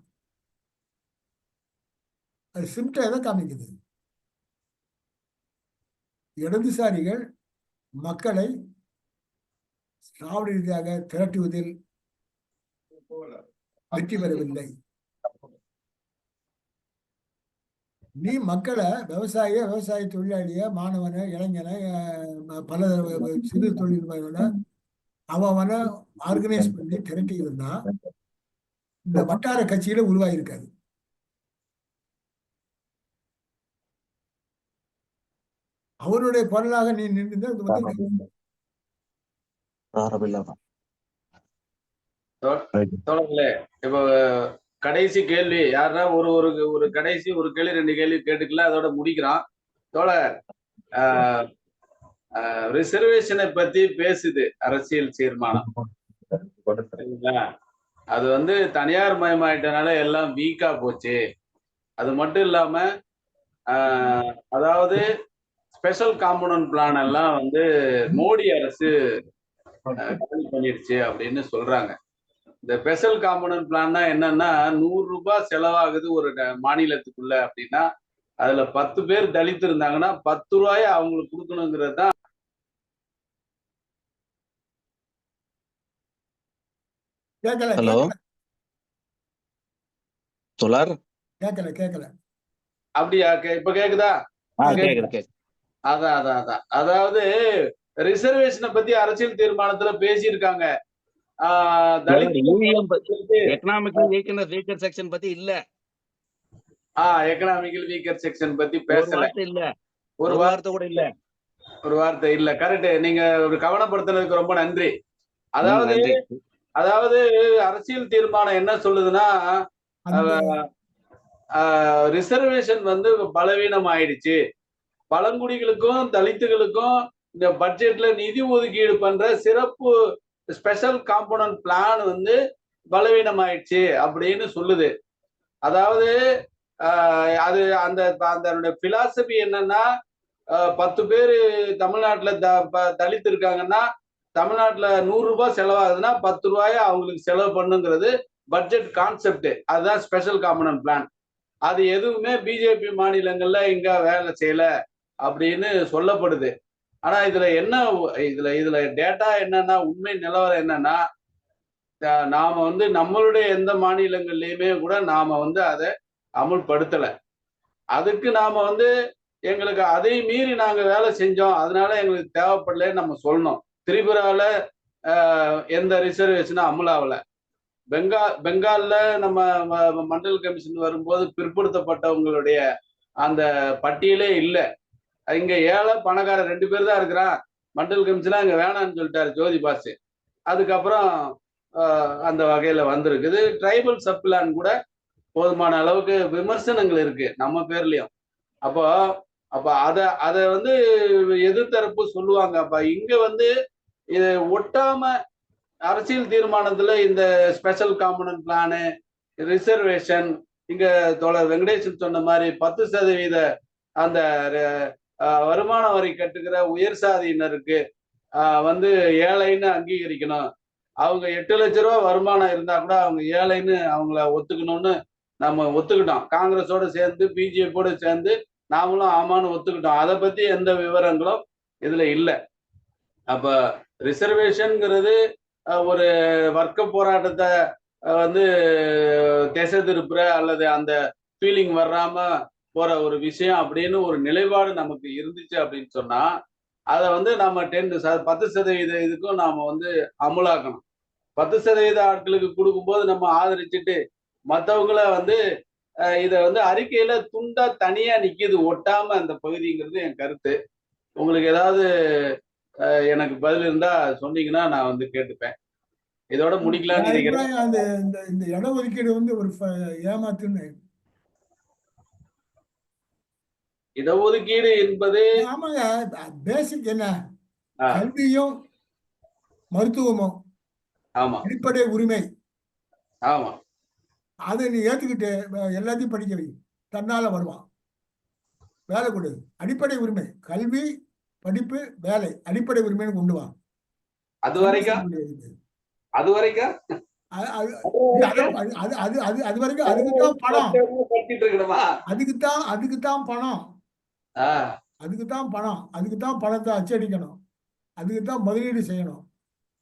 அது சிம்டம் எதை காமிக்குது? இடதுசாரிகள் மக்களை திராவிட ரீதியாக திரட்டுவதில் வெற்றி பெறவில்லை. நீ மக்களை விவசாய தொழிலாளிய, மாணவனை, இளைஞனை, பல சிறு தொழில் அவனை ஆர்கனைஸ் பண்ணி திரட்டி இருந்தா இந்த வட்டார கட்சியில உருவாயிருக்காது. அவருடைய குரலாக நீ நின்று இப்ப கடைசி கேள்வி யாருன்னா ஒரு கடைசி ஒரு கேள்வி 2 கேள்வி கேட்டுக்கல, அதோட முடிக்கிறான். தோழர், ரிசர்வேஷனை பத்தி பேசுது அரசியல் தீர்மானம். அது வந்து தனியார் மயமாயிட்டனால எல்லாம் வீக்கா போச்சு. அது மட்டும் இல்லாம அதாவது ஸ்பெஷல் காம்பனன்ட் பிளான் எல்லாம் வந்து மோடி அரசு பண்ணிடுச்சு அப்படின்னு சொல்றாங்க. இந்த ஸ்பெஷல் காம்பனன்ட் பிளான்னா என்னன்னா, 100 ரூபாய் செலவாகுது ஒரு மாநிலத்துக்குள்ள அப்படின்னா, அதுல 10 பேர் தலித்து இருந்தாங்கன்னா 10 ரூபாய அவங்களுக்கு கொடுக்கணுங்கிறது தான். ஹலோ தோழர், கேட்கல. அப்படியா? இப்ப கேக்குதா? அதான். அதாவது ரிசர்வேஷனை பத்தி அரசியல் தீர்மானத்துல பேசியிருக்காங்க. எக்கனாமிக்கல் வீக்கர் செக்ஷன் பத்தி இல்ல, எக்கனாமிக்கல் வீக்கர் செக்ஷன் பத்தி ஒரு பேசல. வார்த்தை இல்ல, ஒரு ஒரு வார்த்தை கூட இல்ல. ஒரு வார்த்தை இல்ல. கரெக்ட். நீங்க ஒரு கவனப்படுத்தினதுக்கு ரொம்ப நன்றி. அதாவது நன்றி. அதாவது அரசியல் தீர்மானம் என்ன சொல்லுதுன்னா, அந்த ரிசர்வேஷன் வந்து பலவீனம் ஆயிடுச்சு. பழங்குடிகளுக்கும் தலித்துகளுக்கும் இந்த பட்ஜெட்ல நிதி ஒதுக்கீடு பண்ற சிறப்பு ஸ்பெஷல் காம்போனன்ட் பிளான் வந்து பலவீனம் ஆயிடுச்சு அப்படின்னு சொல்லுது. அதாவது அது அந்த அதனுடைய பிலாசபி என்னன்னா, 10 பேர் தமிழ்நாட்டுல தலித் இருக்காங்கன்னா, தமிழ்நாட்டுல 100 ரூபாய் செலவாகுதுன்னா 10 ரூபாய அவங்களுக்கு செலவு பண்ணுங்கிறது பட்ஜெட் கான்செப்ட். அதுதான் ஸ்பெஷல் காம்போனன்ட் பிளான். அது எதுவுமே பிஜேபி மாநிலங்கள்ல இங்க வேலை செய்யல அப்படின்னு சொல்லப்படுது. ஆனா இதுல டேட்டா என்னன்னா, உண்மை நிலவரம் என்னன்னா, நாம வந்து நம்மளுடைய எந்த மாநிலங்கள்லயுமே கூட நாம வந்து அதை அமுல்படுத்தல. அதுக்கு நாம வந்து எங்களுக்கு அதை மீறி நாங்க வேலை செஞ்சோம், அதனால எங்களுக்கு தேவைப்படலன்னு நம்ம சொல்லணும். திரிபுரால எந்த ரிசர்வேஷனும் அமுலாவல. பெங்கால்ல நம்ம மண்டல் கமிஷன் வரும்போது பிற்படுத்தப்பட்டவங்களுடைய அந்த பட்டியலே இல்லை. இங்க ஏழை பணக்காரர் 2 பேர் தான் இருக்கிறான். மண்டல் கமிஷனா இங்க வேணாம்னு சொல்லிட்டாரு ஜோதி பாசு. அதுக்கப்புறம் அந்த வகையில வந்திருக்குது. ட்ரைபல் சப்ளான் கூட போதுமான அளவுக்கு விமர்சனங்கள் இருக்கு நம்ம பேர்லயும். அப்போ அத வந்து எதிர்த்தரப்பு சொல்லுவாங்க. அப்ப இங்க வந்து இது ஒட்டாம அரசியல் தீர்மானத்துல இந்த ஸ்பெஷல் காம்போனன்ட் பிளானு, ரிசர்வேஷன், இங்க தோழர் வெங்கடேசன் சொன்ன மாதிரி 10% அந்த வருமான வரி கட்டுகிற உயர் சாதியினருக்கு வந்து ஏழைன்னு அங்கீகரிக்கணும். அவங்க 8 லட்ச ரூபாய் வருமானம் இருந்தா கூட அவங்க ஏழைன்னு அவங்கள ஒத்துக்கணும்னு நம்ம ஒத்துக்கிட்டோம். காங்கிரஸோட சேர்ந்து பிஜேபியோட சேர்ந்து நாமளும் ஆமான்னு ஒத்துக்கிட்டோம். அதை பத்தி எந்த விவரங்களும் இதுல இல்லை. அப்ப ரிசர்வேஷன்ங்கிறது ஒரு வர்க்க போராட்டத்தை வந்து திசை திருப்புற அல்லது அந்த ஃபீலிங் வராம போற ஒரு விஷயம் அப்படின்னு ஒரு நிலைப்பாடு நமக்கு இருந்துச்சு அப்படின்னு சொன்னா, அதை வந்து நம்ம 10% இதுக்கும் நாம வந்து அமுலாக்கணும். 10% ஆட்களுக்கு கொடுக்கும்போது நம்ம ஆதரிச்சுட்டு மற்றவங்கள வந்து இதை வந்து அறிக்கையில துண்டா தனியா நிக்குது, ஒட்டாம அந்த பகுதிங்கிறது என் கருத்து. உங்களுக்கு ஏதாவது எனக்கு பதில் இருந்தா சொன்னீங்கன்னா நான் வந்து கேட்டுப்பேன். இதோட முடிக்கலாம்னு நினைக்கிறேன். இந்த இடஒதுக்கீடு வந்து ஒரு ஏமாத்துன்னு. இடஒதுக்கீடு என்பது ஆமாங்க, பேசிக் என்ன, கல்வியும் மருத்துவமும் ஆமா அடிப்படை உரிமை. ஆமா, அதை நீ ஏத்துக்கிட்டு எல்லாத்தையும் படிக்க வை, தன்னால வருவான். வேலை கொடு. அடிப்படை உரிமை கல்வி, படிப்பு, வேலை அடிப்படை உரிமைன்னு கொண்டு வா. அது வரைக்கும் அது வரைக்கும் அதுக்குத்தான் பணம். அதுக்குத்தான் பணம். அதுக்குத்தான் பணத்தை அச்சடிக்கணும். அதுக்குத்தான் முதலீடு செய்யணும்.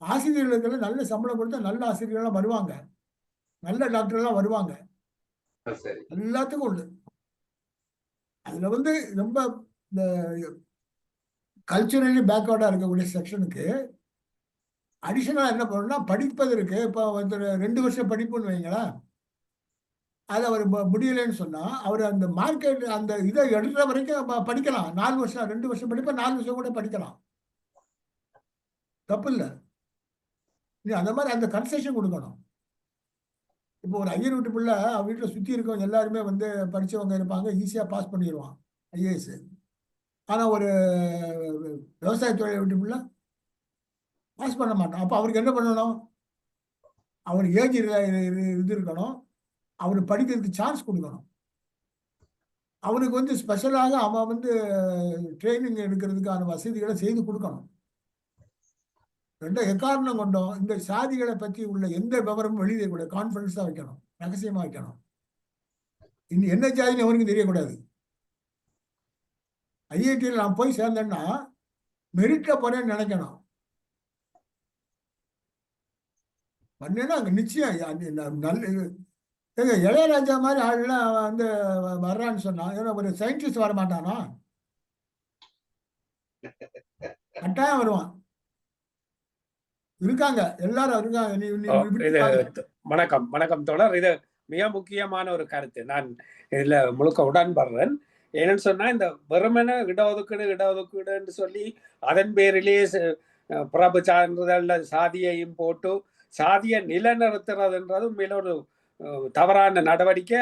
ஆசிரியர்களுக்கு நல்ல சம்பளம் கொடுத்தா நல்ல ஆசிரியர்கள்லாம் வருவாங்க, நல்ல டாக்டர்லாம் வருவாங்க. எல்லாத்துக்கும் உண்டு. அதுல வந்து ரொம்ப இந்த கல்ச்சுரலி பேக்வர்டா இருக்கக்கூடிய செக்ஷனுக்கு அடிஷனலா என்ன பண்ணணும்னா, படிப்பதற்கு இப்போ 2 வருஷம் படிப்புன்னு வைங்களேன், அதை அவர் முடியலைன்னு சொன்னா அவர் அந்த மார்க்கெட் அந்த இதை எடுக்கிற வரைக்கும் படிக்கலாம். 4 வருஷம் 2 வருஷம் படிப்பா 4 வருஷம் கூட படிக்கலாம், தப்பு இல்லை. நீ அந்த மாதிரி அந்த கன்செஷன் கொடுக்கணும். இப்போ ஒரு ஐயர் வீட்டு பிள்ளை வீட்டில் சுற்றி இருக்கவங்க எல்லாருமே வந்து படித்தவங்க இருப்பாங்க, ஈஸியாக பாஸ் பண்ணிடுவான் ஐஏஎஸ். ஆனால் ஒரு விவசாய தொழிலை வீட்டு பிள்ளை பாஸ் பண்ண மாட்டான். அப்போ அவருக்கு என்ன பண்ணணும்? அவர் ஏஜ் இது இருக்கணும், அவனுக்கு படிக்கிறதுக்கு சான்ஸ் கொடுக்கணும். அவனுக்கு வந்து ஸ்பெஷலாக அவன் வந்து ட்ரைனிங் எடுக்கிறதுக்கான வசதிகளை செய்து கொடுக்கணும். எக்காரணம் கொண்டோம் இந்த சாதிகளை பற்றி உள்ள எந்த விவரமும் வெளியே கான்ஃபிடன்ஸா வைக்கணும், ரகசியமா வைக்கணும். இன்னும் என்ன ஜாதின்னு அவனுக்கு தெரியக்கூடாது. ஐஐடியில் நான் போய் சேர்ந்தேன்னா மெரிட்ல போறேன்னு நினைக்கணும். பண்ணேன்னா அங்கே நிச்சயம் நல்ல இளையராஜா மாதிரி ஆளுலாம் வந்து வர்றான்னு சொன்னா, ஏன்னா ஒரு சயின்டிஸ்ட் வர மாட்டானா? கட்டாயம் வருவான். இருக்காங்க, எல்லாரும் இருக்காங்க. நீ நீ ஓ, இப்படி இது இருக்காங்க. வணக்கம் வணக்கம் தோழர். இது மிக முக்கியமான ஒரு கருத்து. நான் இதுல முழுக்க உடன்படுறேன். ஏன்னு சொன்னா இந்த வெறுமன இடஒதுக்கீடுன்னு சொல்லி அதன் பேரிலேயே பிரபு சான்றிதழ்ல சாதியையும் போட்டு சாதியை நிலைநிறுத்துறதுன்றது உண்மையில ஒரு தவறான நடவடிக்கை.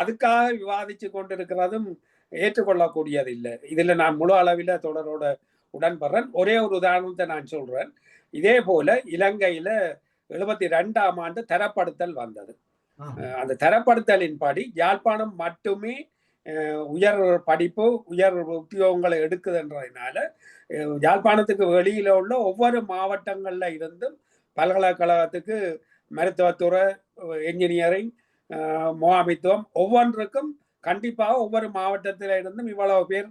அதுக்காக விவாதிச்சு கொண்டிருக்கிறதும் ஏற்றுக்கொள்ளக்கூடியது இல்லை. இதுல நான் முழு அளவில் தொடரோட உடன்படுறேன். ஒரே ஒரு உதாரணத்தை நான் சொல்றேன். இதே போல இலங்கையில 72ஆம் ஆண்டு தரப்படுத்தல் வந்தது. அந்த தரப்படுத்தலின் படி யாழ்ப்பாணம் மட்டுமே உயர் படிப்பு உயர் உத்தியோகங்களை எடுக்குதுன்றதுனால யாழ்ப்பாணத்துக்கு வெளியில உள்ள ஒவ்வொரு மாவட்டங்கள்ல இருந்தும் பல்கலைக்கழகத்துக்கு மருத்துவத்துறை, என்ஜினியரிங், முகாமித்துவம் ஒவ்வொன்றுக்கும் கண்டிப்பாக ஒவ்வொரு மாவட்டத்தில இருந்தும் இவ்வளவு பேர்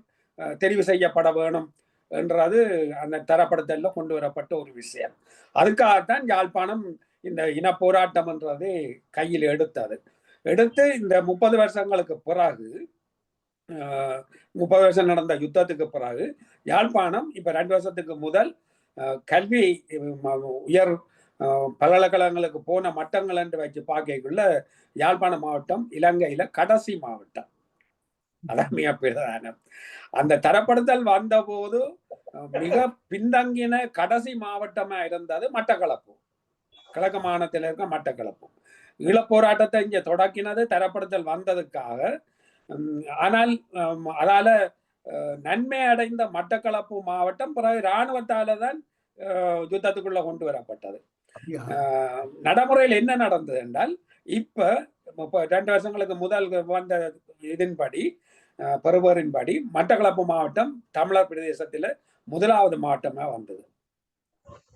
தெரிவு செய்யப்பட வேணும் என்றது அந்த தரப்படுத்தல கொண்டு வரப்பட்ட ஒரு விஷயம். அதுக்காகத்தான் யாழ்ப்பாணம் இந்த இன போராட்டம் என்றது கையில் எடுத்து இந்த 30 வருஷங்களுக்கு பிறகு 30 வருஷம் நடந்த யுத்தத்துக்கு பிறகு யாழ்ப்பாணம் இப்ப 2 வருஷத்துக்கு முதல் கல்வி உயர் பல்கலைக்கழகங்களுக்கு போன மட்டங்கள் என்று வச்சு பார்க்கக்குள்ள யாழ்ப்பாண மாவட்டம் இலங்கையில கடைசி மாவட்டம். அதான் மிக பிரதானம். அந்த தரப்படுத்தல் வந்த போது மிக பின்தங்கின கடைசி மாவட்டமா இருந்தது மட்டக்களப்பு, கிழக்கு மாநிலத்தில் இருக்க மட்டக்களப்பு. ஈழப்போராட்டத்தை இங்க தொடக்கினது தரப்படுத்தல் வந்ததுக்காக. ஆனால் அதால நன்மை அடைந்த மட்டக்களப்பு மாவட்டம் பிறகு இராணுவத்தால தான் யுத்தத்துக்குள்ள கொண்டு வரப்பட்டது. நடைமுறையில் என்ன நடந்தது என்றால் இப்ப 2 வருஷங்களுக்கு முதல் வந்த இதன்படி பெறுவரின்படி மட்டக்களப்பு மாவட்டம் தமிழர் பிரதேசத்துல 1வது மாவட்டமா வந்தது.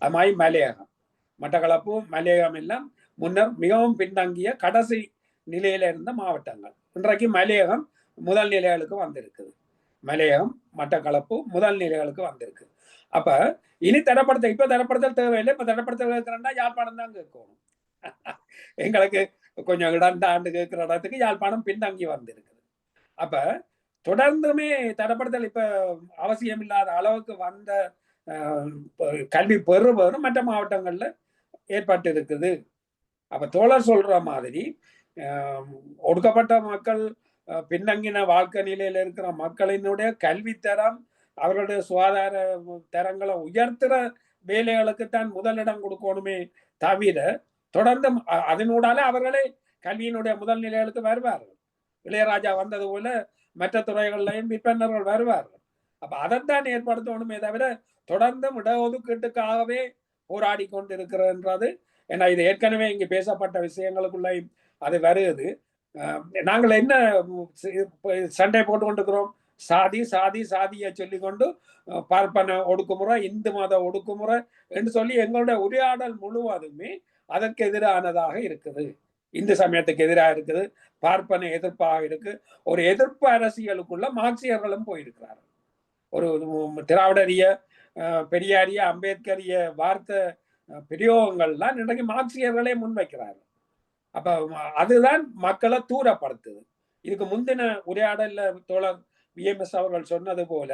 அது மாதிரி மலையகம், மட்டக்களப்பு மலையகம் எல்லாம் முன்னர் மிகவும் பின்தங்கிய கடைசி நிலையில இருந்த மாவட்டங்கள். இன்றைக்கு மலையகம் முதல் நிலைகளுக்கு வந்திருக்குது. மலையகம் மட்டக்களப்பு முதல் நிலைகளுக்கு வந்திருக்கு. அப்ப இனி தரப்படுத்தல் இப்ப தரப்படுத்தல் தேவையில்லை. இப்ப தரப்படுத்தல் கேட்கிறேன்னா யாழ்ப்பாணம் தான் கேட்கணும். எங்களுக்கு கொஞ்சம் இடந்த ஆண்டு கேட்கிற இடத்துக்கு யாழ்ப்பாணம் பின்தங்கி வந்திருக்குது. அப்ப தொடர்ந்துமே தரப்படுத்தல் இப்ப அவசியம் இல்லாத அளவுக்கு வந்த கல்வி பெறுவரும் மற்ற மாவட்டங்கள்ல ஏற்பட்டு இருக்குது. அப்ப தோழர் சொல்ற மாதிரி ஒடுக்கப்பட்ட மக்கள், பின்தங்கின வாழ்க்கை நிலையில இருக்கிற மக்களினுடைய கல்வித்தரம், அவர்களுடைய சுகாதார தரங்களை உயர்த்துற வேலைகளுக்குத்தான் முதலிடம் கொடுக்கணுமே தவிர தொடர்ந்து அதனூடால அவர்களே கல்வியினுடைய முதல் நிலைகளுக்கு வருவார்கள். இளையராஜா வந்தது போல மற்ற துறைகள்லையும் விற்பனர்கள் வருவார்கள். அப்ப அதைத்தான் ஏற்படுத்தணுமே தவிர தொடர்ந்து இடஒதுக்கீட்டுக்காகவே போராடி கொண்டிருக்கிறன்றது. ஏன்னா இது ஏற்கனவே இங்க பேசப்பட்ட விஷயங்களுக்குள்ளையும் அது வருது. நாங்கள் என்ன சண்டை போட்டு கொண்டிருக்கிறோம்? சாதியை சொல்லிக்கொண்டு பார்ப்பன ஒடுக்குமுறை, இந்து மத ஒடுக்குமுறை என்று சொல்லி எங்களுடைய உரையாடல் முழுவதுமே அதற்கு எதிரானதாக இருக்குது. இந்து சமயத்துக்கு எதிராக இருக்குது, பார்ப்பன எதிர்ப்பாக இருக்கு. ஒரு எதிர்ப்பு அரசியலுக்குள்ள மார்க்சியர்களும் போயிருக்கிறார்கள். ஒரு திராவிடரிய, பெரியாரிய, அம்பேத்கரிய வார்த்தை பிரயோகங்கள்லாம் இன்றைக்கு மார்க்சியர்களே முன்வைக்கிறார்கள். அப்ப அதுதான் மக்களை தூரப்படுத்துது. இதுக்கு முந்தின உரையாடல்ல தோழர் விஎம்எஸ் அவர்கள் சொன்னது போல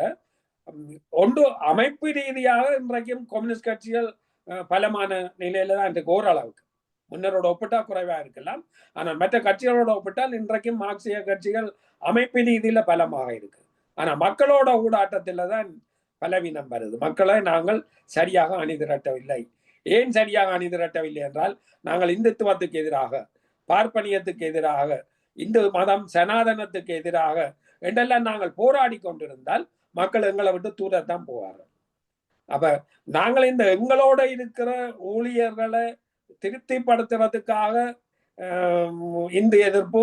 ஒன்று அமைப்பு ரீதியாக இன்றைக்கும் கம்யூனிஸ்ட் கட்சிகள் பலமான நிலையில தான் இன்றைக்கு ஓரளவுக்கு முன்னரோட ஒப்பிட்டா குறைவா இருக்கலாம். ஆனால் மற்ற கட்சிகளோட ஒப்பிட்டால் இன்றைக்கும் மார்க்சிய கட்சிகள் அமைப்பு ரீதியில பலமாக இருக்கு. ஆனா மக்களோட ஊடாட்டத்துல தான் பலவீனம் வருது. மக்களை நாங்கள் சரியாக அணிதிரட்டவில்லை. ஏன் சரியாக அணிதிரட்டவில்லை என்றால் நாங்கள் இந்துத்துவத்துக்கு எதிராக, பார்ப்பனியத்துக்கு எதிராக, இந்து மதம் சனாதனத்துக்கு எதிராக என்றெல்லாம் நாங்கள் போராடி கொண்டிருந்தால் மக்கள் எங்களை விட்டு தூரத்தான் போவார்கள். அப்ப நாங்கள் இந்த எங்களோட இருக்கிற ஊழியர்களை திருப்திப்படுத்துறதுக்காக இந்து எதிர்ப்பு,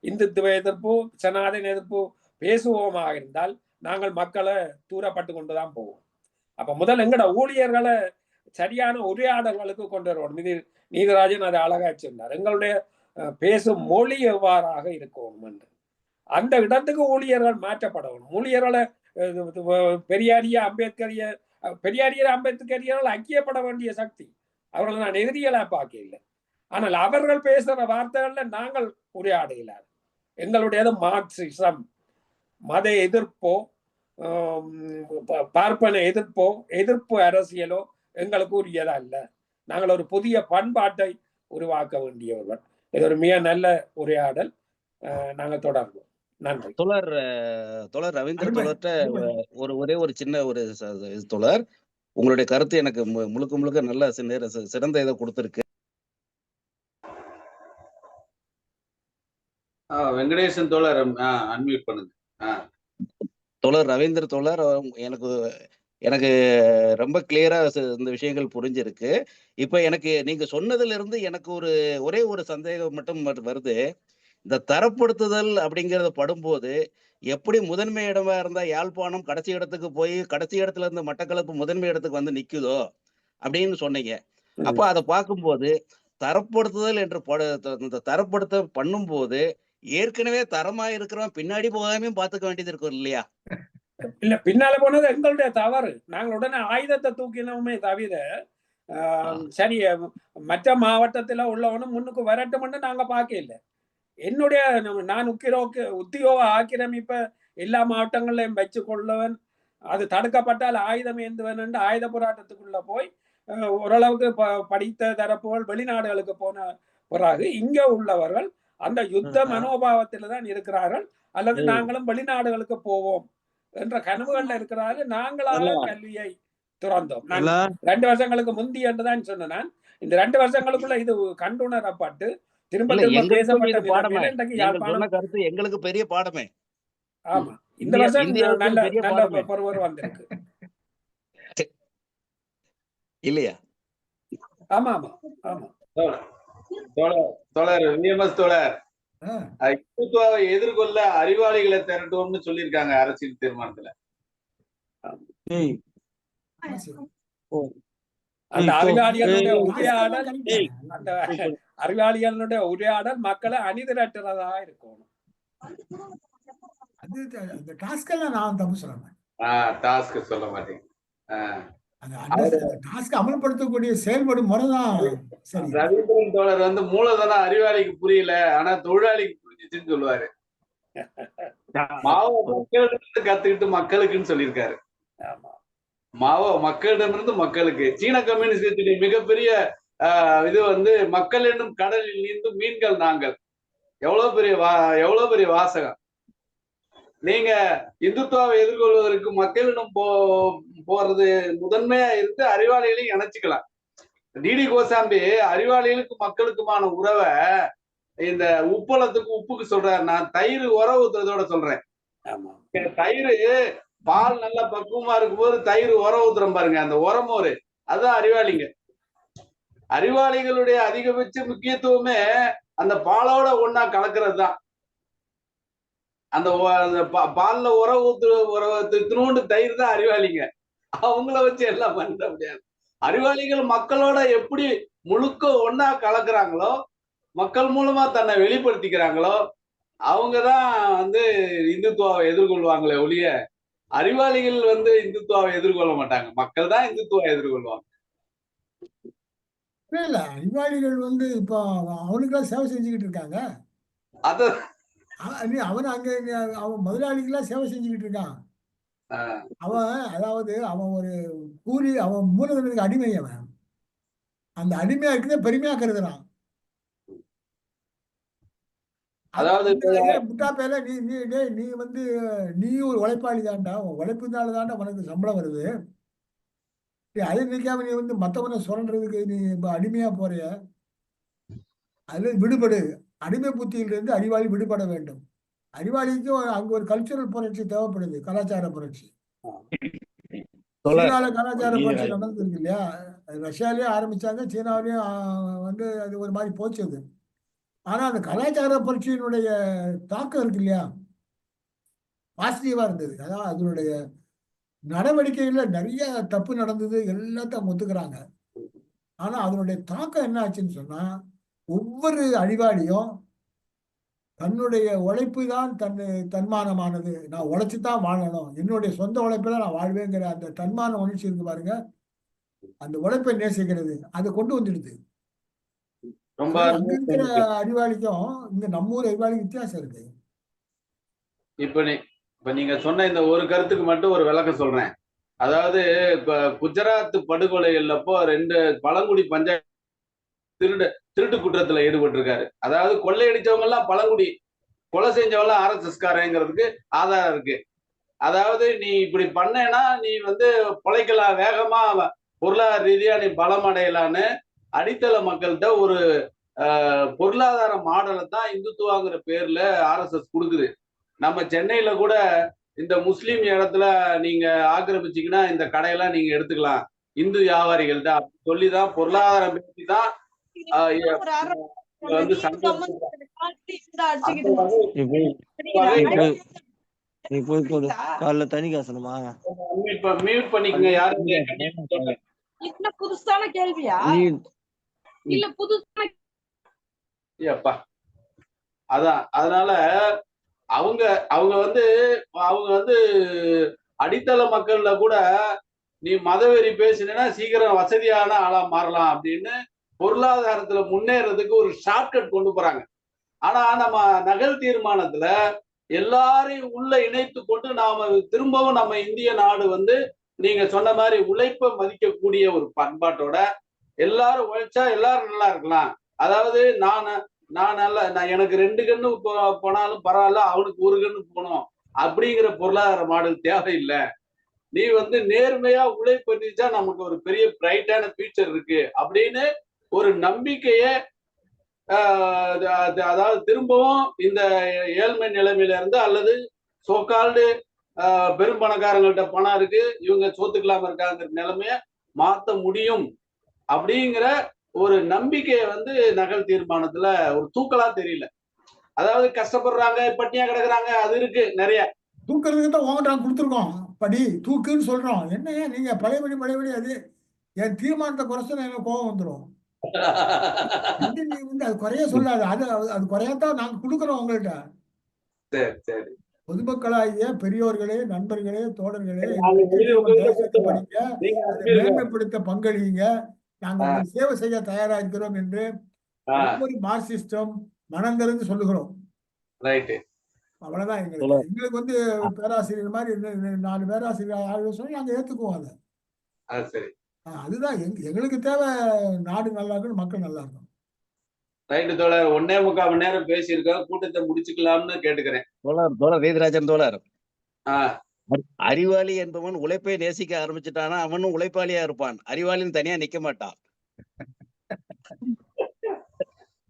இந்துத்துவ எதிர்ப்பு, சனாதன எதிர்ப்பு பேசுவோமாக இருந்தால் நாங்கள் மக்களை தூரப்பட்டு கொண்டுதான் போவோம். அப்ப முதல் எங்கட ஊழியர்களை சரியான உரையாடல்களுக்கு கொண்டு வரணும். இது நீதிராஜன் அதை அழகா சொன்னார். எங்களுடைய பேசும் மொழி எவ்வாறாக இருக்கும் என்று அந்த இடத்துக்கு ஊழியர்கள் மாற்றப்படணும். ஊழியர்களை பெரியாரிய அம்பேத்கரியர்கள் ஐக்கியப்பட வேண்டிய சக்தி. அவர்களை நான் எதிரிகளா பார்க்க இல்லை. ஆனால் அவர்கள் பேசுற வார்த்தைகள்ல நாங்கள் உரையாட இயலாது. எங்களுடையது மார்க்சிசம், மத எதிர்ப்போ, பார்ப்பன எதிர்ப்போ, எதிர்ப்பு அரசியலோ எங்களுக்கு உரியதா இல்ல. நாங்கள் ஒரு புதிய பண்பாட்டை உருவாக்க வேண்டியவர்கள். இது ஒரு மிக நல்ல உரையாடல். நாங்கள் தொடர்வோம். நன்றி. தோழர் ரவீந்திர தோழர்கிட்ட ஒரே ஒரு சின்ன ஒரு தோழர், உங்களுடைய கருத்து எனக்கு முழுக்க முழுக்க நல்ல சிறந்த இதை கொடுத்திருக்கு. வெங்கடேசன் தோழர் அன்மியூட் பண்ணுங்க. தோழர் ரவீந்திர தோழர், எனக்கு ரொம்ப கிளியரா இந்த விஷயங்கள் புரிஞ்சிருக்கு. இப்ப எனக்கு நீங்க சொன்னதுல இருந்து எனக்கு ஒரே ஒரு சந்தேகம் மட்டும் வருது. இந்த தரப்படுத்துதல் அப்படிங்கறத படும்போது எப்படி முதன்மை இடமா இருந்தா யாழ்ப்பாணம் கடைசி இடத்துக்கு போய் கடைசி இடத்துல இருந்து மட்டக்களப்பு முதன்மை இடத்துக்கு வந்து நிக்குதோ அப்படின்னு சொன்னீங்க. அப்ப அதை பார்க்கும்போது தரப்படுத்துதல் என்று தரப்படுத்த பண்ணும்போது ஏற்கனவே தரமா இருக்கிறவன் பின்னாடி போகாம பாத்துக்க வேண்டியது இருக்கும் இல்லையா? இல்ல, பின்னால போனது எங்களுடைய தவறு. நாங்கள் உடனே ஆயுதத்தை தூக்கினோமே தவிர சரி மற்ற மாவட்டத்துல உள்ளவனும் முன்னுக்கு வரட்டும்னு நாங்க பார்க்கல. என்னுடைய நான் உத்தியோக ஆக்கிரமிப்ப எல்லா மாவட்டங்களையும் வச்சு கொள்ளவன், அது தடுக்கப்பட்டால் ஆயுதம் ஏந்துவன் என்று ஆயுத போராட்டத்துக்குள்ள போய் ஓரளவுக்கு படித்த தரப்புகள் வெளிநாடுகளுக்கு போன பிறகு இங்க உள்ளவர்கள் அந்த யுத்த மனோபாவத்தில தான் இருக்கிறார்கள். அல்லது நாங்களும் வெளிநாடுகளுக்கு போவோம் என்ற கனவுகள்ல இருக்கிறார்கள். நாங்களாக கல்வியை துறந்தோம். நான் 2 வருஷங்களுக்கு முந்தி என்றுதான் சொன்னேன். இந்த 2 வருஷங்களுக்குள்ள இது கண்டுணரப்பட்டு திரும்ப பேசப்பட்ட கருத்து எங்களுக்கு பெரிய பாடமே. ஆமா, இந்த வருஷம் நல்ல பருவம் வந்திருக்கு இல்லையா? ஆமா ஆமா ஆமா. தோழர் விஎம்எஸ் தோழர், இந்துத்துவாவை எதிர்கொள்ள அறிவாளிகளை திரட்டுவோம்னு சொல்லியிருக்காங்க அரசியல் தீர்மானத்துல. அந்த அறிவாளிகளுடைய உரையாடல் மக்களை அணிதிரட்டுறதா இருக்கணும். அது டாஸ்கெல்லாம் நான் தப்பு சொல்ல மாட்டேன். டாஸ்க் சொல்ல மாட்டேன். டாஸ்க் அமல்படுத்தக்கூடிய செயல்படும் முறைதான் சரி. ரவீந்திரன் தோழர் வந்து மூலதன அறிவாளிக்கு புரியல, ஆனா தொழிலாளிக்கு புரிஞ்சிச்சுன்னு சொல்லுவாரு. மாவோ மக்களிடமிருந்து கத்துக்கிட்டு மக்களுக்குன்னு சொல்லியிருக்காரு. மாவோ மக்களிடமிருந்து மக்களுக்கு. சீன கம்யூனிஸ்டத்தின் மிகப்பெரிய இது வந்து மக்கள் என்னும் கடலில் நீந்து மீன்கள் நாங்கள். எவ்வளவு பெரிய வாசகம். நீங்க இந்துத்துவாவை எதிர்கொள்வதற்கு மக்களிடம் போறது முதன்மையா இருந்து அறிவாளிகளையும் இணைச்சுக்கலாம். டிடி கோசாம்பி அறிவாளிகளுக்கு மக்களுக்குமான உறவை இந்த உப்பளத்துக்கு உப்புக்கு சொல்றாரு. நான் தயிர் உர ஊத்துறதோட சொல்றேன். தயிர் பால் நல்லா பக்குவமா இருக்கும்போது தயிர் உர ஊத்துறோம் பாருங்க, அந்த உரமோரு அதுதான் அறிவாளிங்க. அறிவாளிகளுடைய அதிகபட்ச முக்கியத்துவமே அந்த பாலோட ஒன்னா கலக்கிறது தான். அந்த பால்ல ஊத்துனோண்டு தயிர் தான் அறிவாளிங்க. அவங்கள வச்சு எல்லாம் பண்ண முடியாது. அறிவாளிகள் மக்களோட எப்படி முழுக்க ஒன்னா கலக்குறாங்களோ, மக்கள் மூலமா தன்னை வெளிப்படுத்திக்கிறாங்களோ, அவங்கதான் வந்து இந்துத்துவாவை எதிர்கொள்வாங்களே ஒழிய அறிவாளிகள் வந்து இந்துத்துவாவை எதிர்கொள்ள மாட்டாங்க. மக்கள் தான் இந்துத்துவா எதிர்கொள்வாங்க. இல்ல, அறிவாளிகள் வந்து இப்போ அவனுக்கெல்லாம் சேவை செஞ்சுக்கிட்டு இருக்காங்க. அவன் அங்க அவன் முதலாளிக்கெல்லாம் சேவை செஞ்சுக்கிட்டு இருக்கான். அவன் ஒரு கூலி, அவன் மூலதனத்துக்கு அடிமை. அவன் அந்த அடிமையா இருக்கிறத பெருமையா கருதுறான். அதாவது முட்டா பேல நீ வந்து நீ ஒரு உழைப்பாளி தான்டா, உன் உழைப்புனால தான்டா உனக்கு சம்பளம் வருது. அதை நினைக்காம நீ வந்து மத்தவனை சுரண்டுறதுக்கு நீ அடிமையா போறிய. அதுல விடுபடு. அடிமை புத்தியிலிருந்து அறிவாளி விடுபட வேண்டும். அறிவாளிக்கும் அங்க ஒரு கல்ச்சுரல் புரட்சி தேவைப்படுது, கலாச்சார புரட்சி. சீனால கலாச்சார புரட்சி நடந்திருக்கு இல்லையா? ரஷ்யாலயே ஆரம்பிச்சாங்க, சீனாவிலயும் வந்து அது ஒரு மாதிரி போச்சு அது. ஆனா அந்த கலாச்சார புரட்சியினுடைய தாக்கம் இருக்கு இல்லையா, பாசிட்டிவா இருந்தது. அதான் அதனுடைய நடவடிக்கைகள்ல நிறைய தப்பு நடந்தது, எல்லாத்தையும் ஒத்துக்கிறாங்க. ஆனா அதனுடைய தாக்கம் என்ன ஆச்சுன்னு சொன்னா, ஒவ்வொரு அறிவாளியும் தன்னுடைய உழைப்பு தான் தன்மானமானது, நான் உழைச்சுதான் வாழணும், என்னுடைய சொந்த உழைப்புல நான் வாழ்வேங்கிற அந்த தன்மான உணர்ச்சி இருக்கு பாருங்க, அந்த உழைப்பை நேசிக்கிறது, அதை கொண்டு வந்துடுது. அங்க இருக்கிற அறிவாளிக்கும் இங்க நம்ம ஊர் அறிவாளிக்கும் வித்தியாசம் இருக்கு. இப்ப நீங்க சொன்ன இந்த ஒரு கருத்துக்கு மட்டும் ஒரு விளக்கம் சொல்றேன். அதாவது இப்ப குஜராத் படுகொலைகள்லப்போ 2 பழங்குடி பஞ்சாயத்து திருட்டு குற்றத்துல ஈடுபட்டிருக்காரு. அதாவது கொள்ளையடிச்சவங்க எல்லாம் பழங்குடி, கொலை செஞ்சவங்க எல்லாம் RSS ஆதாரம் இருக்கு. அதாவது நீ இப்படி பண்ணேன்னா நீ வந்து பிழைக்கலாம், வேகமா பொருளாதார ரீதியா நீ பலம் அடையலான்னு அடித்தள மக்கள்கிட்ட ஒரு பொருளாதார மாடலை தான் இந்துத்துவாங்கிற பேர்ல RSS கொடுக்குது. நம்ம சென்னையில கூட இந்த முஸ்லீம் இடத்துல நீங்க ஆக்கிரமிச்சீங்கன்னா இந்த கடையெல்லாம் நீங்க எடுத்துக்கலாம் இந்து வியாபாரிகள்ட்ட அப்படி சொல்லிதான் பொருளாதாரம் பேசி தான் வந்து நீ போய் போடு காலைல தண்ணி காசணுமா மியூட் பண்ணிக்கங்க. யாரும் என்ன புதுசான கேள்வியா இல்ல புதுசான அப்பா அதான். அதனால அவங்க வந்து அடித்தள மக்கள்ல கூட நீ மதவெறி பேசினா சீக்கிரம் வசதியான ஆளா மாறலாம் அப்படின்னு பொருளாதாரத்துல முன்னேறதுக்கு ஒரு ஷார்ட்கட் கொண்டு போறாங்க. ஆனா நம்ம நகல் தீர்மானத்துல எல்லாரையும் உள்ள இணைத்து கொண்டு நாம திரும்பவும் நம்ம இந்திய நாடு வந்து நீங்க சொன்ன மாதிரி உழைப்பை மதிக்கக்கூடிய ஒரு பண்பாட்டோட எல்லாரும் உழைச்சா எல்லாரும் நல்லா இருக்கலாம். அதாவது நான் எனக்கு 2 கண்ணு போனாலும் பரவாயில்ல, அவனுக்கு 1 கண்ணு போகணும் அப்படிங்கிற பொருளாதார மாடல் தேவையில்லை. நீ வந்து நேர்மையா உழைப்பா நமக்கு ஒரு பெரிய பிரைட்டான ஃபியூச்சர் இருக்கு அப்படின்னு ஒரு நம்பிக்கைய அதாவது திரும்பவும் இந்த ஏழ்மை நிலைமையில இருந்து அல்லது சோகால்டு பெரும் பணக்காரங்கள்ட்ட பணம் இருக்கு இவங்க சோத்துக்கலாம இருக்காங்கிற நிலைமைய மாத்த முடியும் அப்படிங்கிற ஒரு நம்பிக்கையை வந்து நகல் தீர்மானத்துல ஒரு தூக்கலா தெரியல. அதாவது கஷ்டப்படுறாங்க, பட்டினியா கிடக்குறாங்க, அது இருக்கு நிறைய. தூக்குறதுக்கு தான் உங்கள்கிட்ட கொடுத்துருக்கோம், படி தூக்குன்னு சொல்றோம். என்ன நீங்க பழையபடி அது என் தீர்மானத்தை குறைச்சு எனக்கு கோபம் வந்துடும். நீ வந்து அது குறைய சொல்லாது, அது குறையத்தான் நாங்க கொடுக்குறோம் உங்கள்கிட்ட. சரி சரி. பொதுமக்களாகிய பெரியோர்களே, நண்பர்களே, தோழர்களே, தேசத்தை படிக்க, அதை மேன்மைப்படுத்த பங்களிங்க. நாங்க உங்களுக்கு சேவை செய்ய தயாரா இருக்கிறோம் என்று ஒவ்வொரு மார்க்சிஸ்டும் மனந்திறந்து சொல்லுகிறோம். அவ்வளவுதான். எங்களுக்கு வந்து பேராசிரியர் மாதிரி 4 பேராசிரியர் ஆய்வு சொல்லி நாங்க ஏத்துக்குவோம் அதை. அதுதான் எங்களுக்கு தேவை. நாடு நல்லா இருக்கணும், மக்கள் நல்லா இருக்கணும். ரைட்டு தோழர், 1.25 மணி நேரம் பேசியிருக்கோம், கூட்டத்தை முடிச்சுக்கலாம்னு கேட்டுக்கிறேன். தோழர் வேதராஜன் தோழர், அறிவாளி என்பவன் உழைப்பை நேசிக்க ஆரம்பிச்சுட்டானா அவனும் உழைப்பாளியா இருப்பான், அறிவாளின்னு தனியா நிக்க மாட்டான்.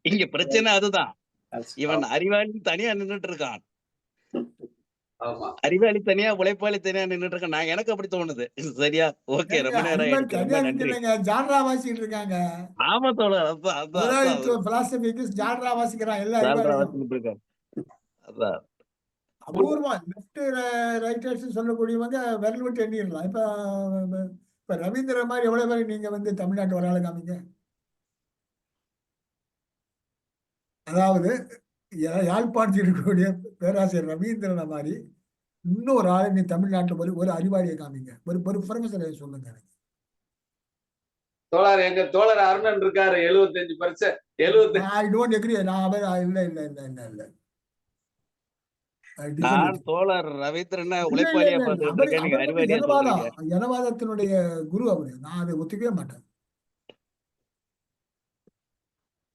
இங்க பிரச்சனை அதுதான். இவன் அறிவாளி தனியா நின்றுட்டு இருக்கான், அறிவாளி தனியா உழைப்பாளி தனியா நின்றுட்டு இருக்கான். நான் எனக்கு அப்படி தோணுது. சரியா? ஓகே, ரொம்ப நேரம் ஆயிடுச்சு, ரொம்ப நன்றி. ஜான்ரா வாசிட்டு இருக்காங்க. ஆமா தோழர், ஜான்ரா வாசிக்கிறான் எல்லாரும். அதான் அபூர்வம் லெப்ட் ரைட்டர்ஸ் சொல்லக்கூடியவங்க விரல் விட்டு எண்ணிடலாம். இப்ப ரவீந்திர மாதிரி எவ்வளவு பேர் நீங்க வந்து தமிழ்நாட்டு ஒரு ஆளு காமிங்க. அதாவது யாழ்ப்பாணத்தில் இருக்கக்கூடிய பேராசிரியர் ரவீந்திரனை மாதிரி இன்னொரு ஆளு நீ தமிழ்நாட்டு ஒரு அறிவாளியை காமிங்க, ஒரு ப்ரொஃபஸரை சொல்லுங்க. தோழர், எங்க தோழர் அருணன் இருக்காரு 75%. I don't agri. இல்ல நான் தோழர் ரவீந்திரனை உழைப்பாளியா பார்த்துட்டு இருக்கேன், நீங்க அறிவாளியா சொல்றீங்க. ஜனவாதத்தினுடைய குரு அவரு. நான் அதை ஒத்துக்கவே மாட்டேன்.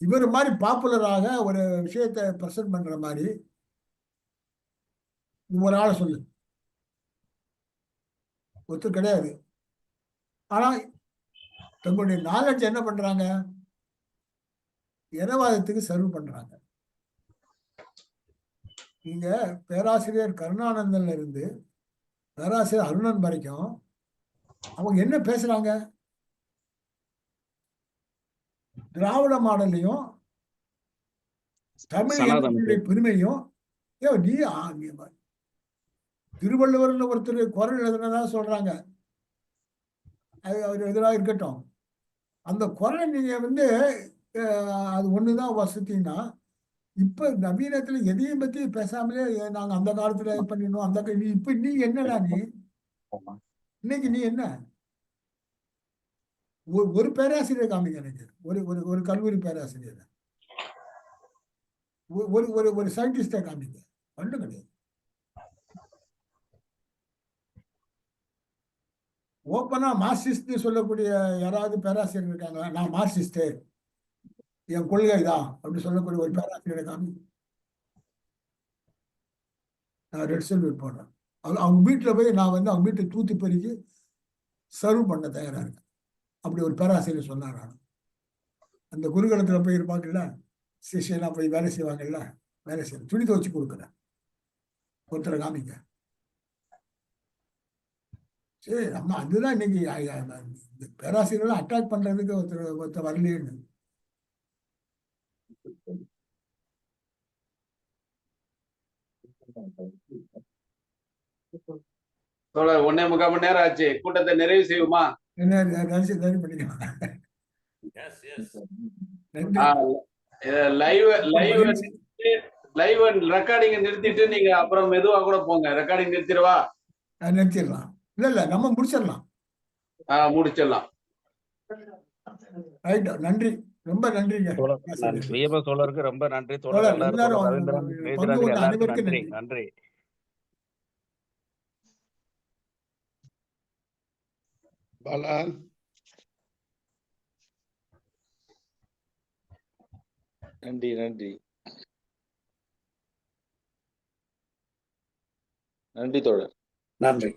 இவர் மாதிரி பாப்புலராக ஒரு விஷயத்தை பிரசன்ட் பண்ற மாதிரி ஒரு ஆளை சொல்லு, ஒத்து கிடையாது. ஆனா தங்களுடைய நாலேஜ் என்ன பண்றாங்க, இனவாதத்துக்கு சர்வ் பண்றாங்க. நீங்க பேராசிரியர் கருணானந்தன்ல இருந்து பேராசிரியர் அருணன் வரைக்கும் அவங்க என்ன பேசுறாங்க, திராவிட மாடலையும் தமிழ் பெருமையும். நீ திருவள்ளுவர்னு ஒருத்தர் குரல் எழுதுனதா சொல்றாங்க, அது அவர் எதிராக இருக்கட்டும். அந்த குரலை நீங்க வந்து அது ஒண்ணுதான் வசதினா, இப்ப நவீனத்துல எதையும் பத்தி பேசாமலே நாங்க அந்த காலத்துல பண்ணினோம், அந்த இப்ப நீ என்னடா, நீ இன்னைக்கு நீ என்ன ஒரு பேராசிரியர் காமிங்க எனக்கு, ஒரு கல்லூரி பேராசிரியர், ஒரு சயின்டிஸ்டை காமிங்க, ஒன்றும் கிடையாது. ஓப்பனா மார்க்சிஸ்ட் சொல்லக்கூடிய யாராவது பேராசிரியர் இருக்காங்களா? நான் மார்க்சிஸ்ட், என் கொள்கை தான் அப்படி சொல்லக்கூடிய ஒரு பேராசிரியரை காமி. நான் ரெட் செல்வெட் போடுறேன். அவங்க வீட்டில் போய் நான் வந்து அவங்க வீட்டை தூத்தி பெருக்கி சர்வ் பண்ண தயாரா இருக்கேன். அப்படி ஒரு பேராசிரியர் சொன்னார். அந்த குருகுலத்தில் போய் இருப்பாங்கல்ல, சிஷியெல்லாம் போய் வேலை செய்வாங்கல்ல, வேலை செய்ய துணி துவச்சி கொடுக்குறேன். ஒருத்தரை காமிங்க. சரி, நம்ம அதுதான் இன்னைக்கு பேராசிரியர்களை அட்டாக் பண்றதுக்கு ஒருத்தர் வரலையேன்னு. தோழர் 1.25 மணி நேரம் ஆச்சு, கூட்டத்தை நிறைவு செய்வோமா? என்ன நிறைய பண்ணிக்கலாம். லைவ் ரெக்கார்டிங் நிறுத்திட்டு நீங்க அப்புறம் மெதுவா கூட போங்க. ரெக்கார்டிங் நிறுத்திடுவா? நிறுத்திடலாம். இல்ல நம்ம முடிச்சிடலாம். முடிச்சிடலாம். ரைட், நன்றி, ரொம்ப நன்றிங்க. தோழருக்கு ரொம்ப நன்றி. அனைவருக்கும் நன்றி. நன்றி. பாலா நன்றி நன்றி நன்றி தோழர். நன்றி.